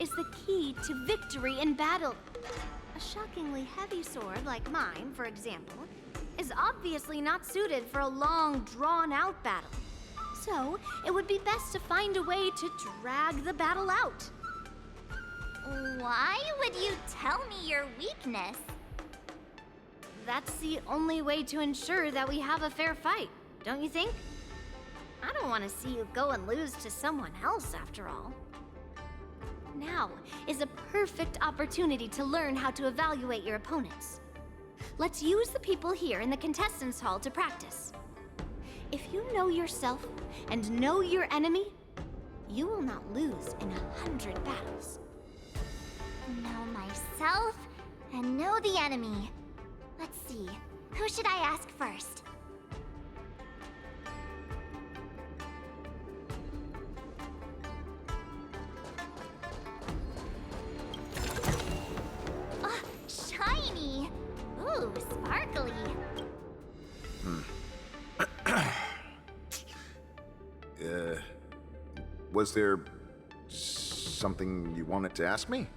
is the key to victory in battle. A shockingly heavy sword like mine, for example, is obviously not suited for a long, drawn-out battle. So, it would be best to find a way to drag the battle out. Why would you tell me your weakness? That's the only way to ensure that we have a fair fight, don't you think? I don't want to see you go and lose to someone else, after all. Now is a perfect opportunity to learn how to evaluate your opponents. Let's use the people here in the contestants' hall to practice. If you know yourself and know your enemy, you will not lose in 100 battles. Know myself and know the enemy. Let's see, who should I ask first? Oh, shiny! Ooh, sparkly. Was there something you wanted to ask me?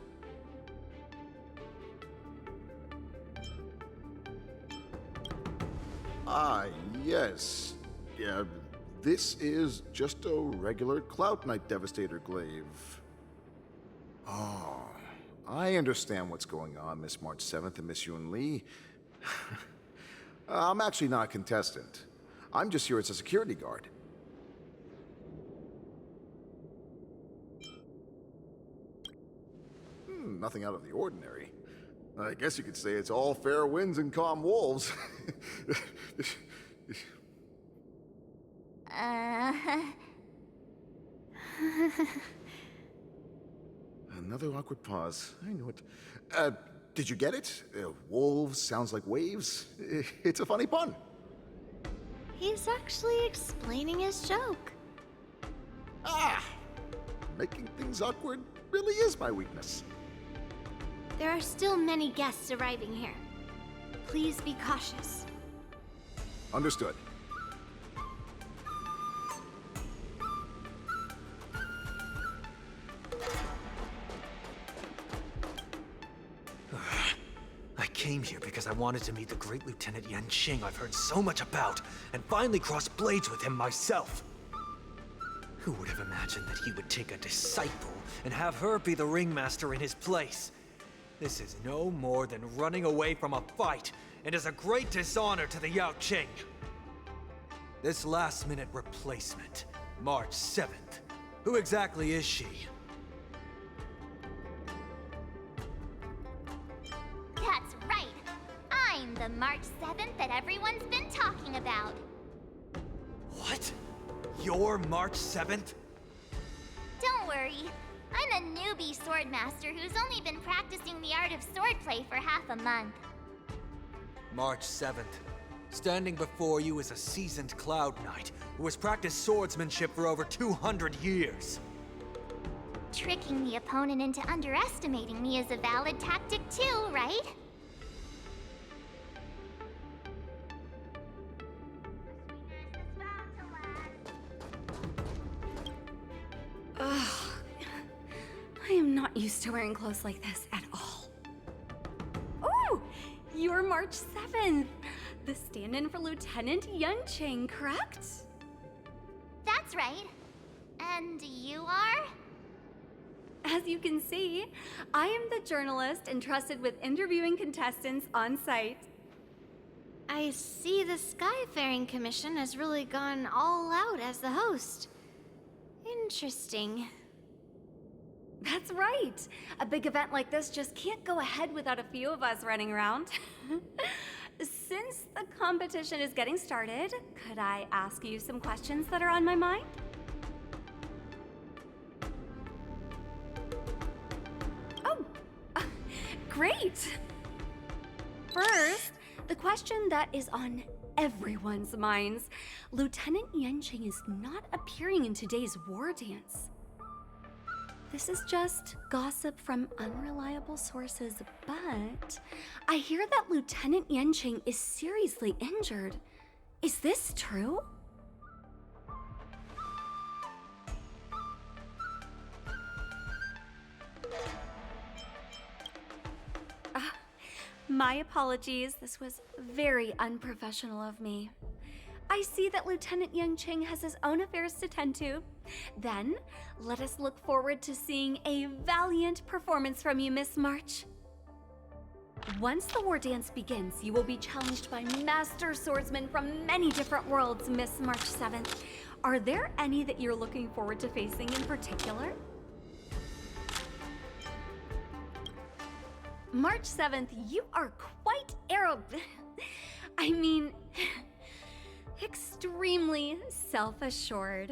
Ah, yes. Yeah, this is just a regular Cloud Knight Devastator glaive. Oh, I understand what's going on, Miss March 7th and Miss Yun Li. I'm actually not a contestant. I'm just here as a security guard. Nothing out of the ordinary. I guess you could say it's all fair winds and calm wolves. Another awkward pause. I knew it. Did you get it? Wolves sounds like waves. It's a funny pun. He's actually explaining his joke. Ah! Making things awkward really is my weakness. There are still many guests arriving here. Please be cautious. Understood. came here because I wanted to meet the great Lieutenant Yanqing I've heard so much about, and finally cross blades with him myself. Who would have imagined that he would take a disciple and have her be the ringmaster in his place? This is no more than running away from a fight, and is a great dishonor to the Yaoqing. This last-minute replacement, March 7th. Who exactly is she? That's right. I'm the March 7th that everyone's been talking about. What? You're March 7th? Don't worry. I'm a newbie swordmaster who's only been practicing the art of swordplay for half a month. March 7th. Standing before you is a seasoned Cloud Knight who has practiced swordsmanship for over 200 years. Tricking the opponent into underestimating me is a valid tactic too, right? Ugh. I am not used to wearing clothes like this at all. Oh! You're March 7th! The stand-in for Lieutenant Yanqing, correct? That's right. And you are? As you can see, I am the journalist entrusted with interviewing contestants on site. I see the Skyfaring Commission has really gone all out as the host. Interesting. That's right! A big event like this just can't go ahead without a few of us running around. Since the competition is getting started, could I ask you some questions that are on my mind? Oh, great! First, the question that is on everyone's minds. Lieutenant Yanqing is not appearing in today's war dance. This is just gossip from unreliable sources, but I hear that Lieutenant Yanqing is seriously injured. Is this true? My apologies. This was very unprofessional of me. I see that Lieutenant Yanqing has his own affairs to tend to. Then, let us look forward to seeing a valiant performance from you, Miss March. Once the war dance begins, you will be challenged by master swordsmen from many different worlds, Miss March 7th. Are there any that you're looking forward to facing in particular? March 7th, you are quite I mean, extremely self-assured.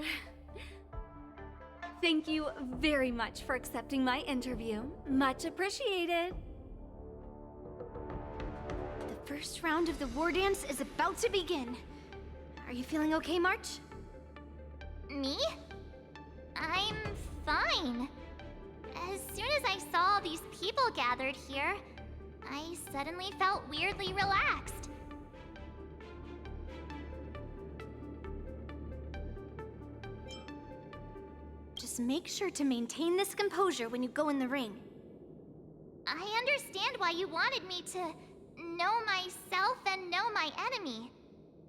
Thank you very much for accepting my interview. Much appreciated. The first round of the war dance is about to begin. Are you feeling okay, March? Me? I'm fine. As soon as I saw all these people gathered here, I suddenly felt weirdly relaxed. Just make sure to maintain this composure when you go in the ring. I understand why you wanted me to know myself and know my enemy.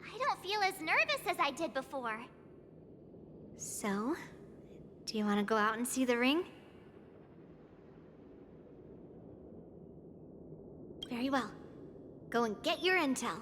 I don't feel as nervous as I did before. So, do you want to go out and see the ring? Very well. Go and get your intel.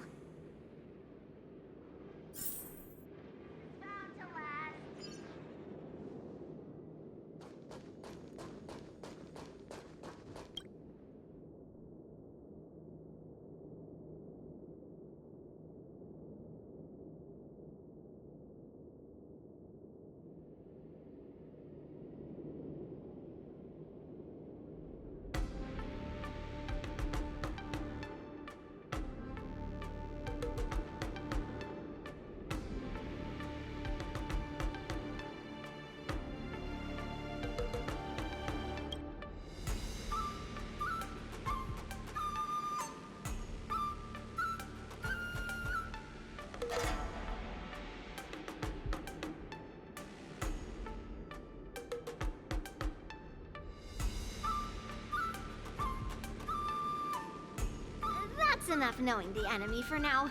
That's enough knowing the enemy for now.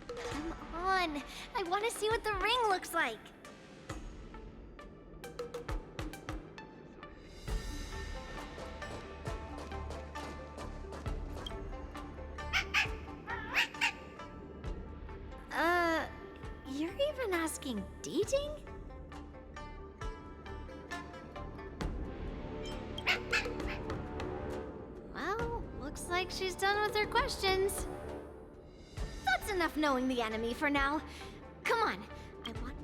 Come on, I want to see what the ring looks like. You're even asking dating? Well, looks like she's done with her questions. That's enough knowing the enemy for now. Come on, I want...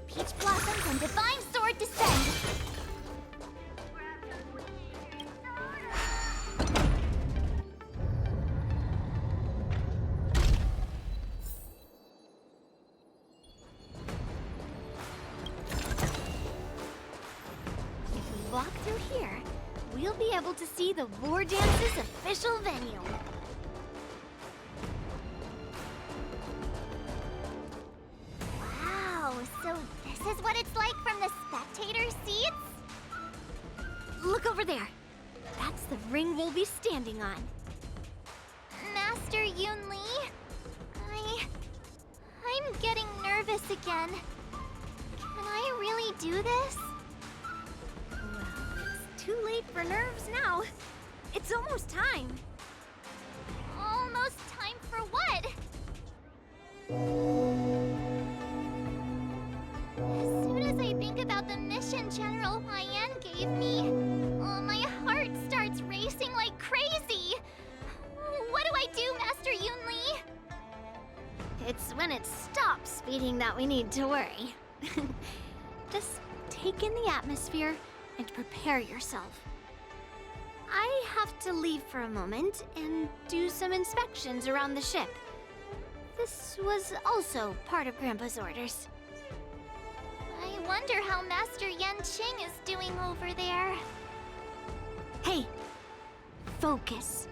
Peach Blossoms and Divine Sword descend! If we walk through here, we'll be able to see the War Dance's official venue. Wow, so this is what it's like from the spectator seats? Look over there. That's the ring we'll be standing on. Master Yun Li? I'm getting nervous again. Can I really do this? Well, it's too late for nerves now. It's almost time. Almost time for what? As soon as I think about the mission General Huayan gave me, my heart starts racing like crazy. What do I do, Master Yun Li? It's when it stops beating that we need to worry. Just take in the atmosphere and prepare yourself. I have to leave for a moment and do some inspections around the ship. This was also part of Grandpa's orders. I wonder how Master Yanqing is doing over there. Hey, focus.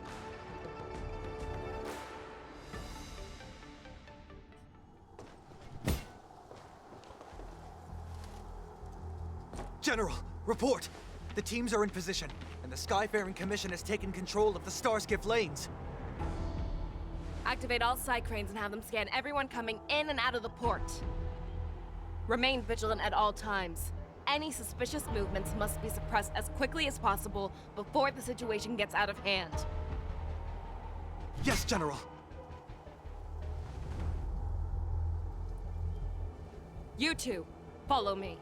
General, report! The teams are in position, and the Skyfaring Commission has taken control of the Starskiff lanes. Activate all side cranes and have them scan everyone coming in and out of the port. Remain vigilant at all times. Any suspicious movements must be suppressed as quickly as possible before the situation gets out of hand. Yes, General! You two, follow me.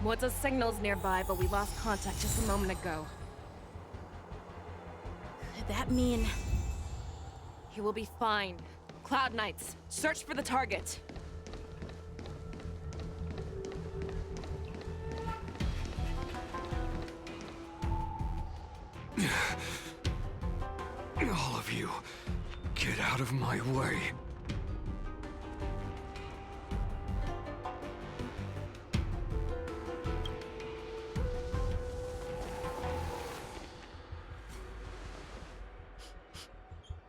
What's signal's nearby, but we lost contact just a moment ago. Could that mean... He will be fine. Cloud Knights, search for the target. All of you, get out of my way.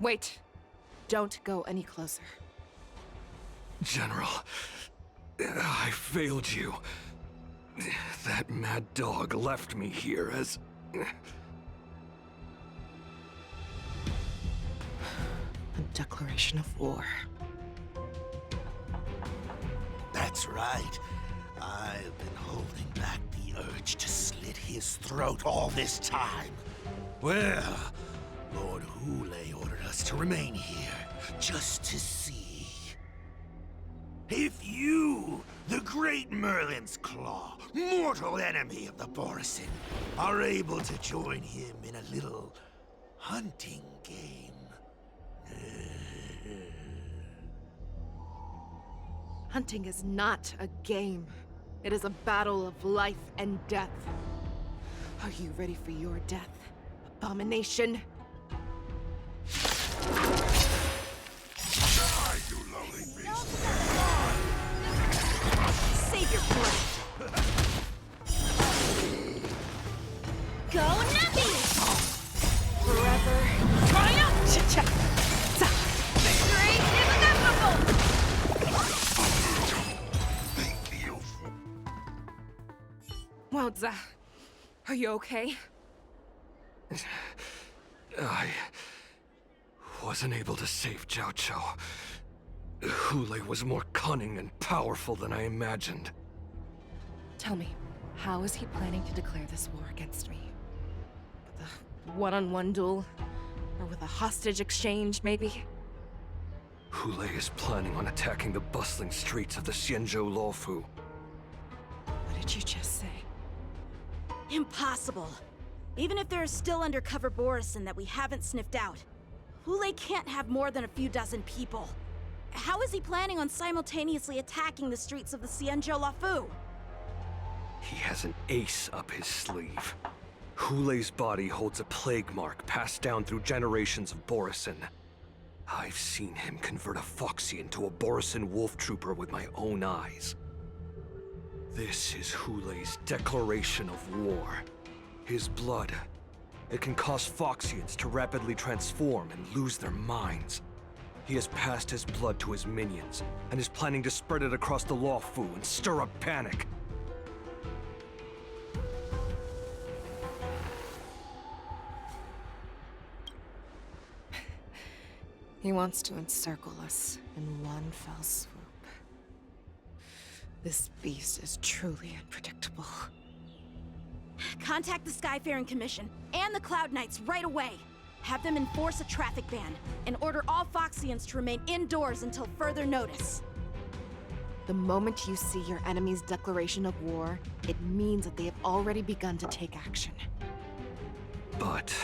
Wait. Don't go any closer. General, I failed you. That mad dog left me here as... A declaration of war. That's right. I've been holding back the urge to slit his throat all this time. Well, Lord Hule ordered us to remain here, just to see. If you, the great Merlin's Claw, mortal enemy of the Borison, are able to join him in a little hunting game. Hunting is not a game. It is a battle of life and death. Are you ready for your death, abomination? Die, you lowly Maoza, are you okay? I wasn't able to save Jiao Chou. Hule was more cunning and powerful than I imagined. Tell me, how is he planning to declare this war against me? With a one-on-one duel? Or with a hostage exchange, maybe? Hule is planning on attacking the bustling streets of the Xianzhou Luofu. What did you just say? Impossible. Even if there are still undercover Borisin that we haven't sniffed out, Hule can't have more than a few dozen people. How is he planning on simultaneously attacking the streets of the Xianzhou Luofu? He has an ace up his sleeve. Hule's body holds a plague mark passed down through generations of Borisin. I've seen him convert a Foxy into a Borisin wolf trooper with my own eyes. This is Hule's declaration of war. His blood. It can cause Foxians to rapidly transform and lose their minds. He has passed his blood to his minions, and is planning to spread it across the Luofu and stir up panic. He wants to encircle us in one fell swoop. This beast is truly unpredictable. Contact the Skyfaring Commission and the Cloud Knights right away. Have them enforce a traffic ban and order all Foxians to remain indoors until further notice. The moment you see your enemy's declaration of war, it means that they have already begun to take action. But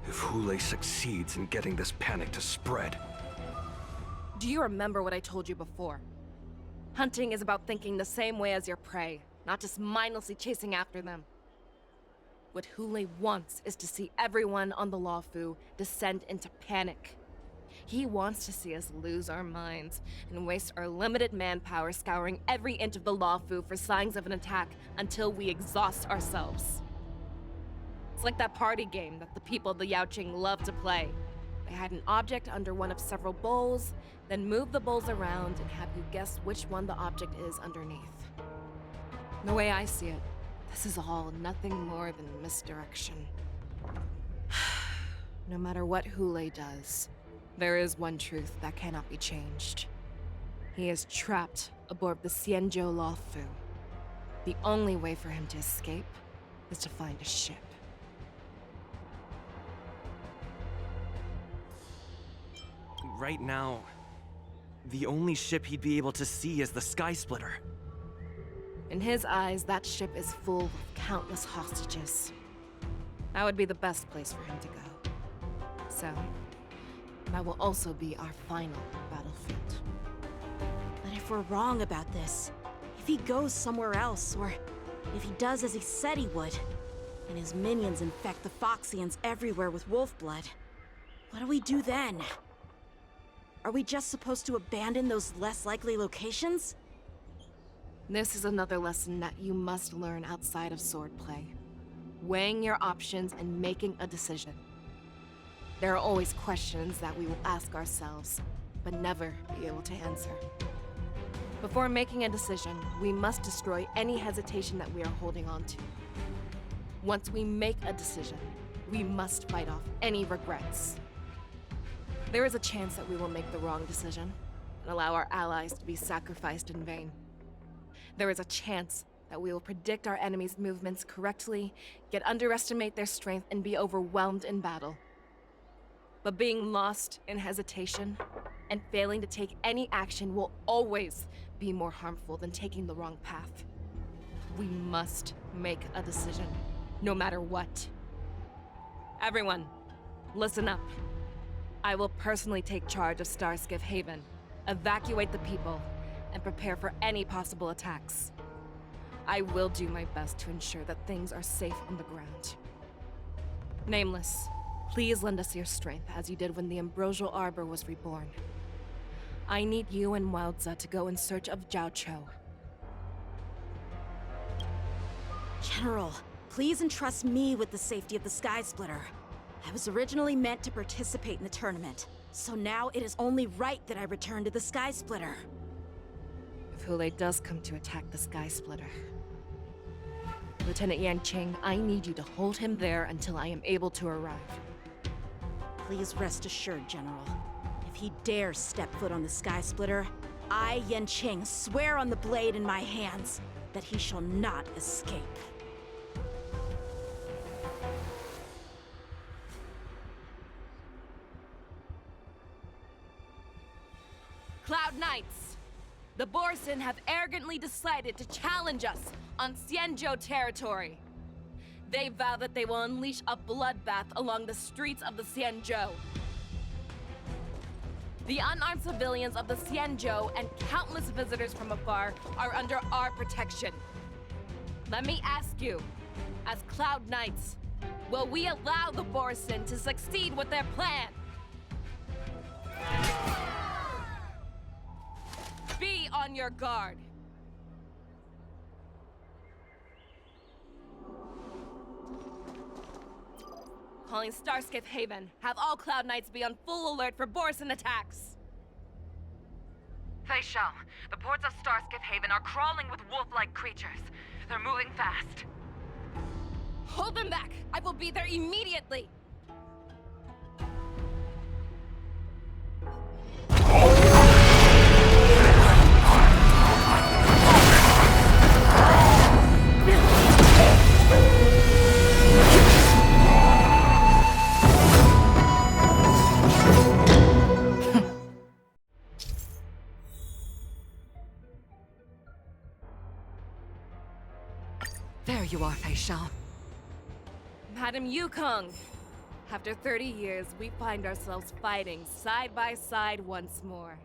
if Hule succeeds in getting this panic to spread... Do you remember what I told you before? Hunting is about thinking the same way as your prey, not just mindlessly chasing after them. What Hule wants is to see everyone on the Luofu descend into panic. He wants to see us lose our minds and waste our limited manpower scouring every inch of the Luofu for signs of an attack until we exhaust ourselves. It's like that party game that the people of the Yaoqing love to play. They hide an object under one of several bowls, then move the bowls around and have you guess which one the object is underneath. The way I see it, this is all nothing more than misdirection. No matter what Hule does, there is one truth that cannot be changed. He is trapped aboard the Xianzhou Luofu. The only way for him to escape is to find a ship. Right now, the only ship he'd be able to see is the Sky Splitter. In his eyes, that ship is full of countless hostages. That would be the best place for him to go. So, that will also be our final battlefield. But if we're wrong about this, if he goes somewhere else, or if he does as he said he would, and his minions infect the Foxians everywhere with wolf blood, what do we do then? Are we just supposed to abandon those less likely locations? This is another lesson that you must learn outside of swordplay. Weighing your options and making a decision. There are always questions that we will ask ourselves, but never be able to answer. Before making a decision, we must destroy any hesitation that we are holding on to. Once we make a decision, we must fight off any regrets. There is a chance that we will make the wrong decision and allow our allies to be sacrificed in vain. There is a chance that we will predict our enemy's movements correctly, yet underestimate their strength and be overwhelmed in battle. But being lost in hesitation and failing to take any action will always be more harmful than taking the wrong path. We must make a decision, no matter what. Everyone, listen up. I will personally take charge of Starskiff Haven, evacuate the people, and prepare for any possible attacks. I will do my best to ensure that things are safe on the ground. Nameless, please lend us your strength as you did when the Ambrosial Arbor was reborn. I need you and Wildza to go in search of Jiao Chou. General, please entrust me with the safety of the Sky Splitter. I was originally meant to participate in the tournament, so now it is only right that I return to the Sky Splitter. If Hule does come to attack the Sky Splitter, Lieutenant Yanqing, I need you to hold him there until I am able to arrive. Please rest assured, General. If he dares step foot on the Sky Splitter, I, Yanqing, swear on the blade in my hands that he shall not escape. Cloud Knights! The Borson have arrogantly decided to challenge us on Xianzhou territory. They vow that they will unleash a bloodbath along the streets of the Xianzhou. The unarmed civilians of the Xianzhou and countless visitors from afar are under our protection. Let me ask you, as Cloud Knights, will we allow the Borson to succeed with their plan? Be on your guard. Calling Starskiff Haven. Have all Cloud Knights be on full alert for Borson attacks. Fei Shao, the ports of Starskiff Haven are crawling with wolf-like creatures. They're moving fast. Hold them back! I will be there immediately! There you are, Fei Shao. Madam Yukong, after 30 years, we find ourselves fighting side by side once more.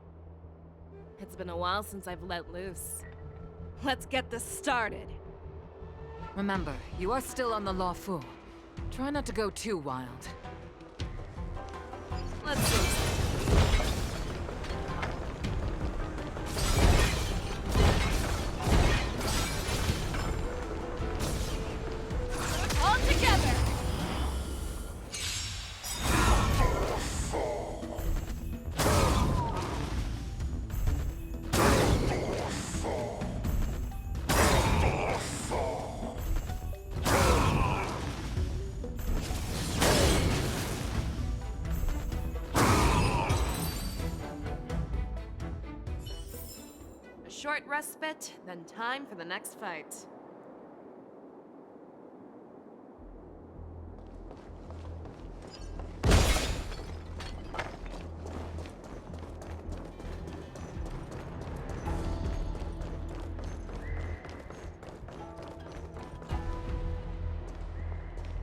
It's been a while since I've let loose. Let's get this started. Remember, you are still on the Law Fu. Try not to go too wild. Let's go. All together! A short respite, then time for the next fight.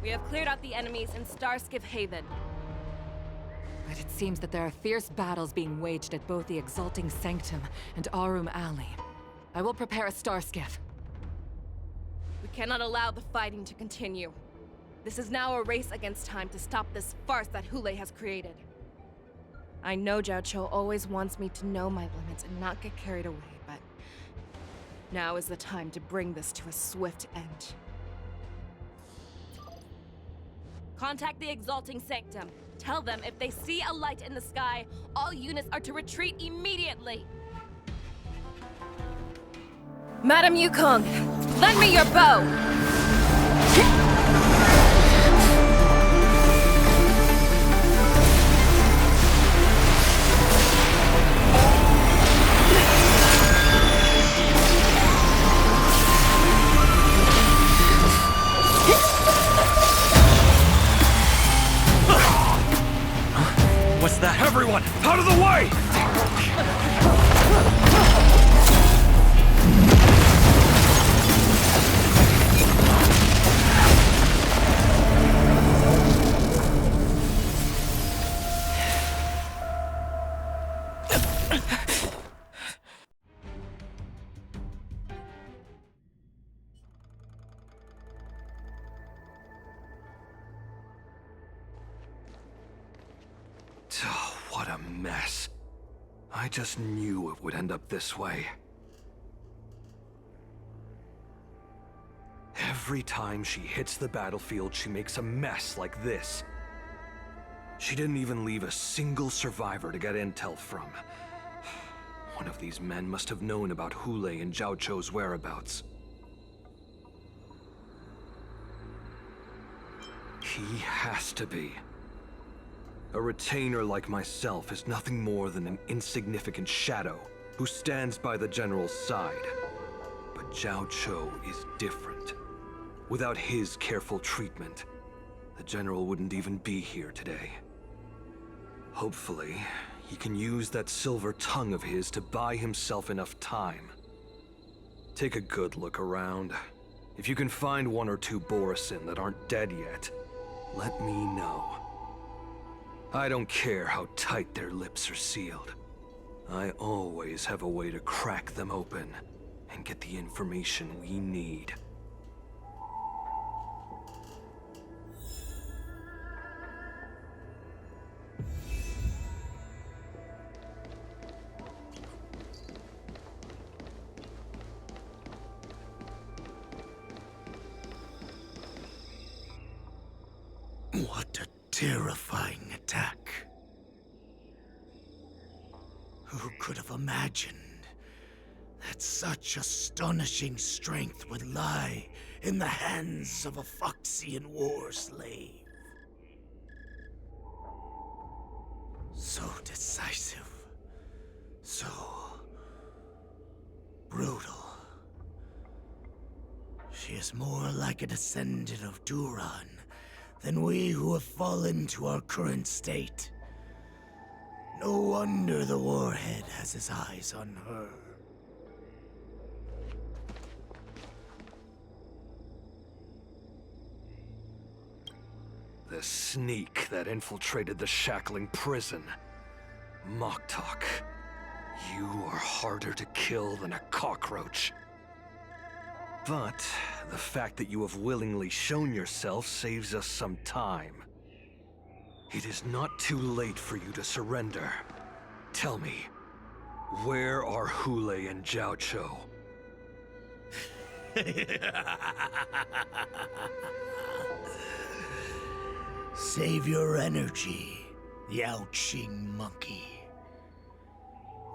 We have cleared out the enemies in Starskiff Haven. But it seems that there are fierce battles being waged at both the Exalting Sanctum and Arum Alley. I will prepare a star skiff. We cannot allow the fighting to continue. This is now a race against time to stop this farce that Hule has created. I know Zhao Chou always wants me to know my limits and not get carried away, but now is the time to bring this to a swift end. Contact the Exalting Sanctum. Tell them if they see a light in the sky, all units are to retreat immediately. Madam Yukong, lend me your bow! What's that? Everyone, out of the way! What a mess. I just knew it would end up this way. Every time she hits the battlefield, she makes a mess like this. She didn't even leave a single survivor to get intel from. One of these men must have known about Hule and Zhao Chou's whereabouts. He has to be. A retainer like myself is nothing more than an insignificant shadow who stands by the General's side. But Zhao Cho is different. Without his careful treatment, the General wouldn't even be here today. Hopefully, he can use that silver tongue of his to buy himself enough time. Take a good look around. If you can find one or two Borisin that aren't dead yet, let me know. I don't care how tight their lips are sealed. I always have a way to crack them open and get the information we need. What a terrifying attack. Who could have imagined that such astonishing strength would lie in the hands of a Foxian war slave? So decisive, so brutal. She is more like a descendant of Duran than we who have fallen to our current state. No wonder the Warhead has his eyes on her. The sneak that infiltrated the shackling prison. Moktok, you are harder to kill than a cockroach. But the fact that you have willingly shown yourself saves us some time. It is not too late for you to surrender. Tell me, where are Hule and Zhao Cho? Save your energy, Yao Qing monkey.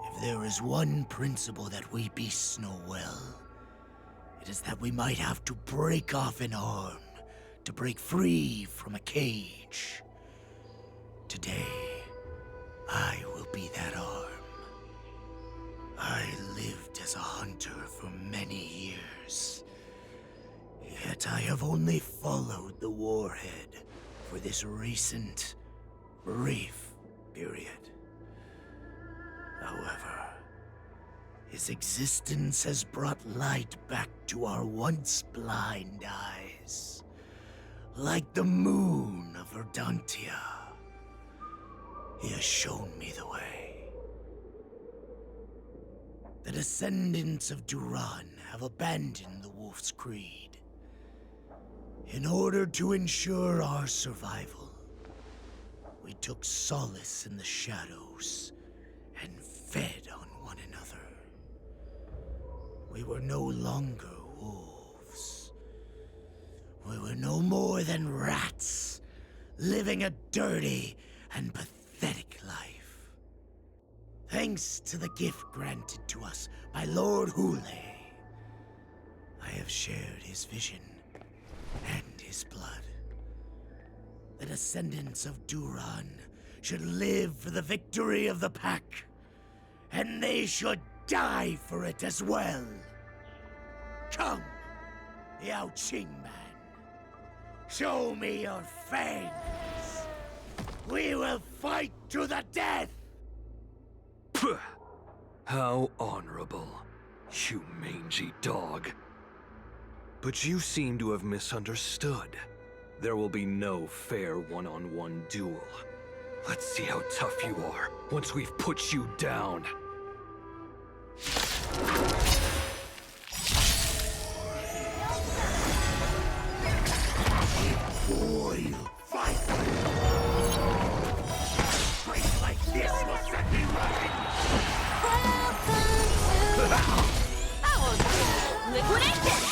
If there is one principle that we beasts know well, it is that we might have to break off an arm to break free from a cage. Today, I will be that arm. I lived as a hunter for many years, yet I have only followed the Warhead for this recent, brief period. However, his existence has brought light back to our once blind eyes, like the moon of Verdantia. He has shown me the way. The descendants of Duran have abandoned the Wolf's Creed. In order to ensure our survival, we took solace in the shadows and fed on one another. We were no longer wolves. We were no more than rats, living a dirty and pathetic life. Thanks to the gift granted to us by Lord Hule, I have shared his vision and his blood. The descendants of Duran should live for the victory of the Pack, and they should die for it as well. Come, Yao Qing man. Show me your fangs. We will fight to the death! Pugh! How honorable, you mangy dog. But you seem to have misunderstood. There will be no fair one-on-one duel. Let's see how tough you are once we've put you down. Boy, fight! Strength like this will set me right! Liquidation!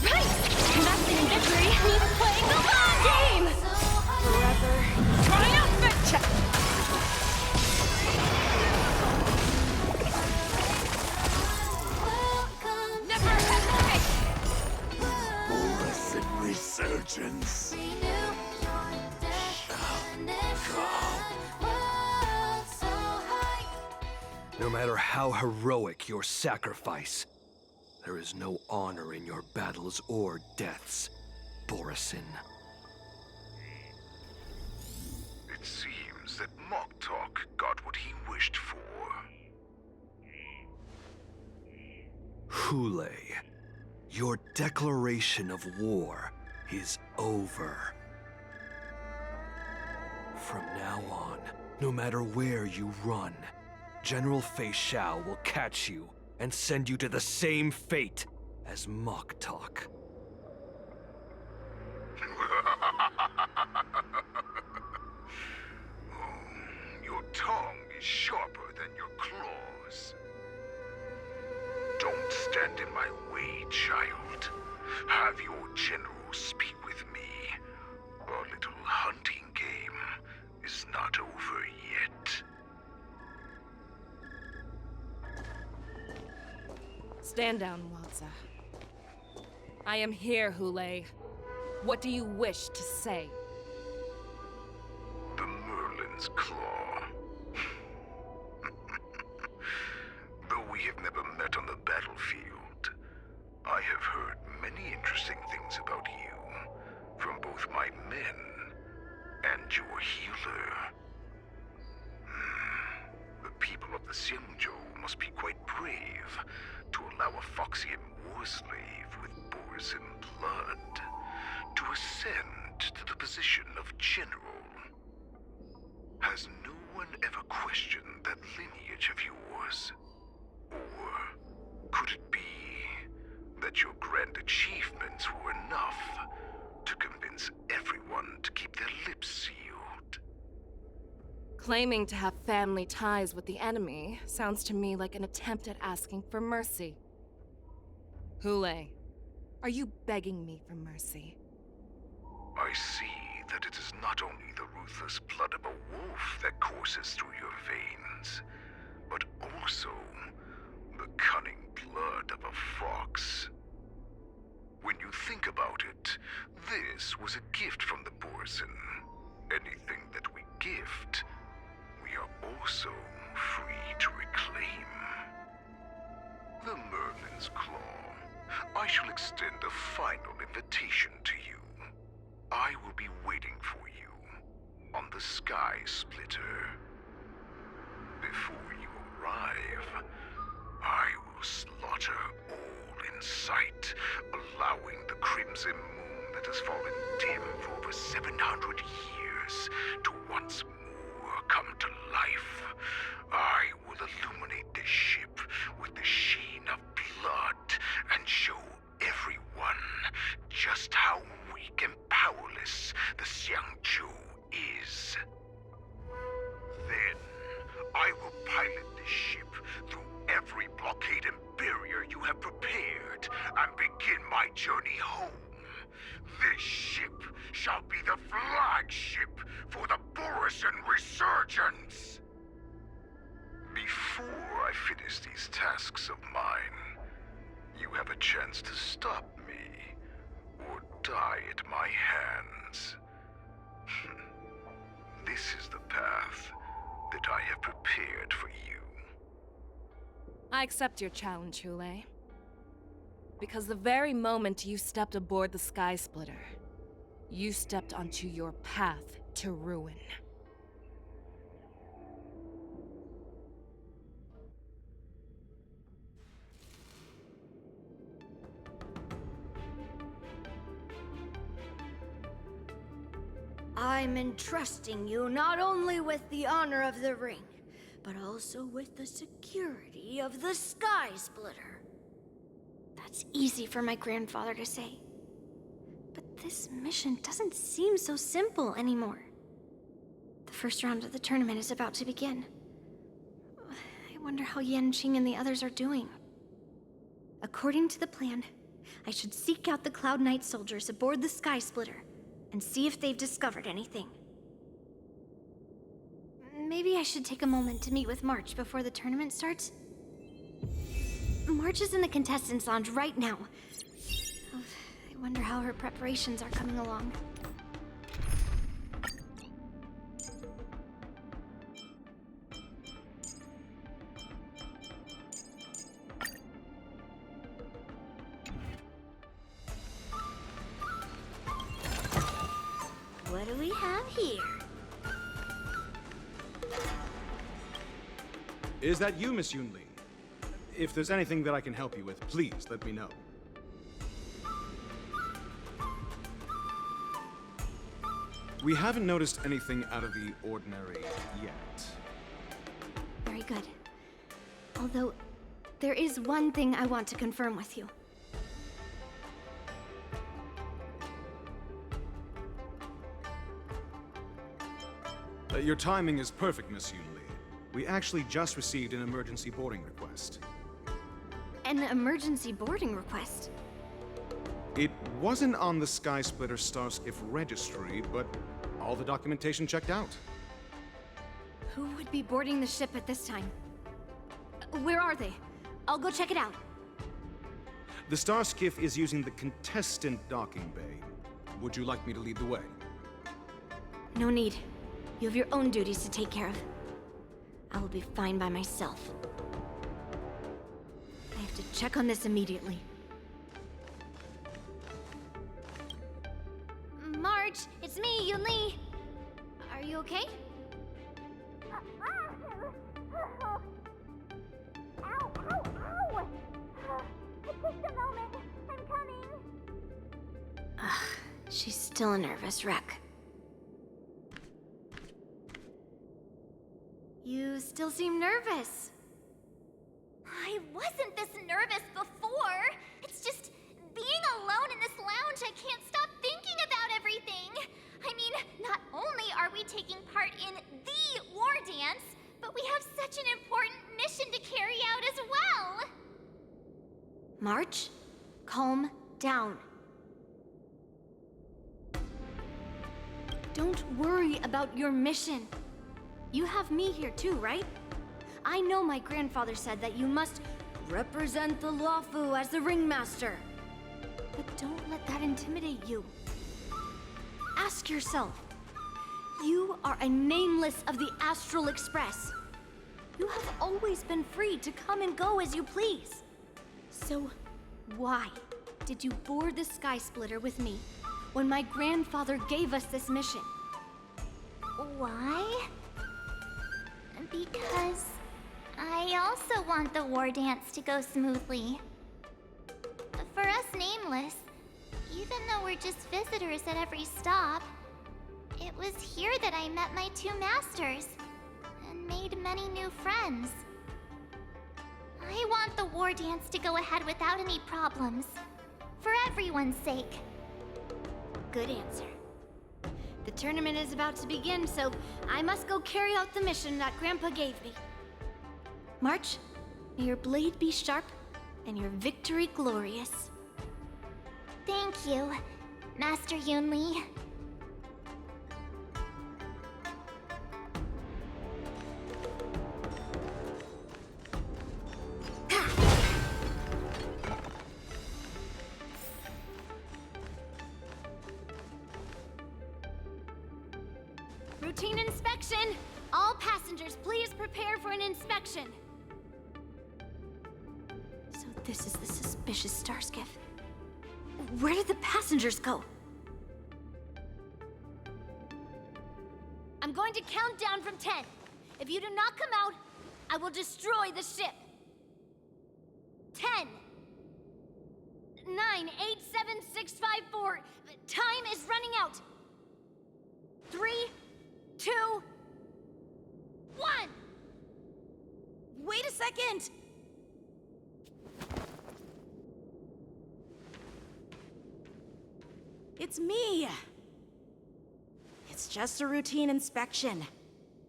Right! Investing in victory means playing the long game! Forever triumphant! No matter how heroic your sacrifice, there is no honor in your battles or deaths, Borisin. It seems that Moktok got what he wished for. Hule, your declaration of war is over. From now on, no matter where you run, General Fei Xiao will catch you and send you to the same fate as Moktok. Your tongue is sharper than your claws. Don't stand in my way, child. Have your general speak with me. Our little hunting game is not over yet. Stand down, Watsa. I am here, Hule. What do you wish to say? The Merlin's Claw. Though we have never met on the battlefield, I have heard many interesting things about you from both my men and your healer. The people of the Xianzhou must be quite brave to allow a Foxian war slave with Borisin blood to ascend to the position of general. Has no one ever questioned that lineage of yours? Or could it be that your grand achievements were enough to convince everyone to keep their lips sealed? Claiming to have family ties with the enemy sounds to me like an attempt at asking for mercy. Hule, are you begging me for mercy? I see that it is not only the ruthless blood of a wolf that courses through your veins, but also the cunning blood of a fox. When you think about it, this was a gift from the Borisin. Anything that we gift, we are also free to reclaim. The Merlin's Claw. I shall extend a final invitation to you. I will be waiting for you on the Sky Splitter. Before you arrive, I will slaughter all in sight, allowing the crimson moon that has fallen dim for over 700 years to once more come to life. I will illuminate this ship with the sheen of blood and show everyone just how weak and powerless the Xianzhou is. Then, I will pilot this ship through every blockade and barrier you have prepared and begin my journey home. This ship shall be the flagship for the Borisin Resurgence. Before I finish these tasks of mine, you have a chance to stop me or die at my hands. This is the path that I have prepared for you. I accept your challenge, Hule. Because the very moment you stepped aboard the Sky Splitter, you stepped onto your path to ruin. I'm entrusting you not only with the honor of the ring, but also with the security of the Sky Splitter. That's easy for my grandfather to say. But this mission doesn't seem so simple anymore. The first round of the tournament is about to begin. I wonder how Yanqing and the others are doing. According to the plan, I should seek out the Cloud Knight soldiers aboard the Sky Splitter and see if they've discovered anything. Maybe I should take a moment to meet with March before the tournament starts. March is in the contestants' lounge right now. I wonder how her preparations are coming along. here. Is that you, Miss Yunli? If there's anything that I can help you with, please let me know. We haven't noticed anything out of the ordinary yet. Very good. Although, there is one thing I want to confirm with you. Your timing is perfect, Miss Yunli. We actually just received an emergency boarding request. An emergency boarding request? It wasn't on the Skysplitter Starskiff registry, but all the documentation checked out. Who would be boarding the ship at this time? Where are they? I'll go check it out. The Starskiff is using the contestant docking bay. Would you like me to lead the way? No need. You have your own duties to take care of. I will be fine by myself. I have to check on this immediately. Marge, it's me, Yunli. Are you okay? Ow, ow, ow! Just a moment, I'm coming. Ugh, she's still a nervous wreck. You still seem nervous. I wasn't this nervous before. It's just being alone in this lounge, I can't stop thinking about everything. I mean, not only are we taking part in the war dance, but we have such an important mission to carry out as well. March, calm down. Don't worry about your mission. You have me here too, right? I know my grandfather said that you must represent the Lawfu as the ringmaster. But don't let that intimidate you. Ask yourself, you are a nameless of the Astral Express. You have always been free to come and go as you please. So why did you board the Sky Splitter with me when my grandfather gave us this mission? Why? Because I also want the war dance to go smoothly. For us Nameless, even though we're just visitors at every stop, it was here that I met my two masters and made many new friends. I want the war dance to go ahead without any problems, for everyone's sake. Good answer. The tournament is about to begin, so I must go carry out the mission that Grandpa gave me. March, may your blade be sharp and your victory glorious. Thank you, Master Yunli. Routine inspection! All passengers, please prepare for an inspection. So this is the suspicious Starskiff. Where did the passengers go? I'm going to count down from 10. If you do not come out, I will destroy the ship. 10, 9, 8, 7, 6, 5, 4. Time is running out. 3, 2, 1. Wait a second! It's me! It's just a routine inspection.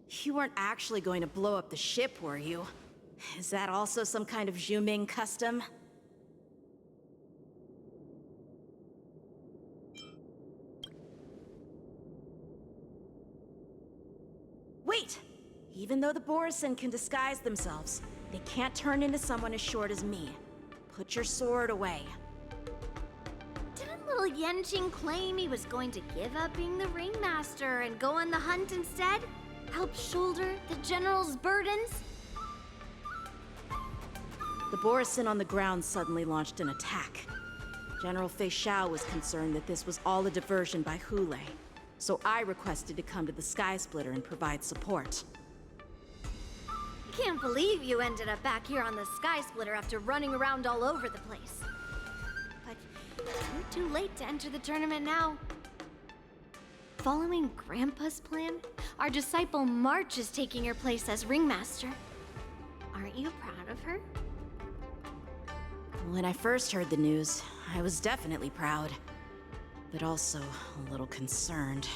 You weren't actually going to blow up the ship, were you? Is that also some kind of Zhuming custom? Wait! Even though the Borisin can disguise themselves, they can't turn into someone as short as me. Put your sword away. Didn't little Yanqing claim he was going to give up being the ringmaster and go on the hunt instead? Help shoulder the general's burdens? The Borisin on the ground suddenly launched an attack. General Fei Xiao was concerned that this was all a diversion by Hule. So I requested to come to the Sky Splitter and provide support. Can't believe you ended up back here on the Sky Splitter after running around all over the place. But you're too late to enter the tournament now. Following Grandpa's plan, our disciple March is taking your place as ringmaster. Aren't you proud of her? When I first heard the news, I was definitely proud, but also a little concerned.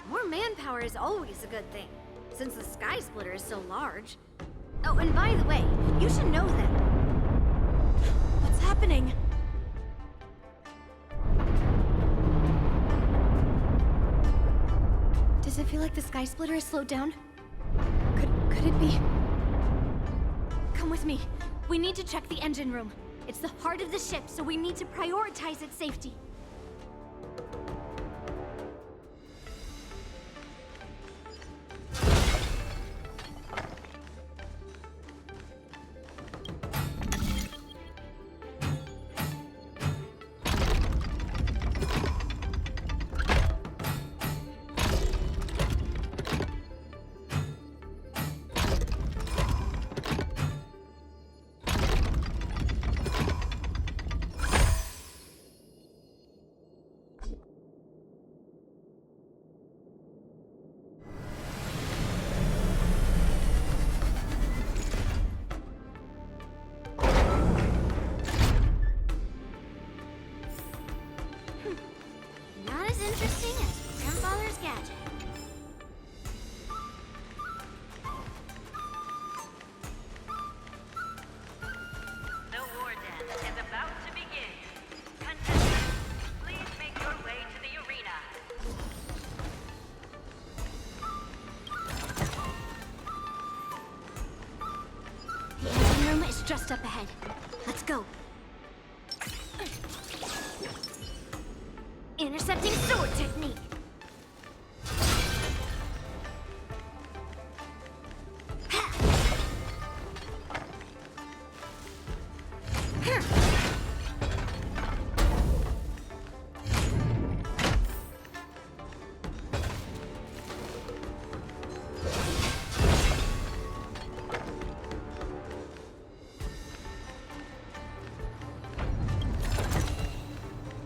More manpower is always a good thing, since the Sky Splitter is so large. Oh, and by the way, you should know that... What's happening? Does it feel like the Sky Splitter is slowed down? Could it be? Come with me. We need to check the engine room. It's the heart of the ship, so we need to prioritize its safety. Not as interesting as Grandfather's gadget. The war dance is about to begin. Contestants, please make your way to the arena. The engine room is just up ahead. Let's go. Intercepting sword technique.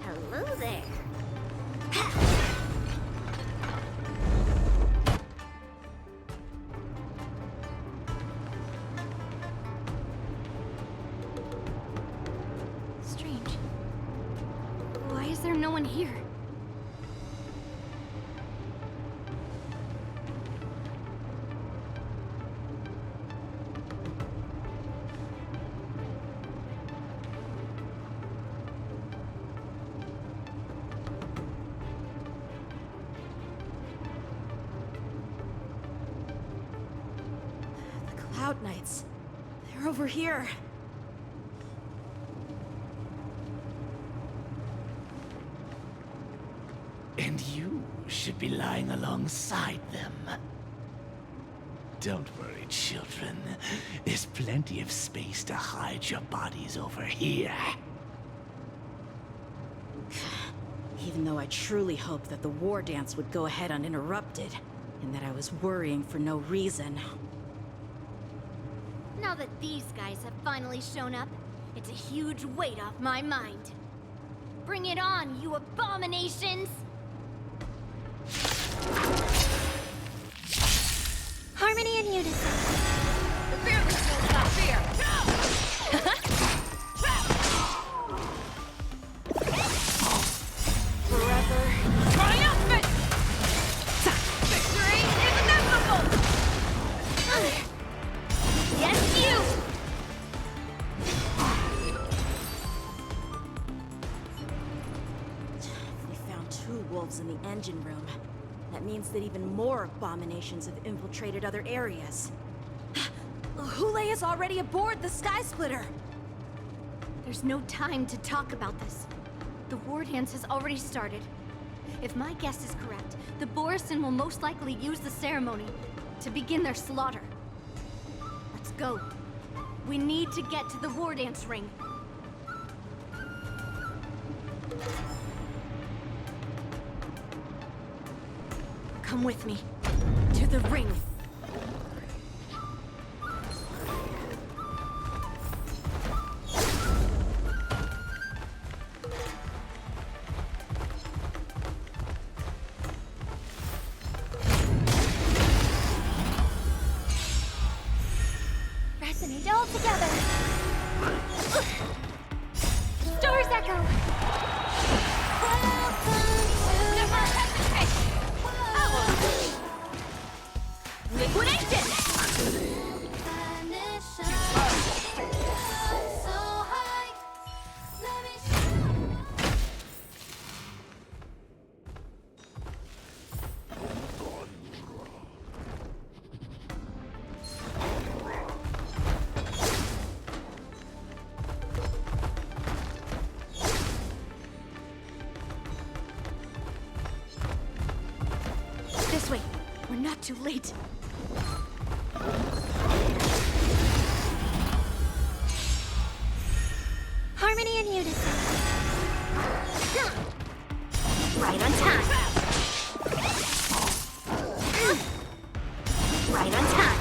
Hello there. Strange. Why is there no one here? The Cloud Knights. They're over here. And you should be lying alongside them. Don't worry, children. There's plenty of space to hide your bodies over here. Even though I truly hoped that the war dance would go ahead uninterrupted, and that I was worrying for no reason. Now that these guys have finally shown up, it's a huge weight off my mind. Bring it on, you abominations! Harmony and unison. The fearless knows not fear. Forever triumphant! Victory is inevitable! Yes, you! We found 2 wolves in the engine room. That means that even more abominations have infiltrated other areas. Hule is already aboard the Sky Splitter! There's no time to talk about this. The war dance has already started. If my guess is correct, the Borison will most likely use the ceremony to begin their slaughter. Let's go. We need to get to the war dance ring. Come with me. To the ring. Resonate all together. Stars echo. Never hesitate. Liquidation! This way. We're not too late. Harmony and unison. Right on time. Right on time.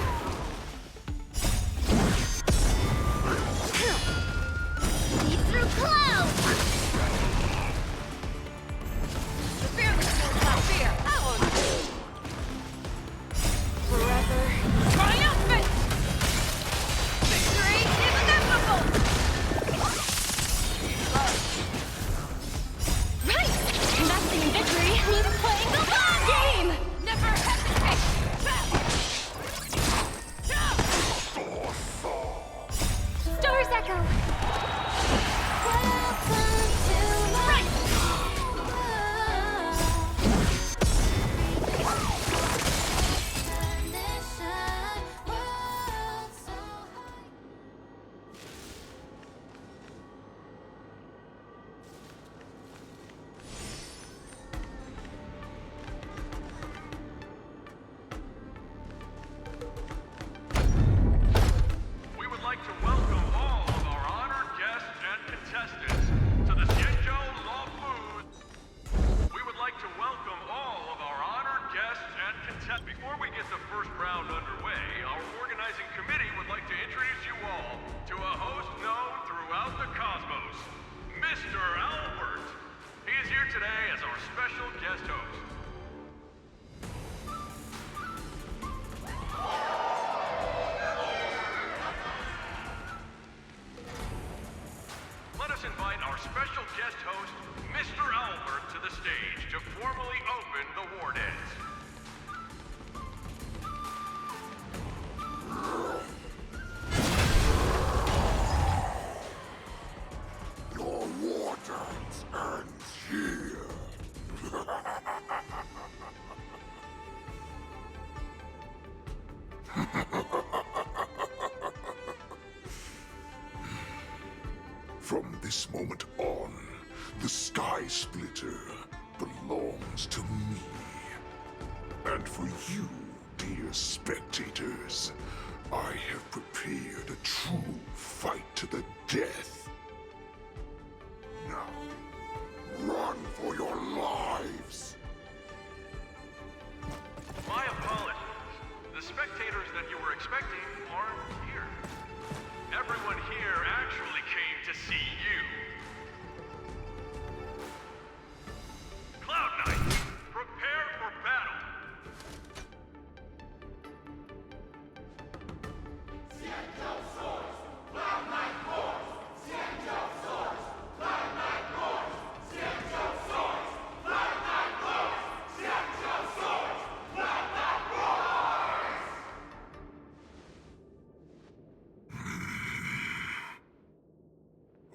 Lead through clouds. The fearless will not fear. Forever triumphant! Victory is inevitable! Right! Investing in victory means playing the long game! Never hesitate! Stars echo. We would like to welcome all of our honored guests and contestants to the Xianzhou Law Food. We would like to welcome all of our honored guests and contestants. Before we get the first round underway, our organizing committee would like to introduce you all to a host known throughout the cosmos, Mr. Albert. He is here today as our special guest host. Let us invite our special guest host, Mr. Albert, to the stage to formally open the War Dance. Your war dance ends here. From this moment on, the Sky Splitter belongs to me. And for you, dear spectators, I have prepared a true fight to the death. Now, run for your lives! My apologies. The spectators that you were expecting aren't here. Everyone here actually came to see you. Cloud Knight, prepare for battle.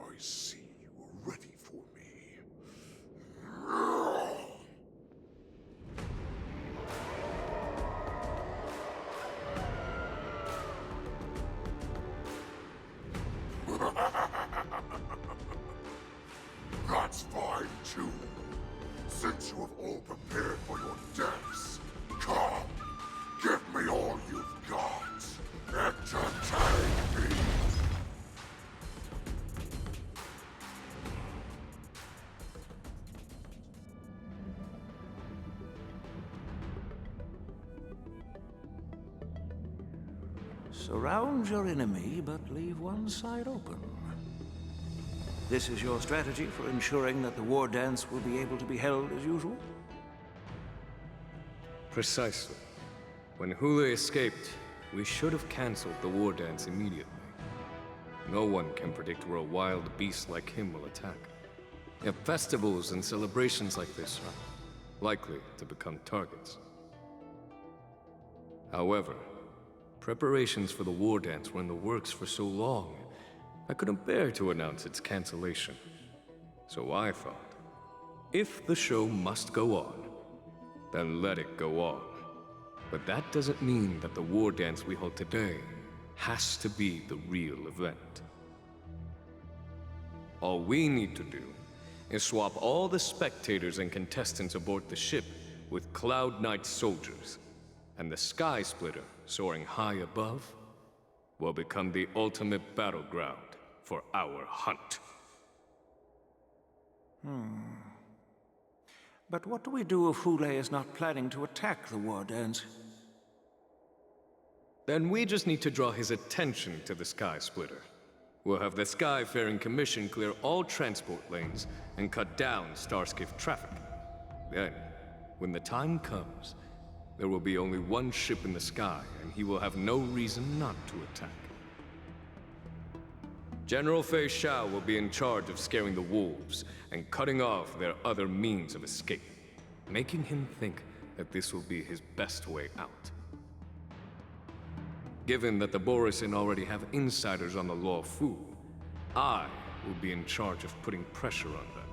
I see you are ready for me. That's fine too. Since you have all prepared for your deaths, come, give me all you've got. Entertain me. Surround your enemy, but leave one side open. This is your strategy for ensuring that the war dance will be able to be held as usual? Precisely. When Hule escaped, we should have cancelled the war dance immediately. No one can predict where a wild beast like him will attack. Yet festivals and celebrations like this are likely to become targets. However, preparations for the war dance were in the works for so long, I couldn't bear to announce its cancellation. So I thought, if the show must go on, then let it go on. But that doesn't mean that the war dance we hold today has to be the real event. All we need to do is swap all the spectators and contestants aboard the ship with Cloud Knight soldiers, and the Sky Splitter, soaring high above, will become the ultimate battleground for our hunt. But what do we do if Hule is not planning to attack the war dance? Then we just need to draw his attention to the Sky Splitter. We'll have the Skyfaring Commission clear all transport lanes and cut down Starskiff traffic. Then, when the time comes, there will be only one ship in the sky, and he will have no reason not to attack. General Fei Shao will be in charge of scaring the wolves and cutting off their other means of escape, making him think that this will be his best way out. Given that the Borisin already have insiders on the Law Fu, I will be in charge of putting pressure on them,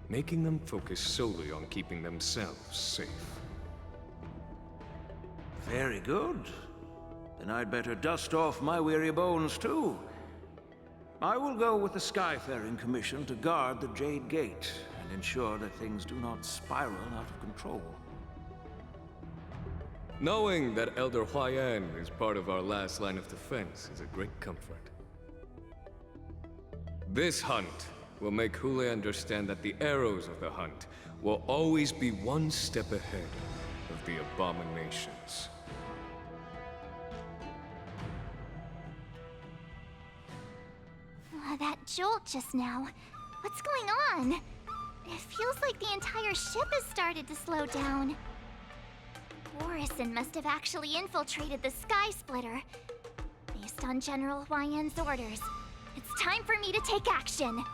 making them focus solely on keeping themselves safe. Very good. Then I'd better dust off my weary bones too. I will go with the Skyfaring Commission to guard the Jade Gate and ensure that things do not spiral out of control. Knowing that Elder Huayan is part of our last line of defense is a great comfort. This hunt will make Hule understand that the arrows of the hunt will always be one step ahead of the abominations. That jolt just now. What's going on? It feels like the entire ship has started to slow down. Borisin must have actually infiltrated the Sky Splitter. Based on General Huayan's orders, it's time for me to take action.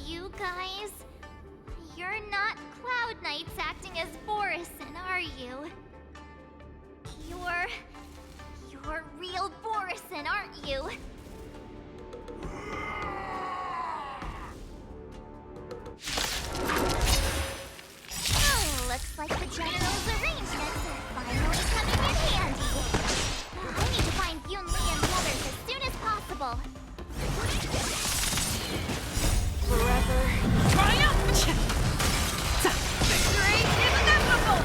You guys, you're not Cloud Knights acting as Borisin, are you? You're real Borisin, aren't you? Oh, looks like the General's arrangements are finally coming in handy. I need to find Yun Li and the others as soon as possible. Forever triumph! Victory is inevitable!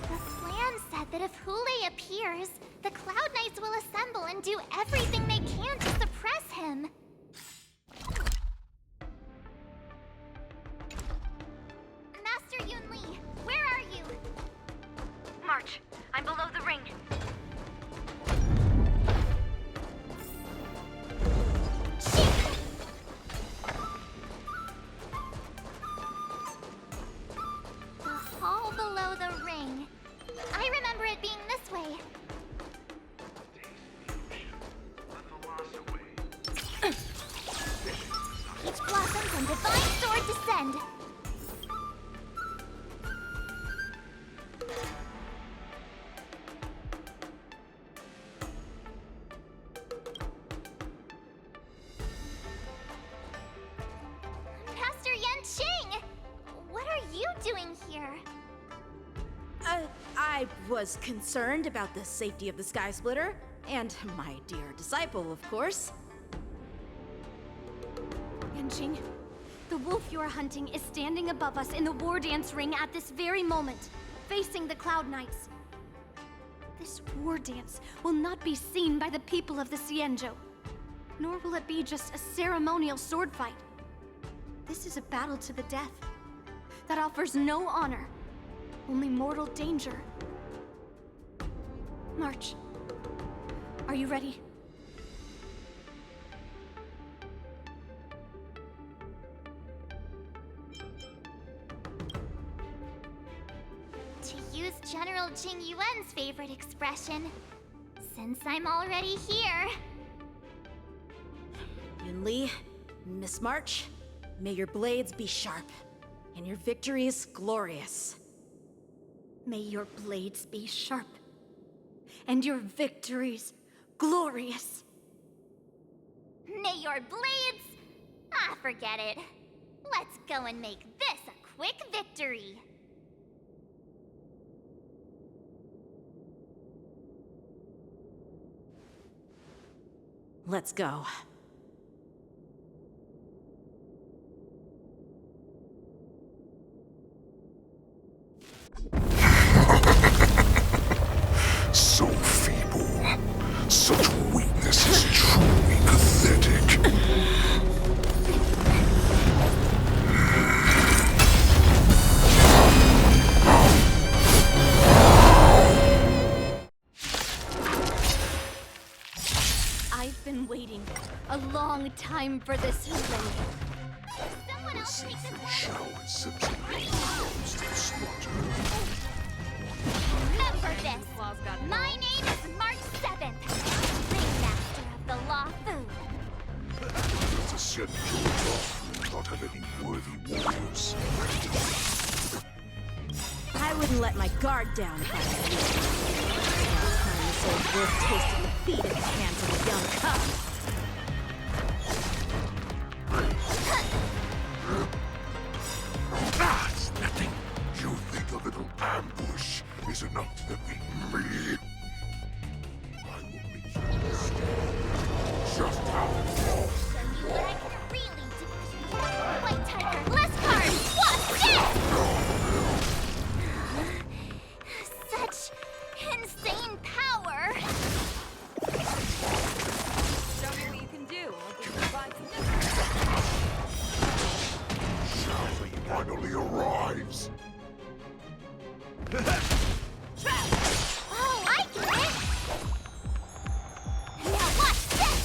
The plan said that if Hule appears, the Cloud Knights will assemble and do everything they can to suppress him. Master Yun Li, where are you? March. I'm below the ring. The hall below the ring. I remember it being this way. Peach blossoms and divine sword descend. I was concerned about the safety of the Sky Splitter, and my dear disciple, of course. Yanqing, the wolf you are hunting is standing above us in the war dance ring at this very moment, facing the Cloud Knights. This war dance will not be seen by the people of the Xianzhou, nor will it be just a ceremonial sword fight. This is a battle to the death that offers no honor, only mortal danger. March. Are you ready? To use General Jing Yuan's favorite expression, since I'm already here. Yunli, Miss March, may your blades be sharp, and your victories glorious. May your blades be sharp, and your victories glorious. May your blades... Ah, forget it. Let's go and make this a quick victory. Let's go. So feeble. Such weakness is truly pathetic. I've been waiting a long time for this healing. Someone else take this Showers such to slaughter. Remember this. My name is March 7th, Ringmaster of the Law Fu. Does the Xianzhou not have any worthy warriors? I wouldn't let my guard down if I were you. Last time this old wolf tasted defeat at the hands of a young cub. That's nothing. You think a little ambush is enough to defeat me? I will make you understand just how lost you are. Really do. White Tiger, less cards. What's this? Such insane power. Show me what you can do. I'll give you Shall finally arrives. Oh, I get it. Now watch this.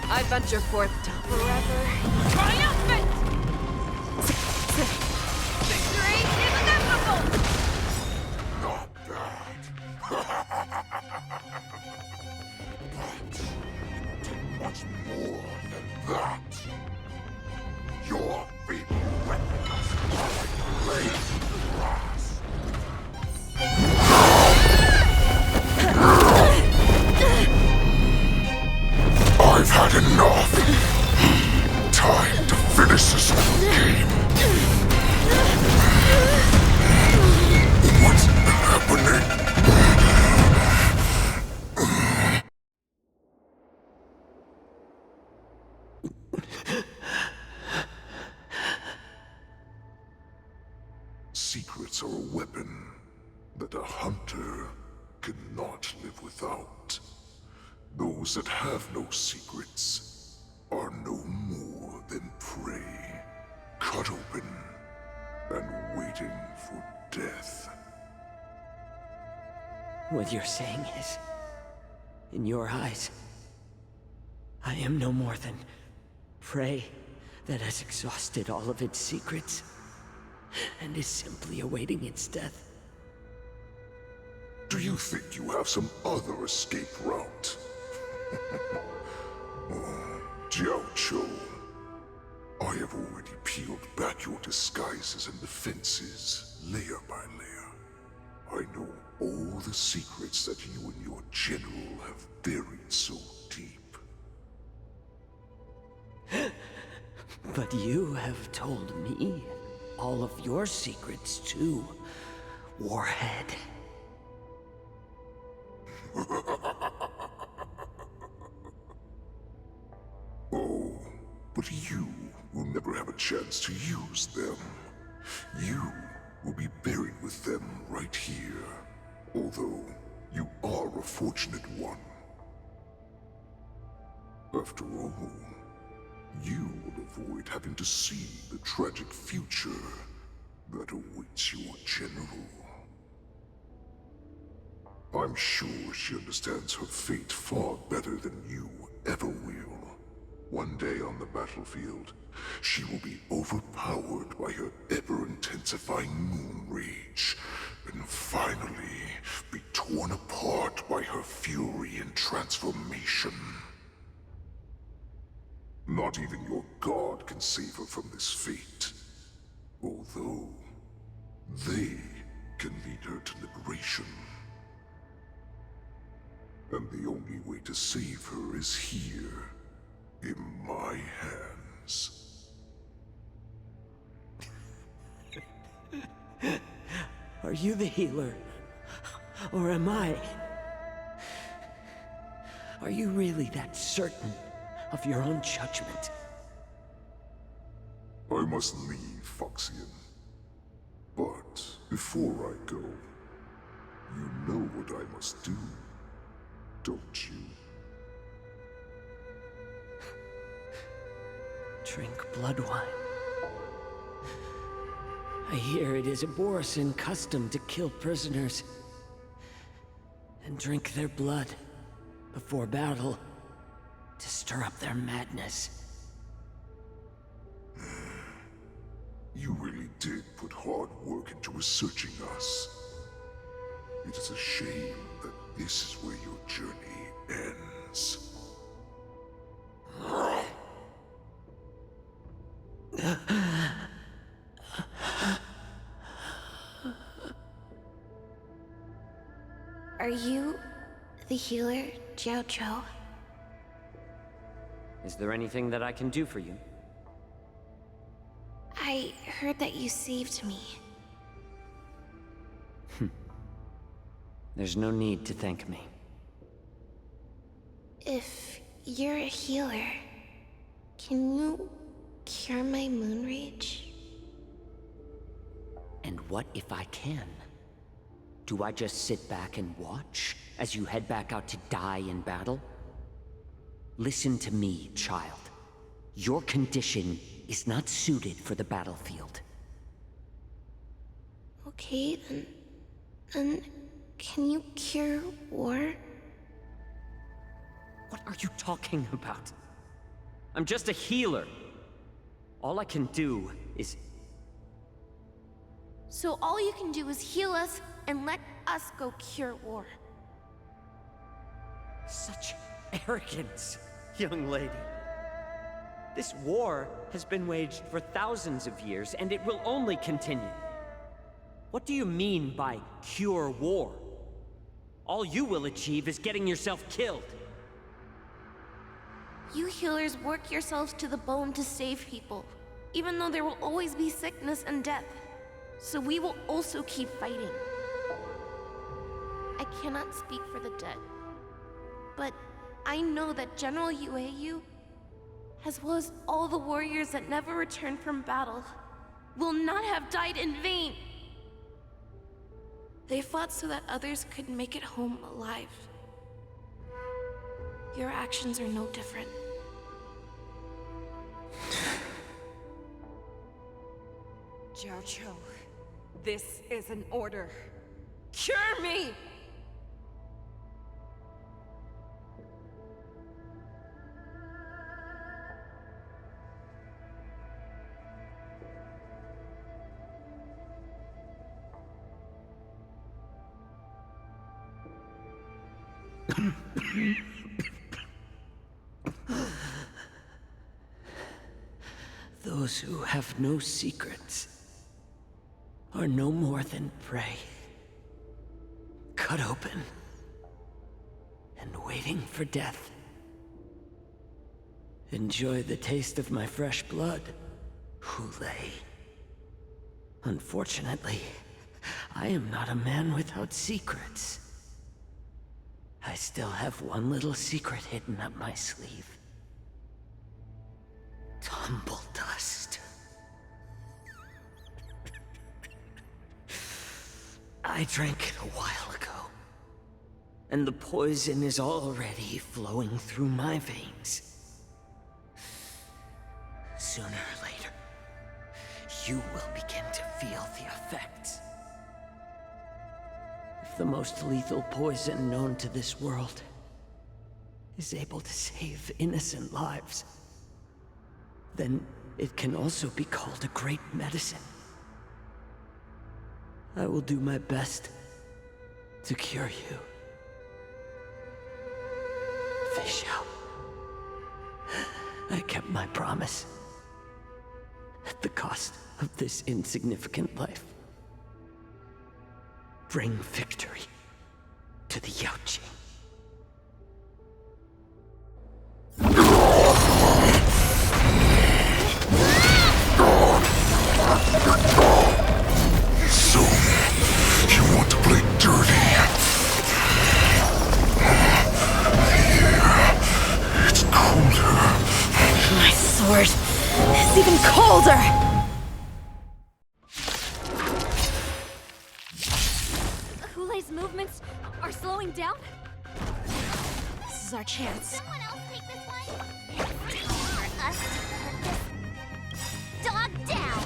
I venture forth to forever triumphant! Victory is inevitable! Not bad. But it did much more than that. Your feeble weapons are like blades of grass. I've had enough. Time to finish this game. What's happening? Secrets are a weapon that a hunter cannot live without. Those that have no secrets are no more than prey, cut open and waiting for death. What you're saying is, in your eyes, I am no more than prey that has exhausted all of its secrets and is simply awaiting its death. Do you think you have some other escape route? Oh, Jiao Cho, disguises and defenses, layer by layer. I know all the secrets that you and your general have buried so deep. But you have told me all of your secrets too, Warhead. Oh, but you will never have a chance to use them. You will be buried with them right here. Although, you are a fortunate one. After all, you will avoid having to see the tragic future that awaits your general. I'm sure she understands her fate far better than you ever will. One day on the battlefield, she will be overpowered by her ever-intensifying moon rage, and finally be torn apart by her fury and transformation. Not even your god can save her from this fate, although they can lead her to liberation. And the only way to save her is here, in my hands. Are you the healer? Or am I? Are you really that certain of your own judgment? I must leave, Foxian. But before I go, you know what I must do, don't you? Drink blood wine. I hear it is a Borisin custom to kill prisoners and drink their blood before battle to stir up their madness. You really did put hard work into researching us. It is a shame that this is where your journey ends. Are you the healer, Jiao? Is there anything that I can do for you? I heard that you saved me. There's no need to thank me. If you're a healer, can you cure my moon rage? And what if I can? Do I just sit back and watch as you head back out to die in battle? Listen to me, child. Your condition is not suited for the battlefield. Okay, then can you cure war? What are you talking about? I'm just a healer. All I can do is... So all you can do is heal us and let us go cure war. Such arrogance, young lady. This war has been waged for thousands of years, and it will only continue. What do you mean by cure war? All you will achieve is getting yourself killed. You healers work yourselves to the bone to save people, even though there will always be sickness and death. So we will also keep fighting. I cannot speak for the dead, but I know that General Yueyu, as well as all the warriors that never returned from battle, will not have died in vain. They fought so that others could make it home alive. Your actions are no different. Jiao, this is an order. Cure me! Those who have no secrets are no more than prey. Cut open and waiting for death. Enjoy the taste of my fresh blood, Hulei. Unfortunately, I am not a man without secrets. I still have one little secret hidden up my sleeve. Tumble dust. I drank it a while ago, and the poison is already flowing through my veins. Sooner or later, you will begin to feel the effects. If the most lethal poison known to this world is able to save innocent lives, then it can also be called a great medicine. I will do my best to cure you. Fish out. I kept my promise. At the cost of this insignificant life. Bring victory to the Yaoqing. So, you want to play dirty? Here, it's colder. My sword is even colder! Hulei's movements are slowing down? This is our chance. Someone else take this one? It's time for us to put this dog down.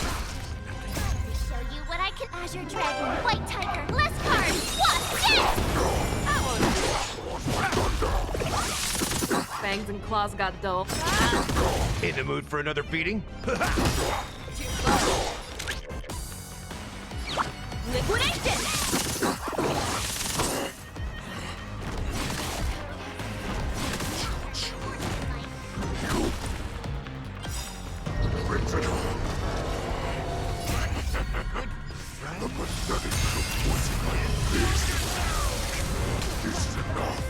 To show you what I can. Azure Dragon, White Tiger, less cards. What? Yes! Fangs and claws got dull. In the mood for another beating? Liquidation! The pathetic poison like this is enough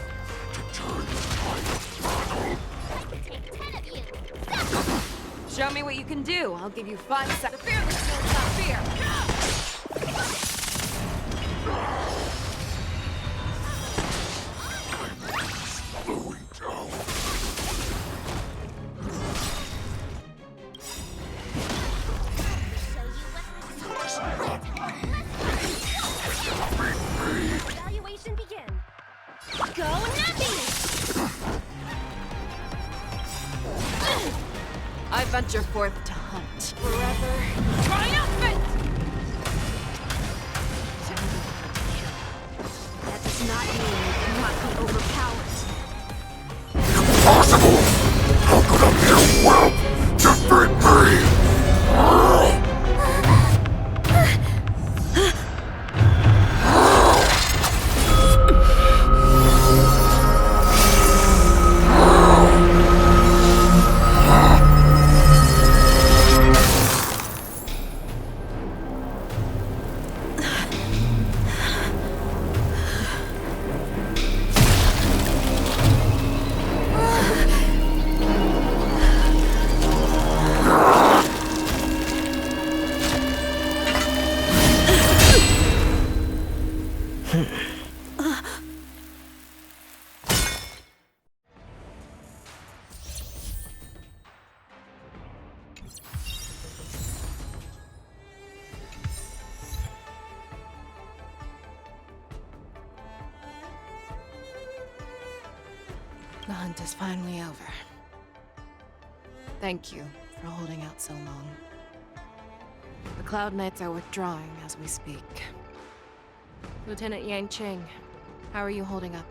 to turn the tide of battle. Take 10 of you. Show me what you can do. I'll give you 5 seconds. The fear that kills not fear. Slowing down. Evaluation begin. Go Nappy! I venture forth to hunt. Forever Triumphant! That does not mean you cannot be overpowered. Impossible! How could a mere whelp defeat me? The hunt is finally over. Thank you for holding out so long. The Cloud Knights are withdrawing as we speak. Lieutenant Yanqing, how are you holding up?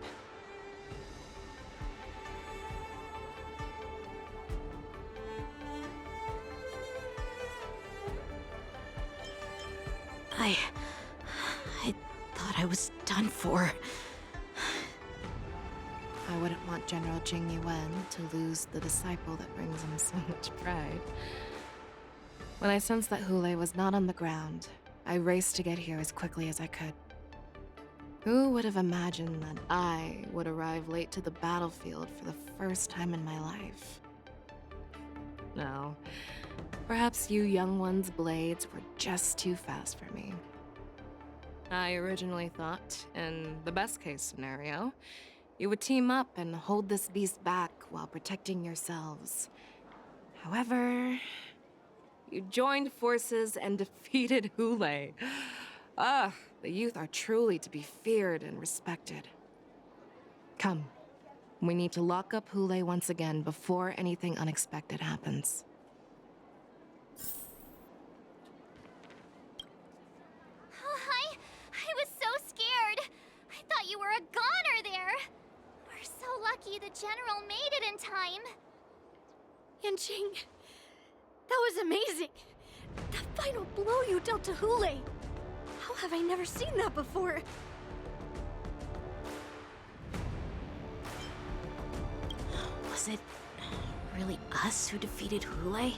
I thought I was done for. I wouldn't want General Jing Yuan to lose the disciple that brings him so much pride. When I sensed that Hule was not on the ground, I raced to get here as quickly as I could. Who would have imagined that I would arrive late to the battlefield for the first time in my life? No, perhaps you young ones' blades were just too fast for me. I originally thought, in the best-case scenario, you would team up and hold this beast back while protecting yourselves. However, you joined forces and defeated Hule. The youth are truly to be feared and respected. Come, we need to lock up Hule once again before anything unexpected happens. I was so scared. I thought you were a goner there. We're so lucky the General made it in time. Yanqing, that was amazing. The final blow you dealt to Hule. How have I never seen that before? Was it really us who defeated Hule?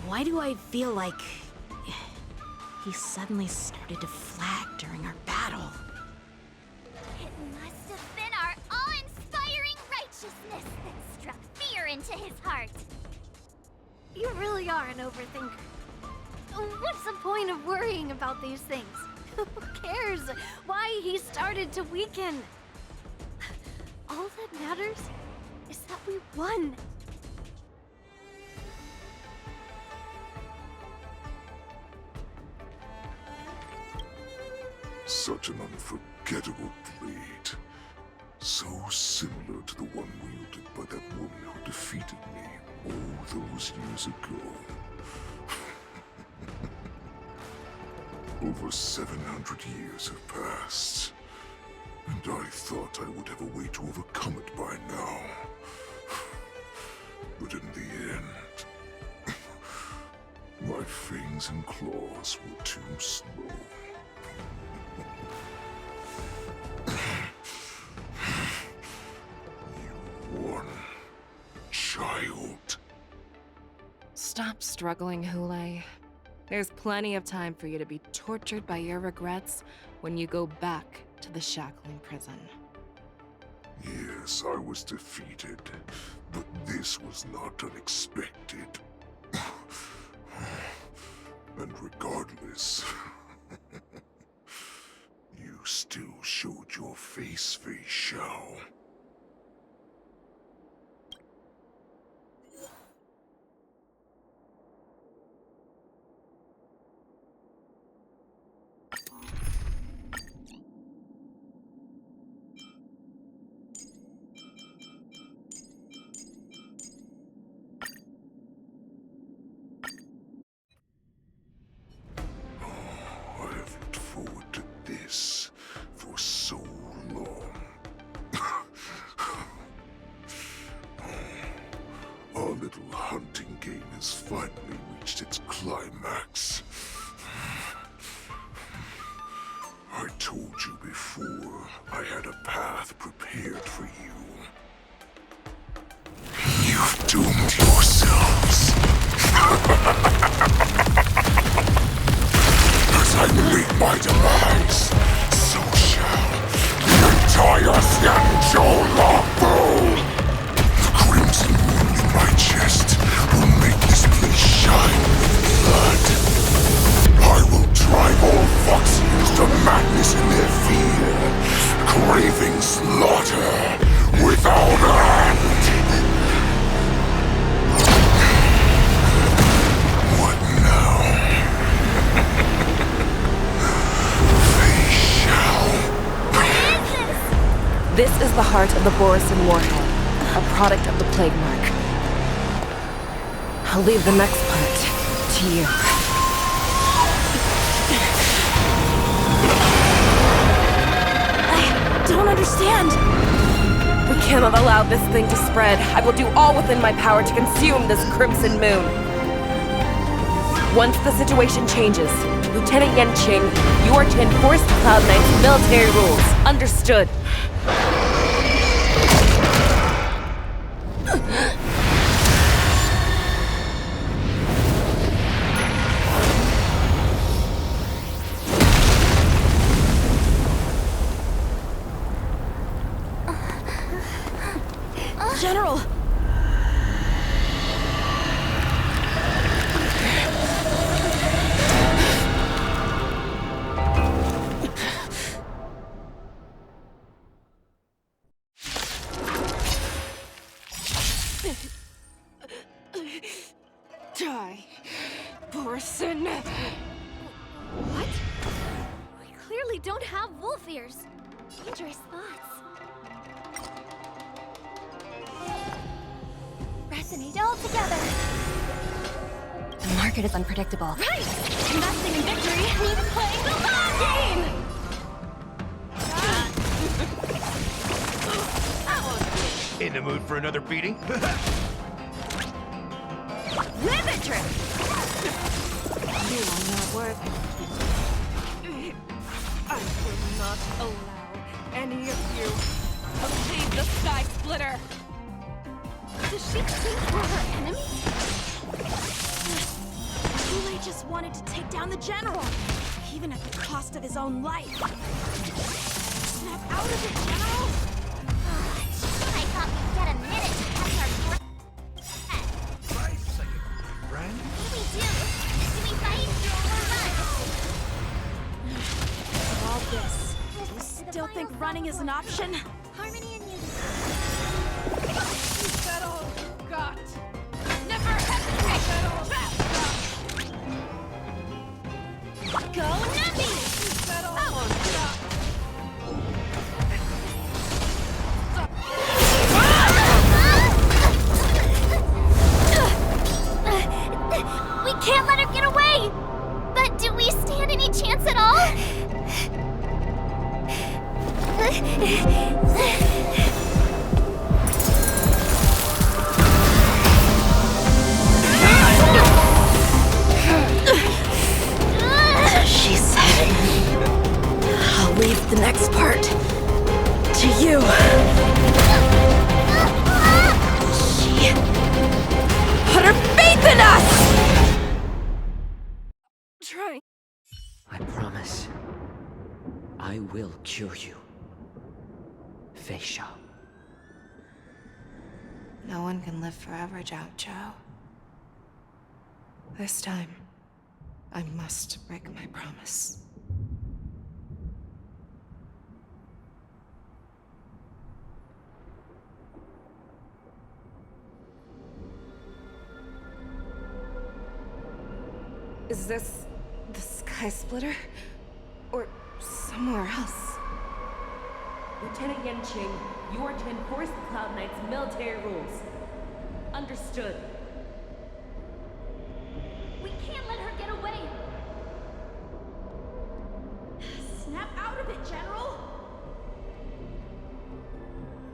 Why do I feel like he suddenly started to flag during our battle? It must have been our awe-inspiring righteousness that struck fear into his heart. You really are an overthinker. What's the point of worrying about these things? Who cares why he started to weaken? All that matters is that we won. Such an unforgettable blade. So similar to the one wielded by that woman who defeated me all those years ago. Over 700 years have passed, and I thought I would have a way to overcome it by now. But in the end, my fangs and claws were too slow. You won, child. Stop struggling, Hule. There's plenty of time for you to be tortured by your regrets when you go back to the shackling prison. Yes, I was defeated, but this was not unexpected. And regardless, you still showed your face, Fei Xiao. Our little hunting game has finally reached its climax. I told you before, I had a path prepared for you. You've doomed yourselves. As I meet my demise, so shall the entire Xianzhou Longbow. The crimson wound in my chest will make this place shine with blood. I will drive all Foxians to madness in their fear, craving slaughter without end. What now? They shall. This is the heart of the Borisin Warhead, a product of the Plague Mark. I'll leave the next part to you. I don't understand. We cannot allow this thing to spread. I will do all within my power to consume this Crimson Moon. Once the situation changes, Lieutenant Yanqing, you are to enforce the Cloud Knight's military rules. Understood. General! Die, Borison! What? We clearly don't have wolf ears. Dangerous thoughts. Resonate all together. The market is unpredictable. Right! Investing in victory means playing the long game! In the mood for another beating? Live it, Trip! You will not work. I will not allow any of you to leave the Sky Splitter! Does she think we're her enemy? Kool-Aid just wanted to take down the General, even at the cost of his own life. Snap out of it, General! I thought we'd get a minute to catch our fourth. Friend? What do we do? Do we fight or run? For all this, do you still think running is an option? Harmony and unity. Is that all you got? Never hesitate! Go Nappy! Is that all you got? We can't let her get away! But do we stand any chance at all? She said, I'll leave the next part to you. She put her faith in us! Try. I promise. I will cure you. Feisha. No one can live forever, Zhao Zhao. This time, I must break my promise. Is this the Sky Splitter? Or somewhere else? Lieutenant Yanqing, you are to enforce the Cloud Knight's military rules. Understood. We can't let her get away! Snap out of it, General!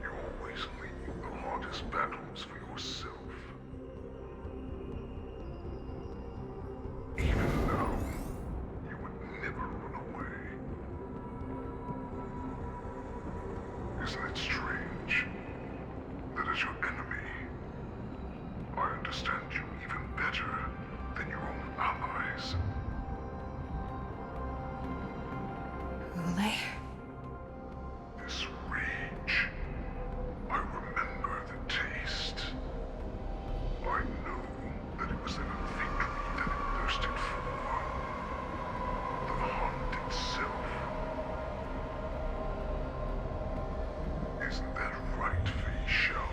You always leave the hardest battles for yourself. Even now, you would never run away. Isn't it strange that as your enemy, I understand you even better than your own allies? Ule? This rage, I remember the taste. I know that it was the victory that it thirsted for. The hunt itself. Isn't that right, Fei Shao?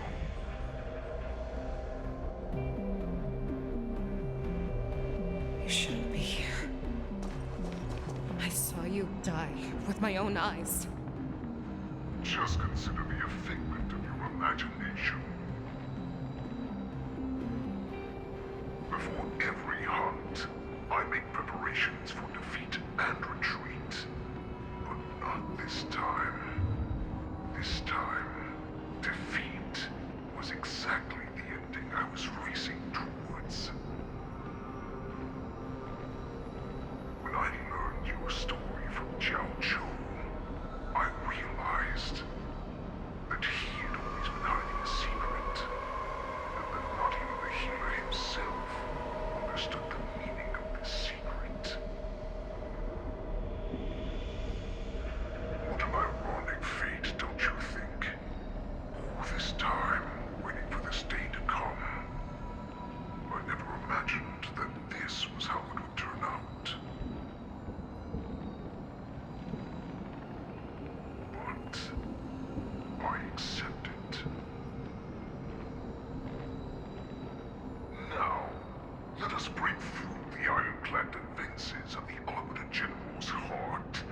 You shouldn't be here. I saw you die with my own eyes. Just consider me a figment of your imagination. Before every hunt, I make preparations for defeat and retreat. But not this time. This time, defeat was exactly the ending I was racing towards. When I learned your story from Zhao Zhou, I realized that he had always been hiding a secret, and that not even the healer himself understood the meaning of this secret. What an ironic fate, don't you think? All this time, when must break through the ironclad defenses of the Arbiter General's heart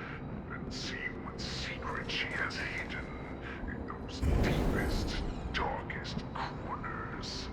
and see what secret she has hidden in those deepest, darkest corners.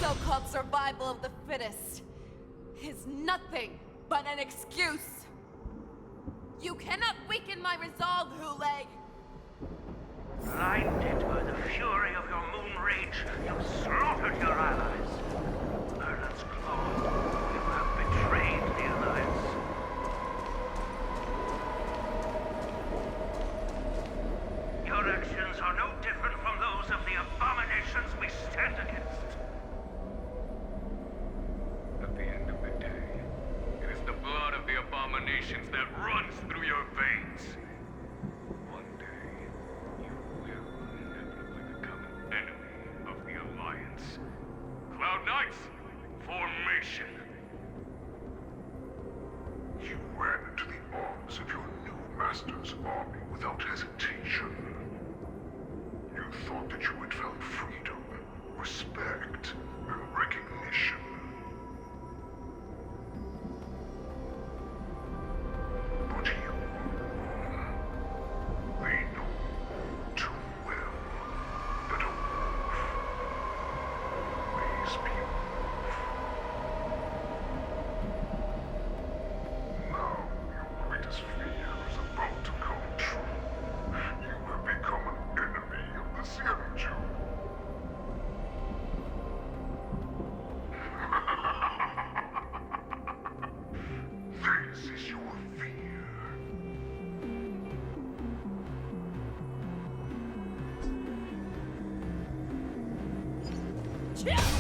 So-called survival of the fittest is nothing but an excuse. You cannot weaken my resolve, Hule. Blinded by the fury of your moon rage, you slaughtered your allies. Merlin's Claw, you have betrayed the Alliance. Your actions are no different from those of the abominations we stand against. At the end of the day, it is the blood of the abominations that runs through your veins. One day, you will inevitably become an enemy of the Alliance. Cloud Knights, formation! You ran into the arms of your new master's army without hesitation. You thought that you had found freedom, respect, and recognition. But you were wrong. They know all too well that a wolf always be a wolf. Now your greatest fear is about to come true. You have become an enemy of the Xianzhou. This is your fear.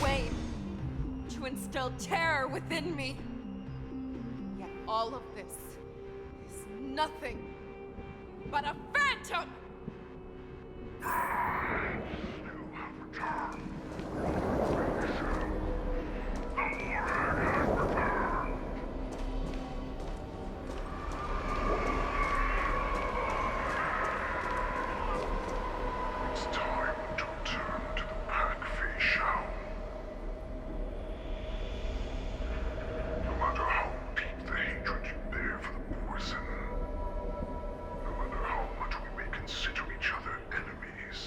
Wayne, to instill terror within me. Yet all of this is nothing but a phantom! You have returned. The Morag has returned. It's time to return to the pack, Fei Shao. No matter how deep the hatred you bear for the poison, no matter how much we may consider each other enemies,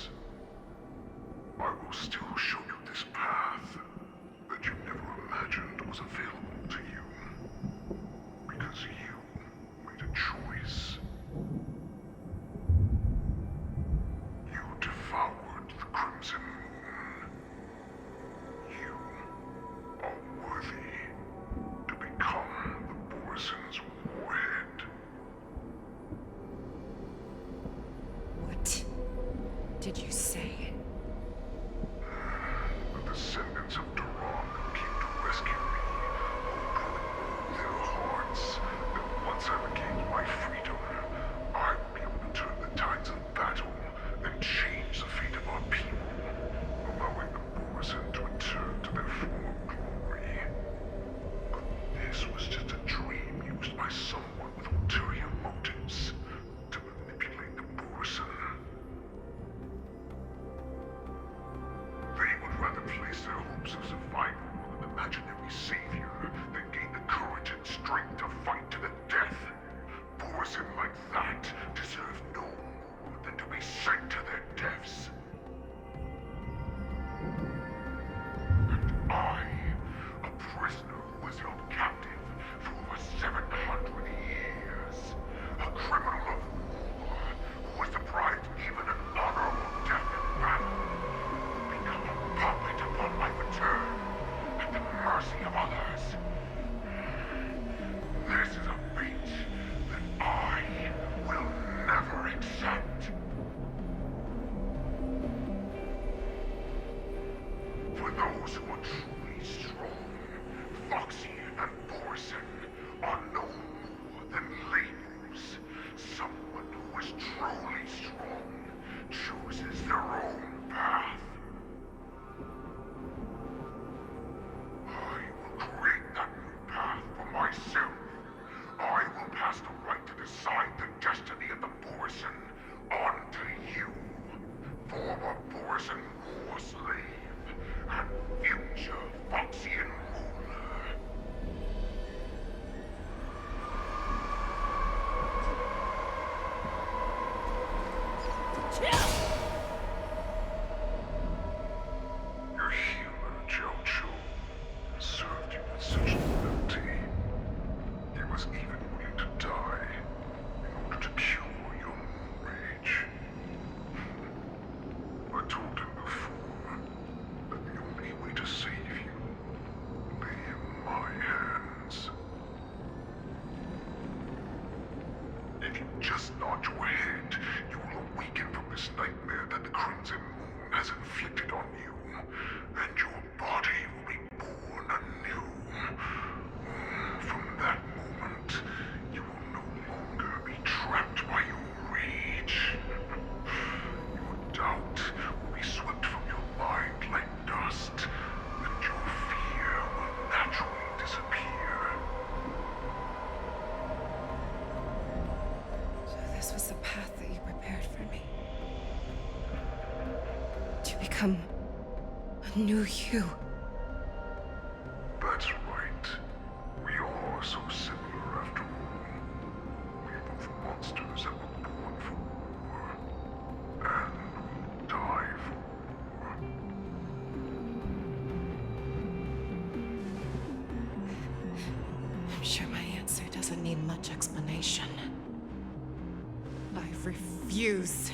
those who are truly strong, Foxy and Borson, are no more than labels. Someone who is truly strong chooses their own path. I will create that new path for myself. I will pass the right to decide the destiny of the Borson on to you. Former Borson war slave and future Foxian ruler. Your human Jojo served you with such loyalty. He was even willing to die in order to cure your moon rage. I told him before that the only way to save you lay in my hands. If you just nod your head, you will awaken from this nightmare that the Crimson Moon has inflicted on you, and your body will be born anew. From that moment, you will no longer be trapped by your rage. Your doubt will be swept from your mind like dust, and your fear will naturally disappear. So this was the path that you prepared for me. To become a new you. That's right. We are so similar after all. We are both monsters that were born for war, and will die for war. I'm sure my answer doesn't need much explanation. I refuse.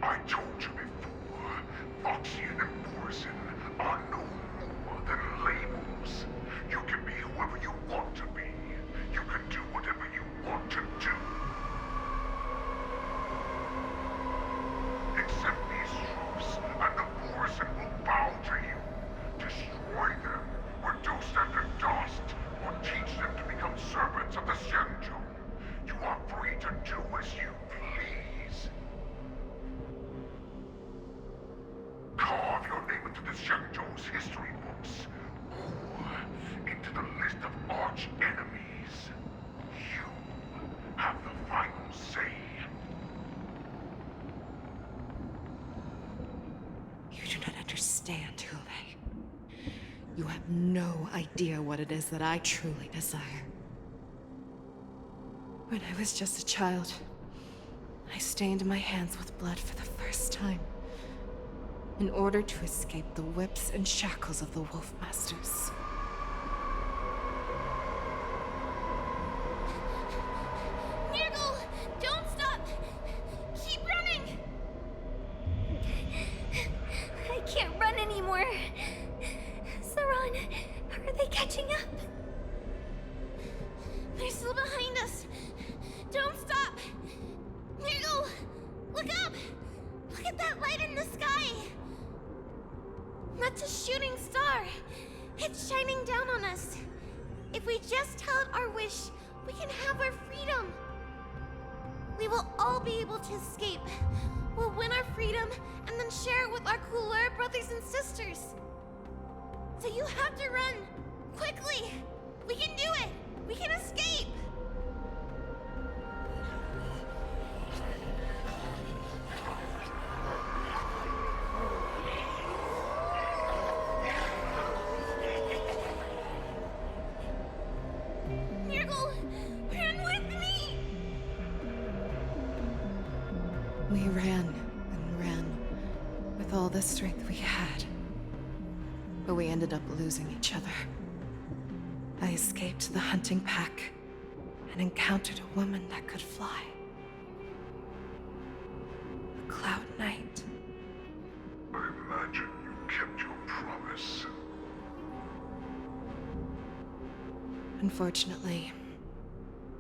I told you before, Foxian and Borson are no more than labels. You can be whoever you want to be. You can do whatever you want to do. Accept these truths, and the Borson will bow to you. Destroy them, reduce them to dust, or teach them to become servants of the Xianzhou. You are free to do as you please. Carve your name into the Xianzhou's history books, or into the list of arch enemies. You have the final say. You do not understand, Hule. You have no idea what it is that I truly desire. When I was just a child, I stained my hands with blood for the first time, in order to escape the whips and shackles of the Wolf Masters. Nirgal, don't stop! Keep running! I can't run anymore. Saran, are they catching up? They're still behind us. Don't stop! Nirgal, look up! Look at that light in the sky! That's a shooting star. It's shining down on us. If we just tell it our wish, we can have our freedom. We will all be able to escape. We'll win our freedom and then share it with our cooler brothers and sisters. So you have to run. Quickly. We can do it. We can escape. Nirgal, run with me! We ran and ran with all the strength we had. But we ended up losing each other. I escaped the hunting pack and encountered a woman that could fly. A Cloud Knight. I imagine you kept your promise. Unfortunately,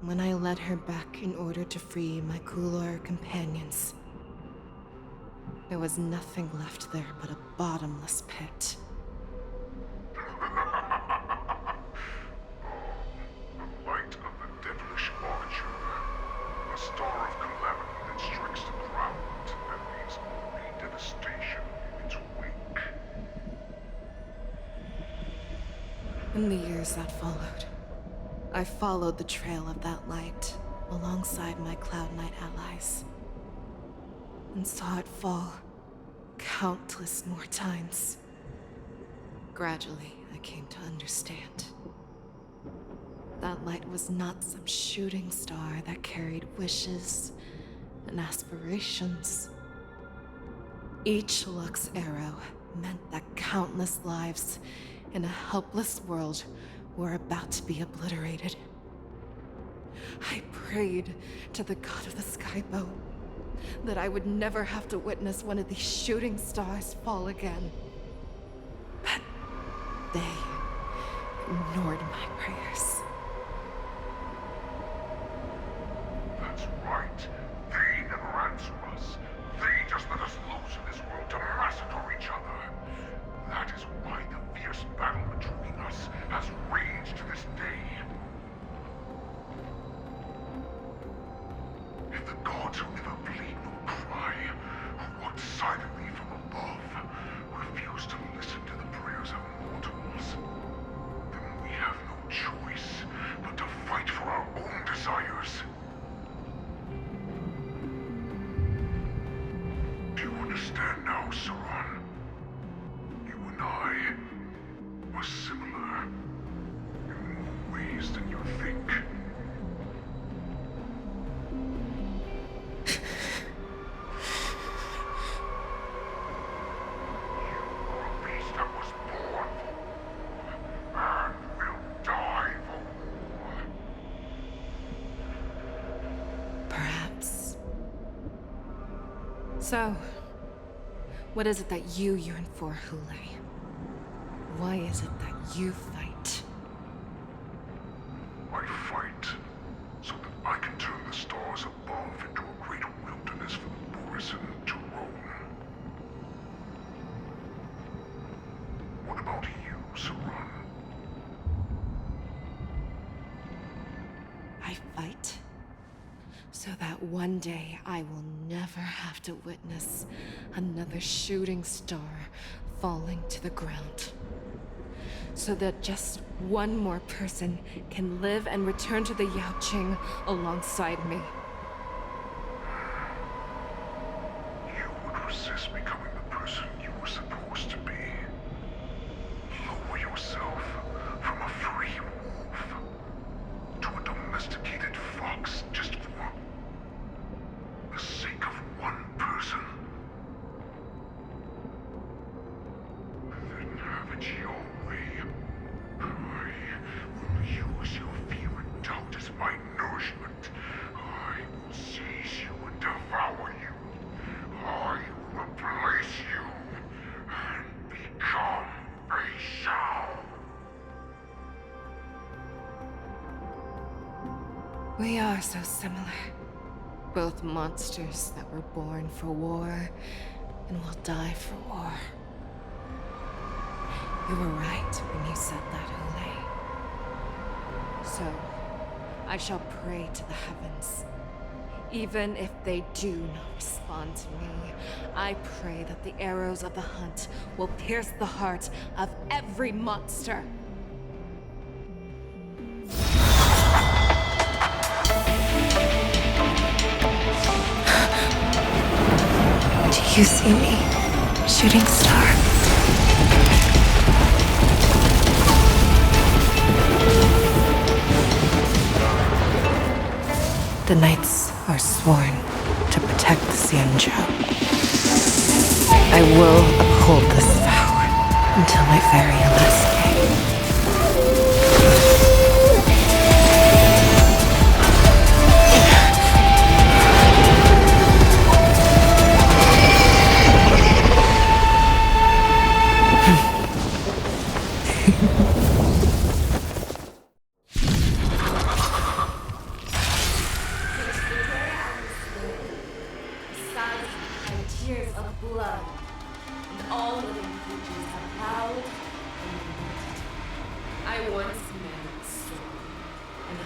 when I led her back in order to free my Kulor companions, There was nothing left there but a bottomless pit. Light of the devilish archer. A star of calamity that strikes the ground and leaves only devastation in its wake. In the years that followed, I followed the trail of that light alongside my Cloud Knight allies, and saw it fall countless more times. Gradually, I came to understand. That light was not some shooting star that carried wishes and aspirations. Each Lux arrow meant that countless lives in a helpless world were about to be obliterated. I prayed to the god of the skybow that I would never have to witness one of these shooting stars fall again. But they ignored my prayers. That's right. They never answer us. They just let us loose in this world to massacre each other. That is why the fierce battle between us has raged to this day. If the gods who never bleed nor cry, who watch silently from above, refuse to listen to the prayers of mortals, then we have no choice but to fight for our own desires. Do you understand now, Saran? You and I are similar in more ways than you think. Perhaps. So, what is it that you yearn for, Hule? Why is it that you fight? I fight so that I can turn the stars above into a great wilderness for the Borisin to roam. What about you, Saran? I fight so that one day I will never have to witness another shooting star falling to the ground. So that just one more person can live and return to the Yaoqing alongside me. You would resist becoming the person you were supposed to be. Lower yourself from a free wolf to a domesticated fox just for the sake of one person. Then have it your way. I will use your fear and doubt as my nourishment. I will seize you and devour you. I will replace you and become a Shao. We are so similar. Both monsters that were born for war and will die for war. You were right when you said that, Hule. So, I shall pray to the heavens. Even if they do not respond to me, I pray that the arrows of the hunt will pierce the heart of every monster. Do you see me, shooting star? The knights are sworn to protect the Xianzhou. I will uphold this vow until my very last day. Tears of blood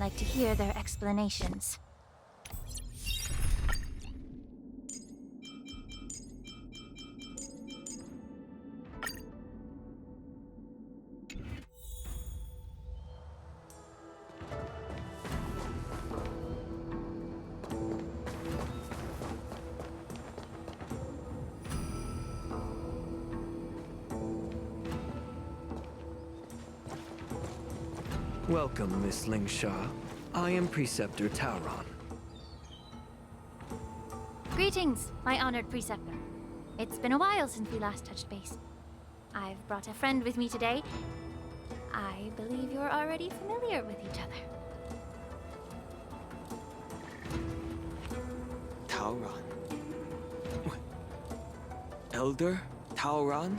like to hear their explanations. Welcome, Miss Lingsha. I am Preceptor Tauron. Greetings, my honored preceptor. It's been a while since we last touched base. I've brought a friend with me today. I believe you're already familiar with each other. Tauron? Elder Tauron?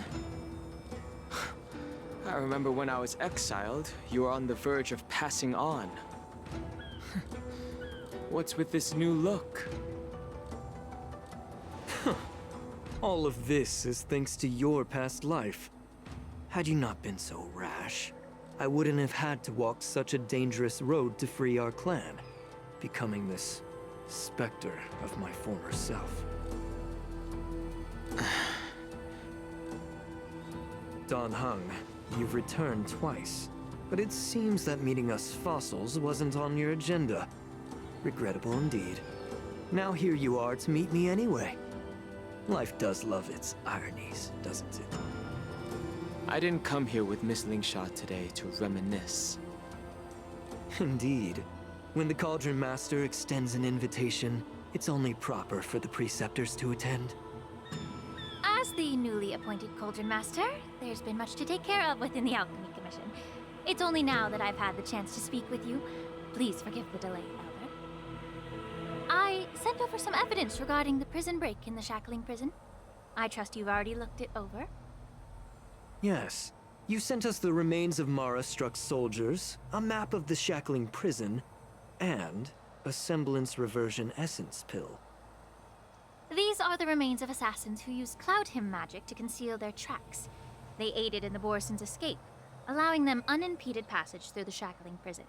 I remember when I was exiled, you were on the verge of passing on. What's with this new look? All of this is thanks to your past life. Had you not been so rash, I wouldn't have had to walk such a dangerous road to free our clan, becoming this specter of my former self. Dan Heng, you've returned twice, but it seems that meeting us fossils wasn't on your agenda. Regrettable indeed. Now here you are to meet me anyway. Life does love its ironies, doesn't it? I didn't come here with Miss Lingsha today to reminisce. Indeed. When the Cauldron Master extends an invitation, it's only proper for the Preceptors to attend. As the newly appointed Cauldron Master, there's been much to take care of within the Alchemy Commission. It's only now that I've had the chance to speak with you. Please forgive the delay, Elder. I sent over some evidence regarding the prison break in the Shackling Prison. I trust you've already looked it over. Yes. You sent us the remains of Mara-struck soldiers, a map of the Shackling Prison, and a semblance reversion essence pill. These are the remains of assassins who used Cloud Hymn magic to conceal their tracks. They aided in the Borisons' escape, allowing them unimpeded passage through the Shackling Prison.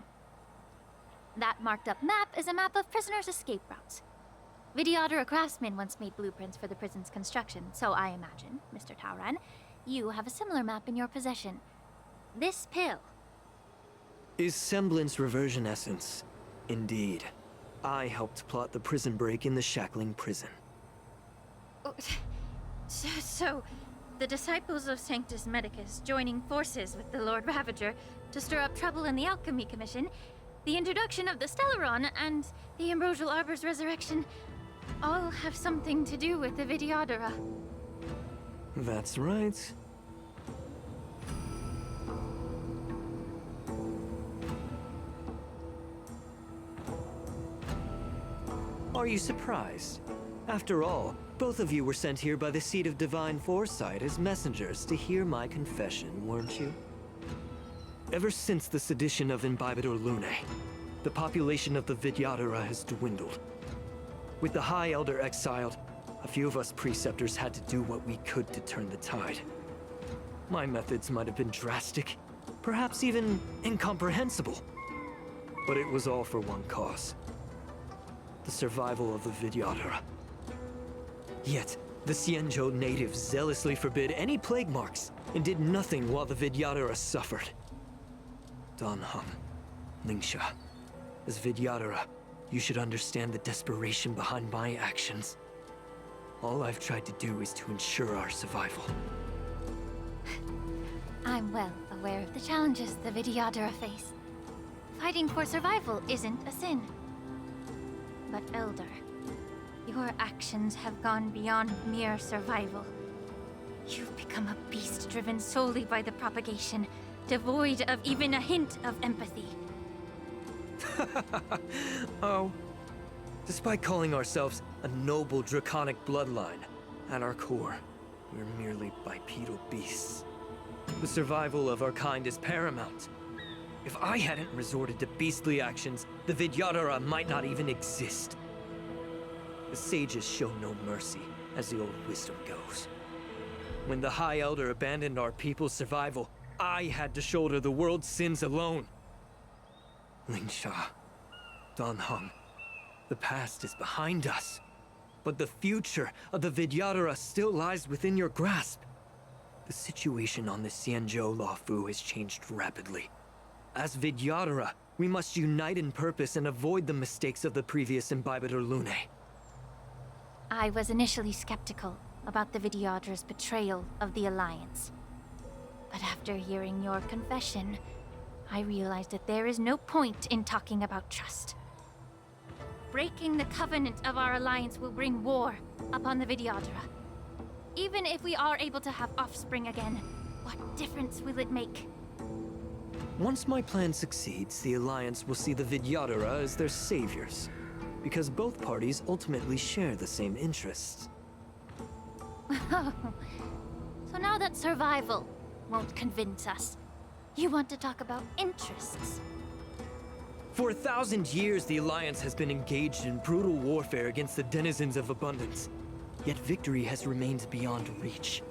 That marked-up map is a map of prisoners' escape routes. Vidyadhara craftsmen once made blueprints for the prison's construction, so I imagine, Mr. Tauron, you have a similar map in your possession. This pill. Is semblance reversion essence. Indeed. I helped plot the prison break in the Shackling Prison. So, the disciples of Sanctus Medicus joining forces with the Lord Ravager to stir up trouble in the Alchemy Commission, the introduction of the Stellaron, and the Ambrosial Arbor's resurrection all have something to do with the Vidyadhara. That's right. Are you surprised? After all, both of you were sent here by the Seat of Divine Foresight as messengers to hear my confession, weren't you? Ever since the sedition of Imbibidor Lunae, the population of the Vidyadhara has dwindled. With the High Elder exiled, a few of us Preceptors had to do what we could to turn the tide. My methods might have been drastic, perhaps even incomprehensible. But it was all for one cause. The survival of the Vidyadhara. Yet, the Xianzhou natives zealously forbid any plague marks and did nothing while the Vidyadhara suffered. Dan Heng, Lingsha, as Vidyadhara, you should understand the desperation behind my actions. All I've tried to do is to ensure our survival. I'm well aware of the challenges the Vidyadhara face. Fighting for survival isn't a sin. But Elder, your actions have gone beyond mere survival. You've become a beast driven solely by the propagation, devoid of even a hint of empathy. Oh. Despite calling ourselves a noble draconic bloodline, at our core, we're merely bipedal beasts. The survival of our kind is paramount. If I hadn't resorted to beastly actions, the Vidyadhara might not even exist. The sages show no mercy, as the old wisdom goes. When the High Elder abandoned our people's survival, I had to shoulder the world's sins alone. Lingsha, Dan Heng, the past is behind us. But the future of the Vidyadhara still lies within your grasp. The situation on the Xianzhou Luofu has changed rapidly. As Vidyadhara, we must unite in purpose and avoid the mistakes of the previous Imbibitor Lunae. I was initially skeptical about the Vidyadhara's betrayal of the Alliance. But after hearing your confession, I realized that there is no point in talking about trust. Breaking the covenant of our alliance will bring war upon the Vidyadhara. Even if we are able to have offspring again, what difference will it make? Once my plan succeeds, the Alliance will see the Vidyadhara as their saviors, because both parties ultimately share the same interests. So now that survival won't convince us, you want to talk about interests? For 1,000 years, the Alliance has been engaged in brutal warfare against the denizens of abundance. Yet victory has remained beyond reach.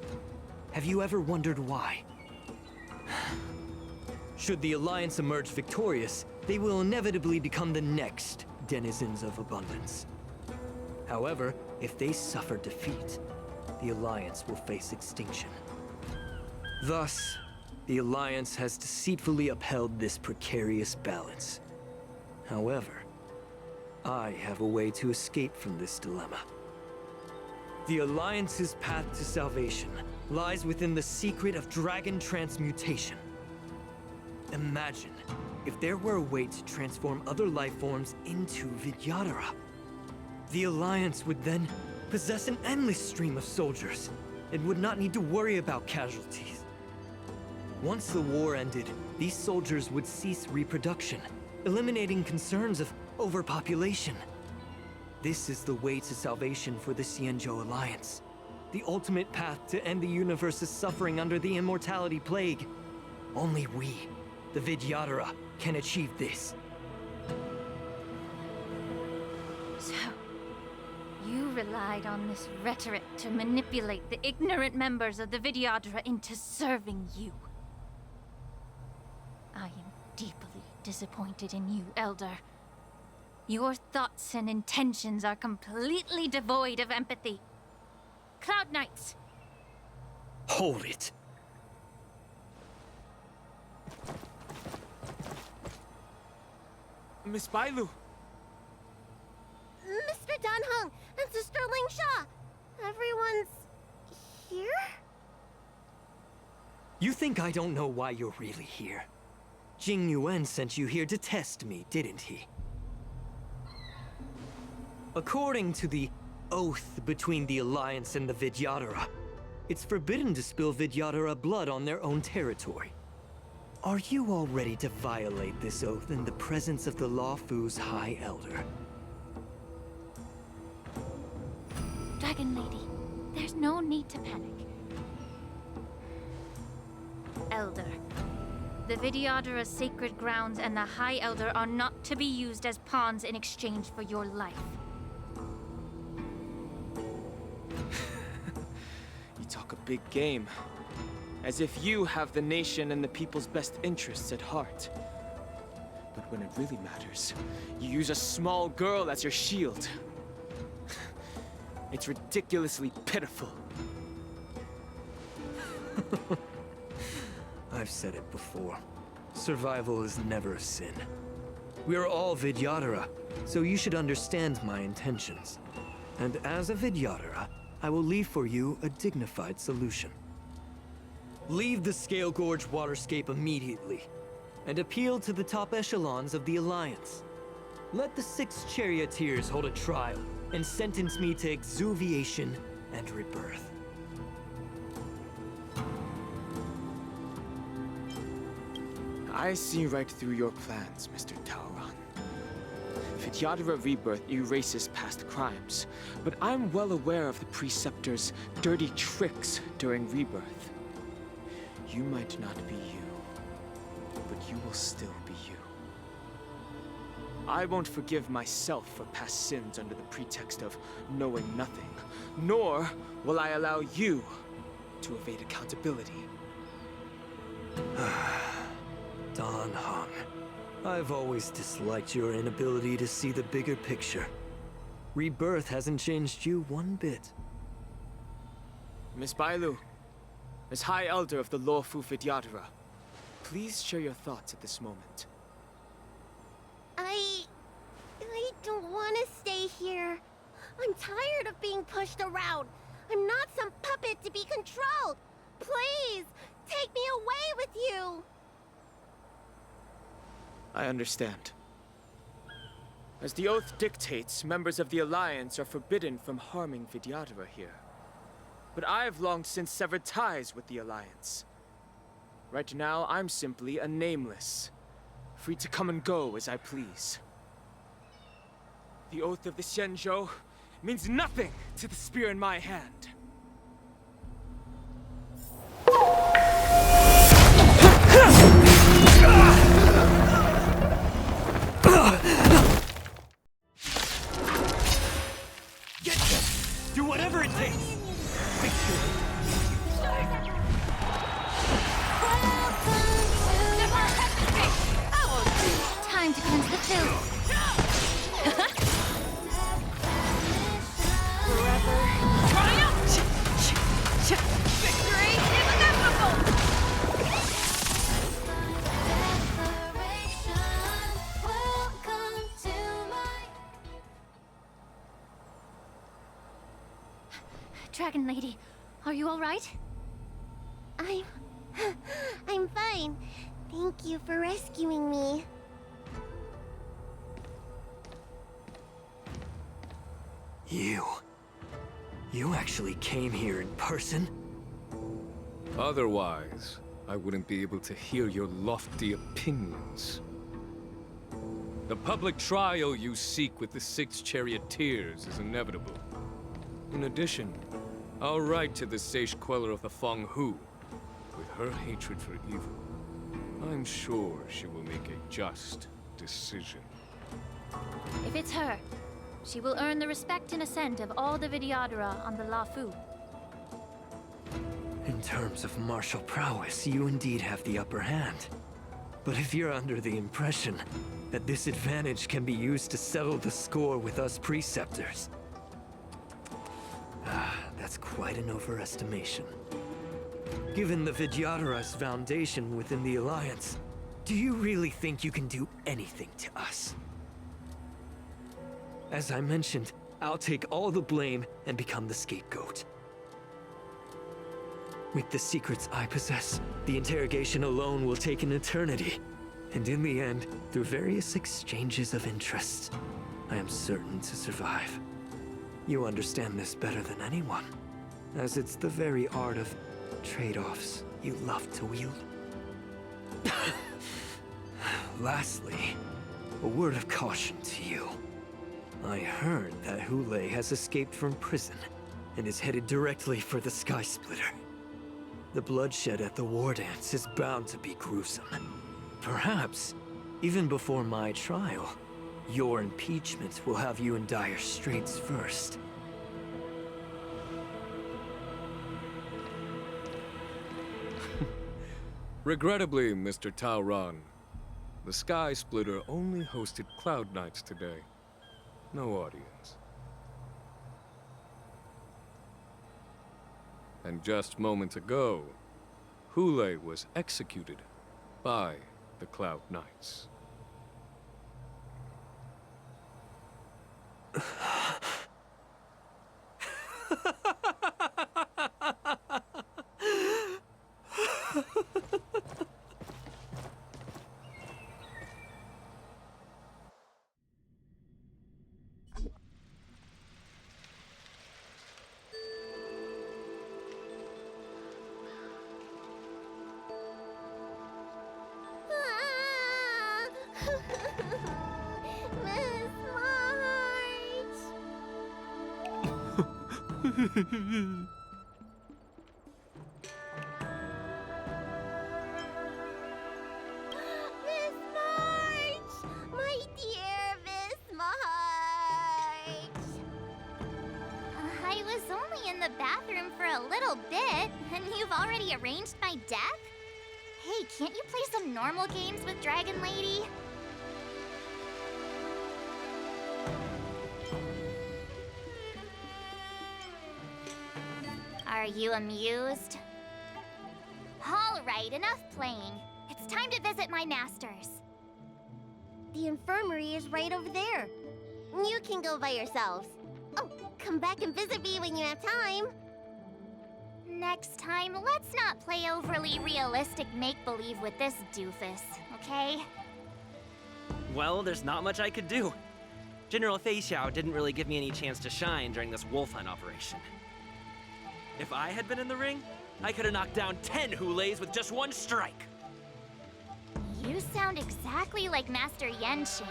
Have you ever wondered why? Should the Alliance emerge victorious, they will inevitably become the next denizens of abundance. However, if they suffer defeat, the Alliance will face extinction. Thus, the Alliance has deceitfully upheld this precarious balance. However, I have a way to escape from this dilemma. The Alliance's path to salvation lies within the secret of dragon transmutation. Imagine if there were a way to transform other life forms into Vidyadhara. The Alliance would then possess an endless stream of soldiers and would not need to worry about casualties. Once the war ended, these soldiers would cease reproduction, eliminating concerns of overpopulation. This is the way to salvation for the Xianzhou Alliance. The ultimate path to end the universe's suffering under the immortality plague. Only we, the Vidyadhara, can achieve this. So, you relied on this rhetoric to manipulate the ignorant members of the Vidyadhara into serving you. I am deeply disappointed in you, Elder. Your thoughts and intentions are completely devoid of empathy. Cloud Knights! Hold it! Miss Bailu! Mr. Dan Heng and Sister Ling Sha! Everyone's here? You think I don't know why you're really here? Jing Yuan sent you here to test me, didn't he? According to the oath between the Alliance and the Vidyadhara, it's forbidden to spill Vidyadhara blood on their own territory. Are you all ready to violate this oath in the presence of the Luofu's High Elder? Dragon Lady, there's no need to panic. Elder, the Vidyadhara's sacred grounds and the High Elder are not to be used as pawns in exchange for your life. You talk a big game. As if you have the nation and the people's best interests at heart. But when it really matters, you use a small girl as your shield. It's ridiculously pitiful. I've said it before. Survival is never a sin. We are all Vidyadhara, so you should understand my intentions. And as a Vidyadhara, I will leave for you a dignified solution. Leave the Scale Gorge waterscape immediately, and appeal to the top echelons of the Alliance. Let the 6 charioteers hold a trial, and sentence me to exuviation and rebirth. I see right through your plans, Mr. Taoran. Vidyadhara rebirth erases past crimes, but I'm well aware of the Preceptor's dirty tricks during rebirth. You might not be you, but you will still be you. I won't forgive myself for past sins under the pretext of knowing nothing, nor will I allow you to evade accountability. Dan Heng. I've always disliked your inability to see the bigger picture. Rebirth hasn't changed you one bit. Miss Bailu, as High Elder of the Lawfu Vidyadhara, please share your thoughts at this moment. I don't want to stay here. I'm tired of being pushed around. I'm not some puppet to be controlled. Please, take me away with you. I understand. As the oath dictates, members of the Alliance are forbidden from harming Vidyadhara here. But I have long since severed ties with the Alliance. Right now, I'm simply a nameless, free to come and go as I please. The oath of the Xianzhou means nothing to the spear in my hand. Get them! Do whatever it takes! Time to cleanse the filth. Victory is inevitable! Dragon Lady, are you all right? I'm fine. Thank you for rescuing me. You actually came here in person? Otherwise, I wouldn't be able to hear your lofty opinions. The public trial you seek with the 6 charioteers is inevitable. In addition, I'll write to the Sage Queller of the Feng Hu. With her hatred for evil, I'm sure she will make a just decision. If it's her, she will earn the respect and assent of all the Vidyadhara on the Lawfu. In terms of martial prowess, you indeed have the upper hand. But if you're under the impression that this advantage can be used to settle the score with us preceptors, that's quite an overestimation. Given the Vidyadhara's foundation within the Alliance, do you really think you can do anything to us? As I mentioned, I'll take all the blame and become the scapegoat. With the secrets I possess, the interrogation alone will take an eternity. And in the end, through various exchanges of interest, I am certain to survive. You understand this better than anyone, as it's the very art of trade-offs you love to wield. Lastly, a word of caution to you. I heard that Hule has escaped from prison and is headed directly for the Sky Splitter. The bloodshed at the war dance is bound to be gruesome. Perhaps, even before my trial, your impeachment will have you in dire straits first. Regrettably, Mr. Taoran, the Sky Splitter only hosted Cloud Knights today. No audience. And just moments ago, Hule was executed by the Cloud Knights. Miss March! My dear Miss March! I was only in the bathroom for a little bit, and you've already arranged my death? Hey, can't you play some normal games with Dragon Lady? Are you amused? All right, enough playing. It's time to visit my masters. The infirmary is right over there. You can go by yourselves. Oh, come back and visit me when you have time. Next time, let's not play overly realistic make-believe with this doofus, okay? Well, there's not much I could do. General Fei Xiao didn't really give me any chance to shine during this wolf hunt operation. If I had been in the ring, I could have knocked down 10 Hulays with just one strike. You sound exactly like Master Yenqing.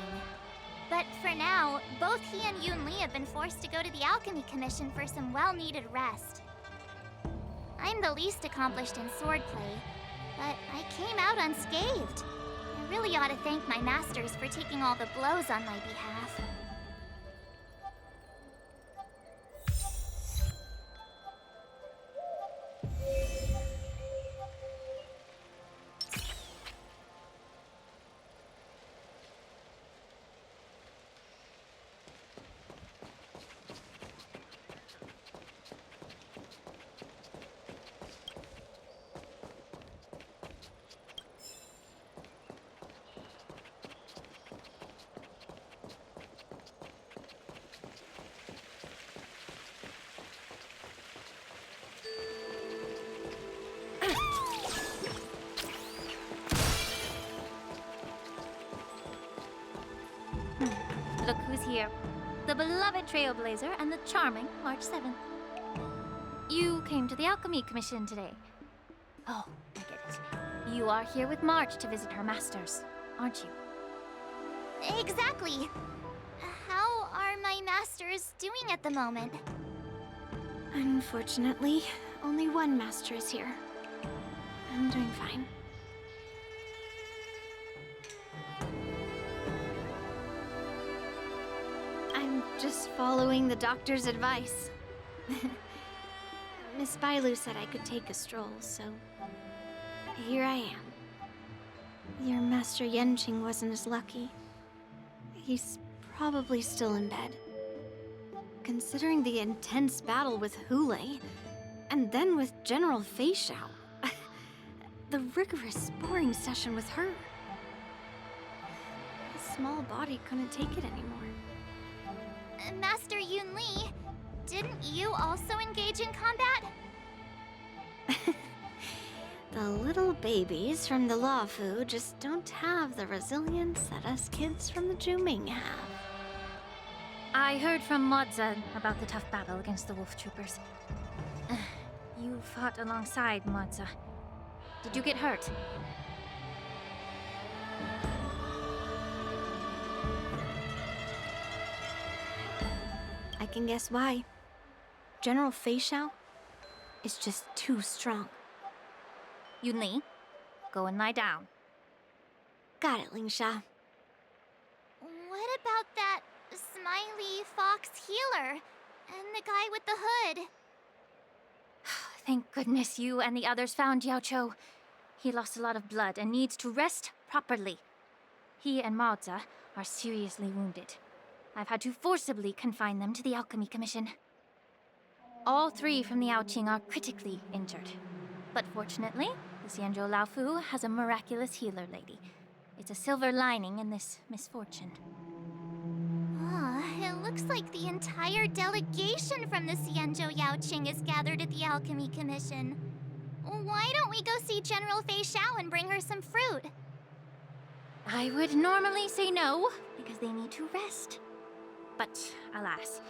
But for now, both he and Yun Li have been forced to go to the Alchemy Commission for some well-needed rest. I'm the least accomplished in swordplay, but I came out unscathed. I really ought to thank my masters for taking all the blows on my behalf. Look who's here. The beloved Trailblazer and the charming March 7th. You came to the Alchemy Commission today. Oh, I get it. You are here with March to visit her masters, aren't you? Exactly. How are my masters doing at the moment? Unfortunately, only one master is here. I'm doing fine. I'm just following the doctor's advice. Miss Bailu said I could take a stroll, so here I am. Your Master Yenqing wasn't as lucky. He's probably still in bed. Considering the intense battle with Hulei, and then with General Fei Xiao, the rigorous sparring session with her. His small body couldn't take it anymore. Master Yun Li, didn't you also engage in combat? The little babies from the Luofu just don't have the resilience that us kids from the Zhuming have. I heard from Moza about the tough battle against the wolf troopers. You fought alongside Moza. Did you get hurt? I can guess why. General Fei Xiao is just too strong. Yun Li, go and lie down. Got it, Lingsha. What about that smiley fox healer and the guy with the hood? Thank goodness you and the others found Yao Cho. He lost a lot of blood and needs to rest properly. He and Maoza are seriously wounded. I've had to forcibly confine them to the Alchemy Commission. All three from the Yaoqing are critically injured. But fortunately, the Xianzhou Laofu has a miraculous healer lady. It's a silver lining in this misfortune. It looks like the entire delegation from the Xianzhou Yaoqing is gathered at the Alchemy Commission. Why don't we go see General Fei Xiao and bring her some fruit? I would normally say no, because they need to rest. But alas,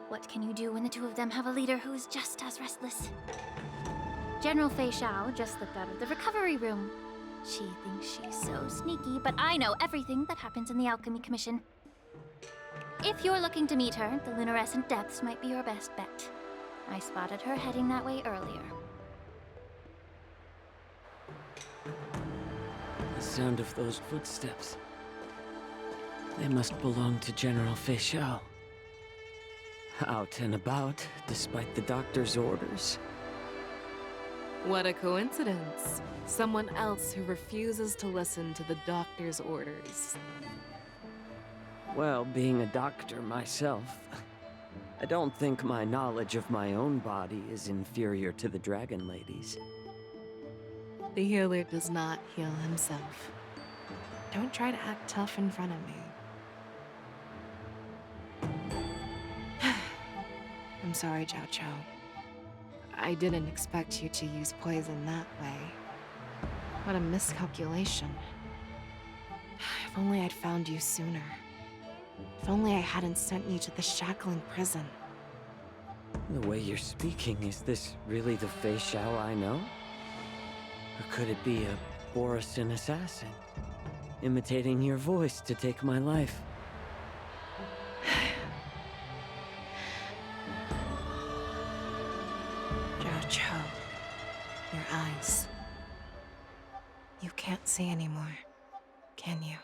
what can you do when the two of them have a leader who is just as restless? General Fei Xiao just slipped out of the recovery room. She thinks she's so sneaky, but I know everything that happens in the Alchemy Commission. If you're looking to meet her, the luminescent depths might be your best bet. I spotted her heading that way earlier. The sound of those footsteps. They must belong to General Fei Xiao. Out and about, despite the doctor's orders. What a coincidence. Someone else who refuses to listen to the doctor's orders. Well, being a doctor myself, I don't think my knowledge of my own body is inferior to the Dragon Lady's. The healer does not heal himself. Don't try to act tough in front of me. I'm sorry, Jiao Chou. I didn't expect you to use poison that way. What a miscalculation. If only I'd found you sooner. If only I hadn't sent you to the shackling prison. The way you're speaking, is this really the Fei Xiao I know? Or could it be a Borisin assassin, imitating your voice to take my life? Jiao Chou, your eyes. You can't see anymore, can you?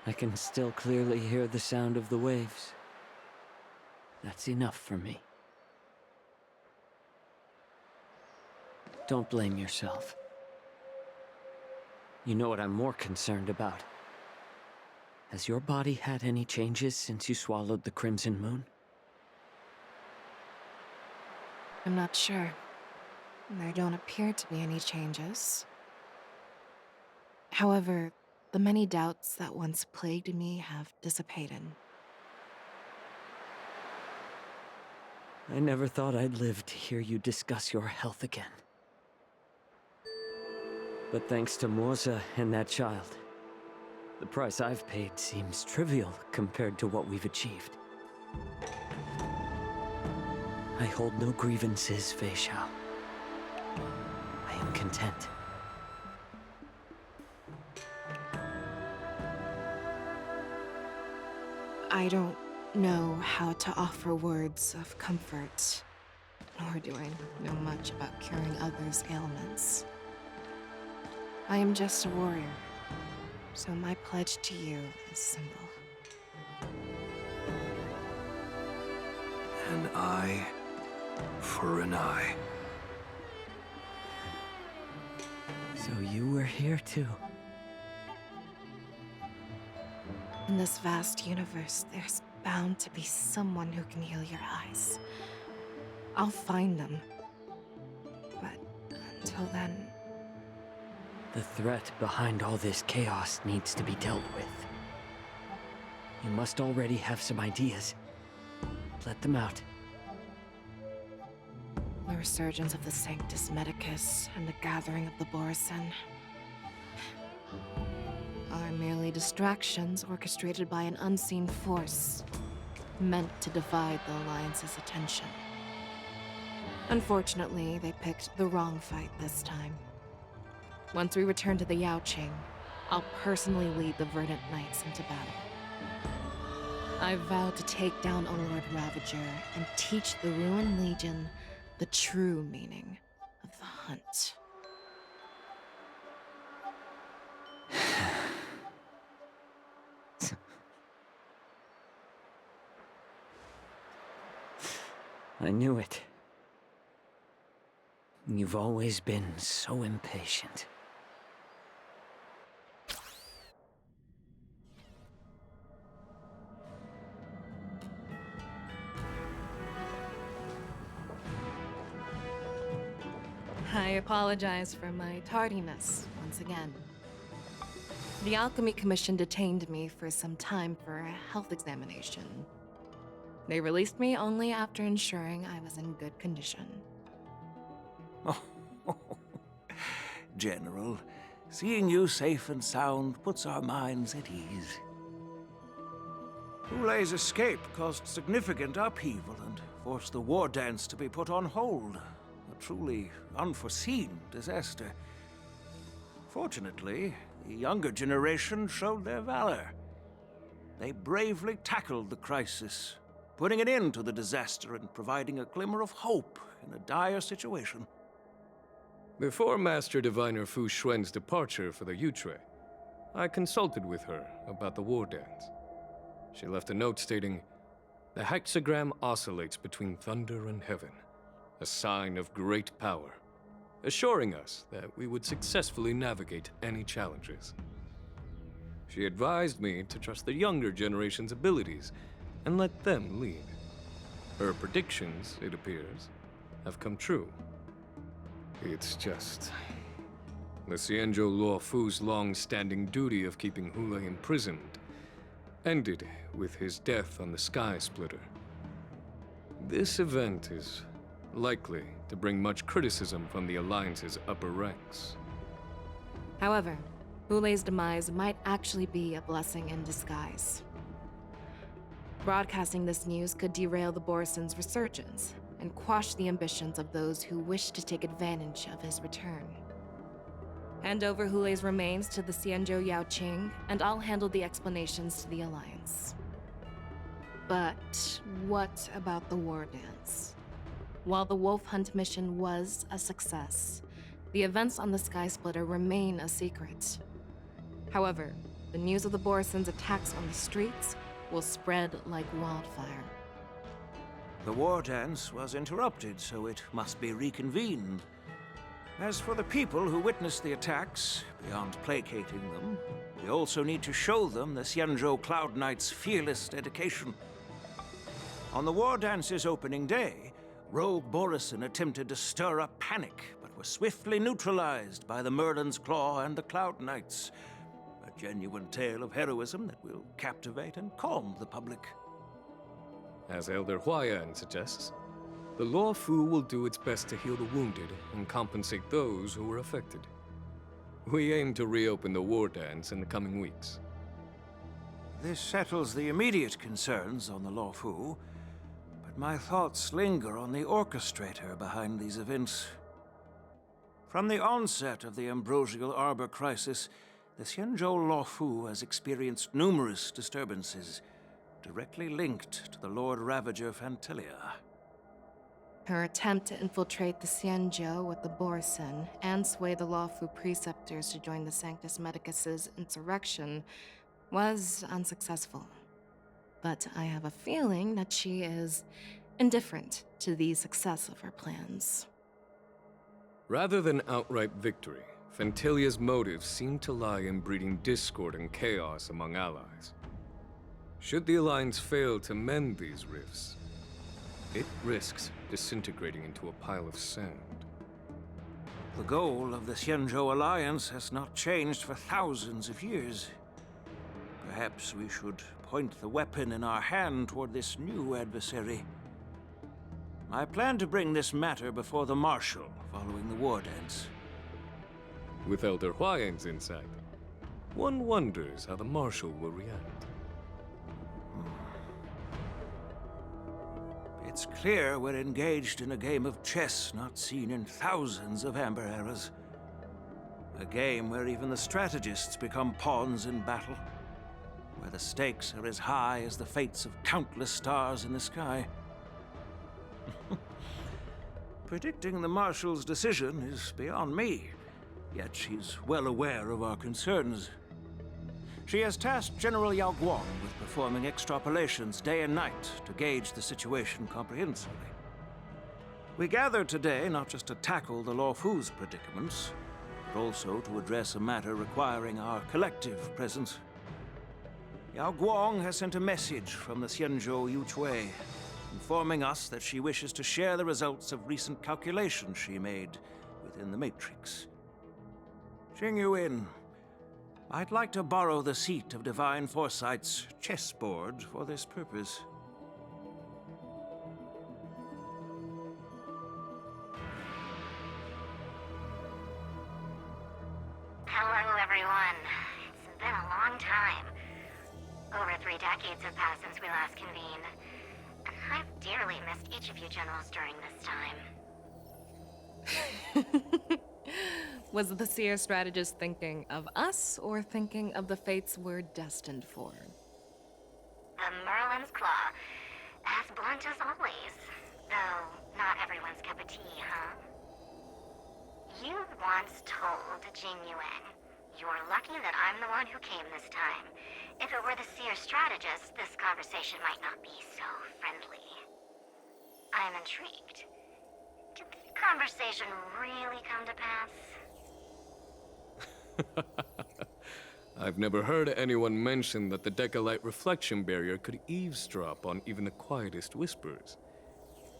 I can still clearly hear the sound of the waves. That's enough for me. Don't blame yourself. You know what I'm more concerned about? Has your body had any changes since you swallowed the Crimson Moon? I'm not sure. There don't appear to be any changes. However, the many doubts that once plagued me have dissipated. I never thought I'd live to hear you discuss your health again. But thanks to Morza and that child, the price I've paid seems trivial compared to what we've achieved. I hold no grievances, Fei Xiao. I am content. I don't know how to offer words of comfort, nor do I know much about curing others' ailments. I am just a warrior, so my pledge to you is simple. An eye for an eye. So you were here too. In this vast universe, there's bound to be someone who can heal your eyes. I'll find them. But until then... The threat behind all this chaos needs to be dealt with. You must already have some ideas. Let them out. The resurgence of the Sanctus Medicus and the gathering of the Borisin are merely distractions orchestrated by an unseen force, meant to divide the Alliance's attention. Unfortunately, they picked the wrong fight this time. Once we return to the Yaoqing, I'll personally lead the Verdant Knights into battle. I vowed to take down a Lord Ravager and teach the Ruined Legion the true meaning of the hunt. I knew it. You've always been so impatient. I apologize for my tardiness once again. The Alchemy Commission detained me for some time for a health examination. They released me only after ensuring I was in good condition. General, seeing you safe and sound puts our minds at ease. Hulei's escape caused significant upheaval and forced the war dance to be put on hold. A truly unforeseen disaster. Fortunately, the younger generation showed their valor. They bravely tackled the crisis, putting an end to the disaster and providing a glimmer of hope in a dire situation. Before Master Diviner Fu Xuan's departure for the Yutre, I consulted with her about the war dance. She left a note stating, "The hexagram oscillates between thunder and heaven, a sign of great power, assuring us that we would successfully navigate any challenges." She advised me to trust the younger generation's abilities and let them lead. Her predictions, it appears, have come true. It's just... the Xianzhou Luofu's long-standing duty of keeping Hule imprisoned ended with his death on the Sky Splitter. This event is likely to bring much criticism from the Alliance's upper ranks. However, Hule's demise might actually be a blessing in disguise. Broadcasting this news could derail the Borison's resurgence and quash the ambitions of those who wish to take advantage of his return. Hand over Hule's remains to the Xianzhou Yaoqing, and I'll handle the explanations to the Alliance. But what about the war dance? While the Wolf Hunt mission was a success, the events on the Sky Splitter remain a secret. However, the news of the Borison's attacks on the streets will spread like wildfire. The war dance was interrupted, so it must be reconvened. As for the people who witnessed the attacks, beyond placating them, we also need to show them the Xianzhou Cloud Knight's fearless dedication. On the war dance's opening day, Rogue Borison attempted to stir up panic, but was swiftly neutralized by the Merlin's Claw and the Cloud Knights. A genuine tale of heroism that will captivate and calm the public. As Elder Huayan suggests, the Luofu will do its best to heal the wounded and compensate those who were affected. We aim to reopen the war dance in the coming weeks. This settles the immediate concerns on the Luofu, but my thoughts linger on the orchestrator behind these events. From the onset of the Ambrosial Arbor crisis, the Xianzhou Luofu has experienced numerous disturbances, directly linked to the Lord Ravager Fantilia. Her attempt to infiltrate the Xianzhou with the Borison and sway the Luofu preceptors to join the Sanctus Medicus's insurrection was unsuccessful. But I have a feeling that she is indifferent to the success of her plans. Rather than outright victory, Fantilia's motives seem to lie in breeding discord and chaos among allies. Should the Alliance fail to mend these rifts, it risks disintegrating into a pile of sand. The goal of the Xianzhou Alliance has not changed for thousands of years. Perhaps we should point the weapon in our hand toward this new adversary. I plan to bring this matter before the Marshal following the war dance. With Elder Huayan's insight, one wonders how the Marshal will react. It's clear we're engaged in a game of chess not seen in thousands of Amber eras. A game where even the strategists become pawns in battle, where the stakes are as high as the fates of countless stars in the sky. Predicting the Marshal's decision is beyond me, yet she's well aware of our concerns. She has tasked General Yao Guang with performing extrapolations day and night to gauge the situation comprehensively. We gathered today not just to tackle the Luofu's predicaments, but also to address a matter requiring our collective presence. Yao Guang has sent a message from the Xianzhou Yuchui, informing us that she wishes to share the results of recent calculations she made within the Matrix. Jing Yuin, I'd like to borrow the seat of Divine Foresight's chessboard for this purpose. Hello, everyone. It's been a long time. Over 3 decades have passed since we last convened. And I've dearly missed each of you generals during this time. Was the Seer strategist thinking of us, or thinking of the fates we're destined for? The Merlin's Claw. As blunt as always. Though, not everyone's cup of tea, huh? You once told Jing Yuan, "You're lucky that I'm the one who came this time. If it were the Seer strategist, this conversation might not be so friendly." I'm intrigued. Did the conversation really come to pass? I've never heard anyone mention that the Decalite reflection barrier could eavesdrop on even the quietest whispers.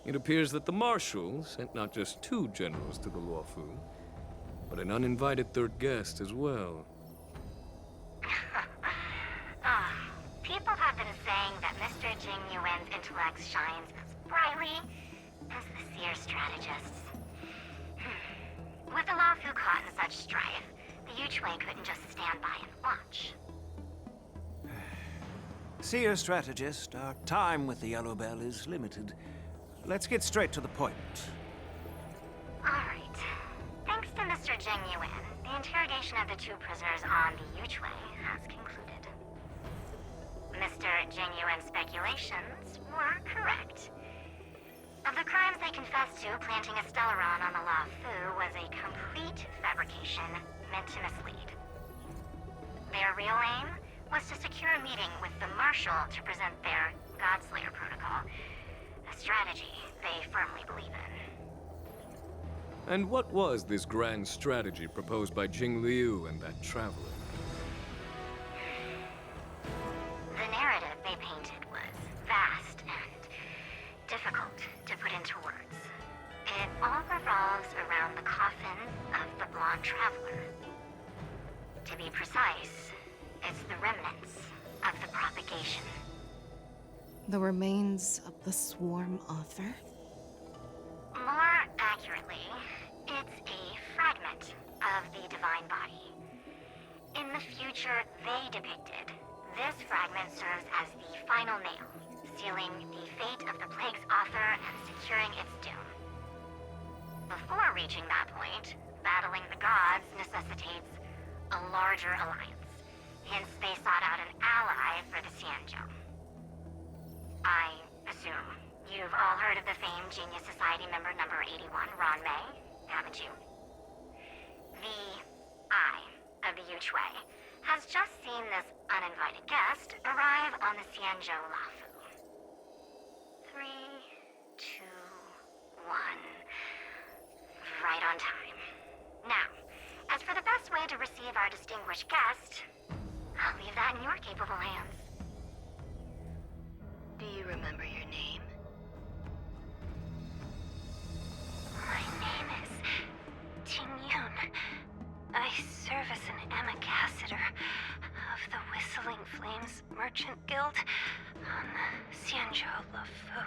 It appears that the Marshal sent not just 2 generals to the Luofu, but an uninvited 3rd guest as well. People have been saying that Mr. Jing Yuan's intellect shines as brightly as the seer strategists. With the Luofu caught in such strife, the Yuchwei couldn't just stand by and watch. Seer strategist, our time with the Yellow Bell is limited. Let's get straight to the point. Alright. Thanks to Mr. Jing Yuan, the interrogation of the 2 prisoners on the Yuchwei has concluded. Mr. Jing Yuan's speculations were correct. Of the crimes they confessed to, planting a Stellaron on the Luofu was a complete fabrication meant to mislead. Their real aim was to secure a meeting with the Marshal to present their Godslayer protocol, a strategy they firmly believe in. And what was this grand strategy proposed by Jing Liu and that traveler? The narrative they painted was vast and difficult to put into words. It all revolves around the coffin of the blonde traveler. To be precise, it's the remnants of the propagation. The remains of the swarm author? More accurately, it's a fragment of the divine body. In the future they depicted, this fragment serves as the final nail, sealing the fate of the plague's author and securing its doom. Before reaching that point, battling the gods necessitates a larger alliance. Hence, they sought out an ally for the Xianzhou. I assume you've all heard of the famed Genius Society member number 81, Ron Mei, haven't you? The Eye of the Yuchwei has just seen this uninvited guest arrive on the Xianzhou Luofu. 3, 2, 1. Right on time. Now, as for the best way to receive our distinguished guest, I'll leave that in your capable hands. Do you remember your name? My name is Ting Yun. I serve as an ambassador of the Whistling Flames Merchant Guild on the Xianzhou Luofu.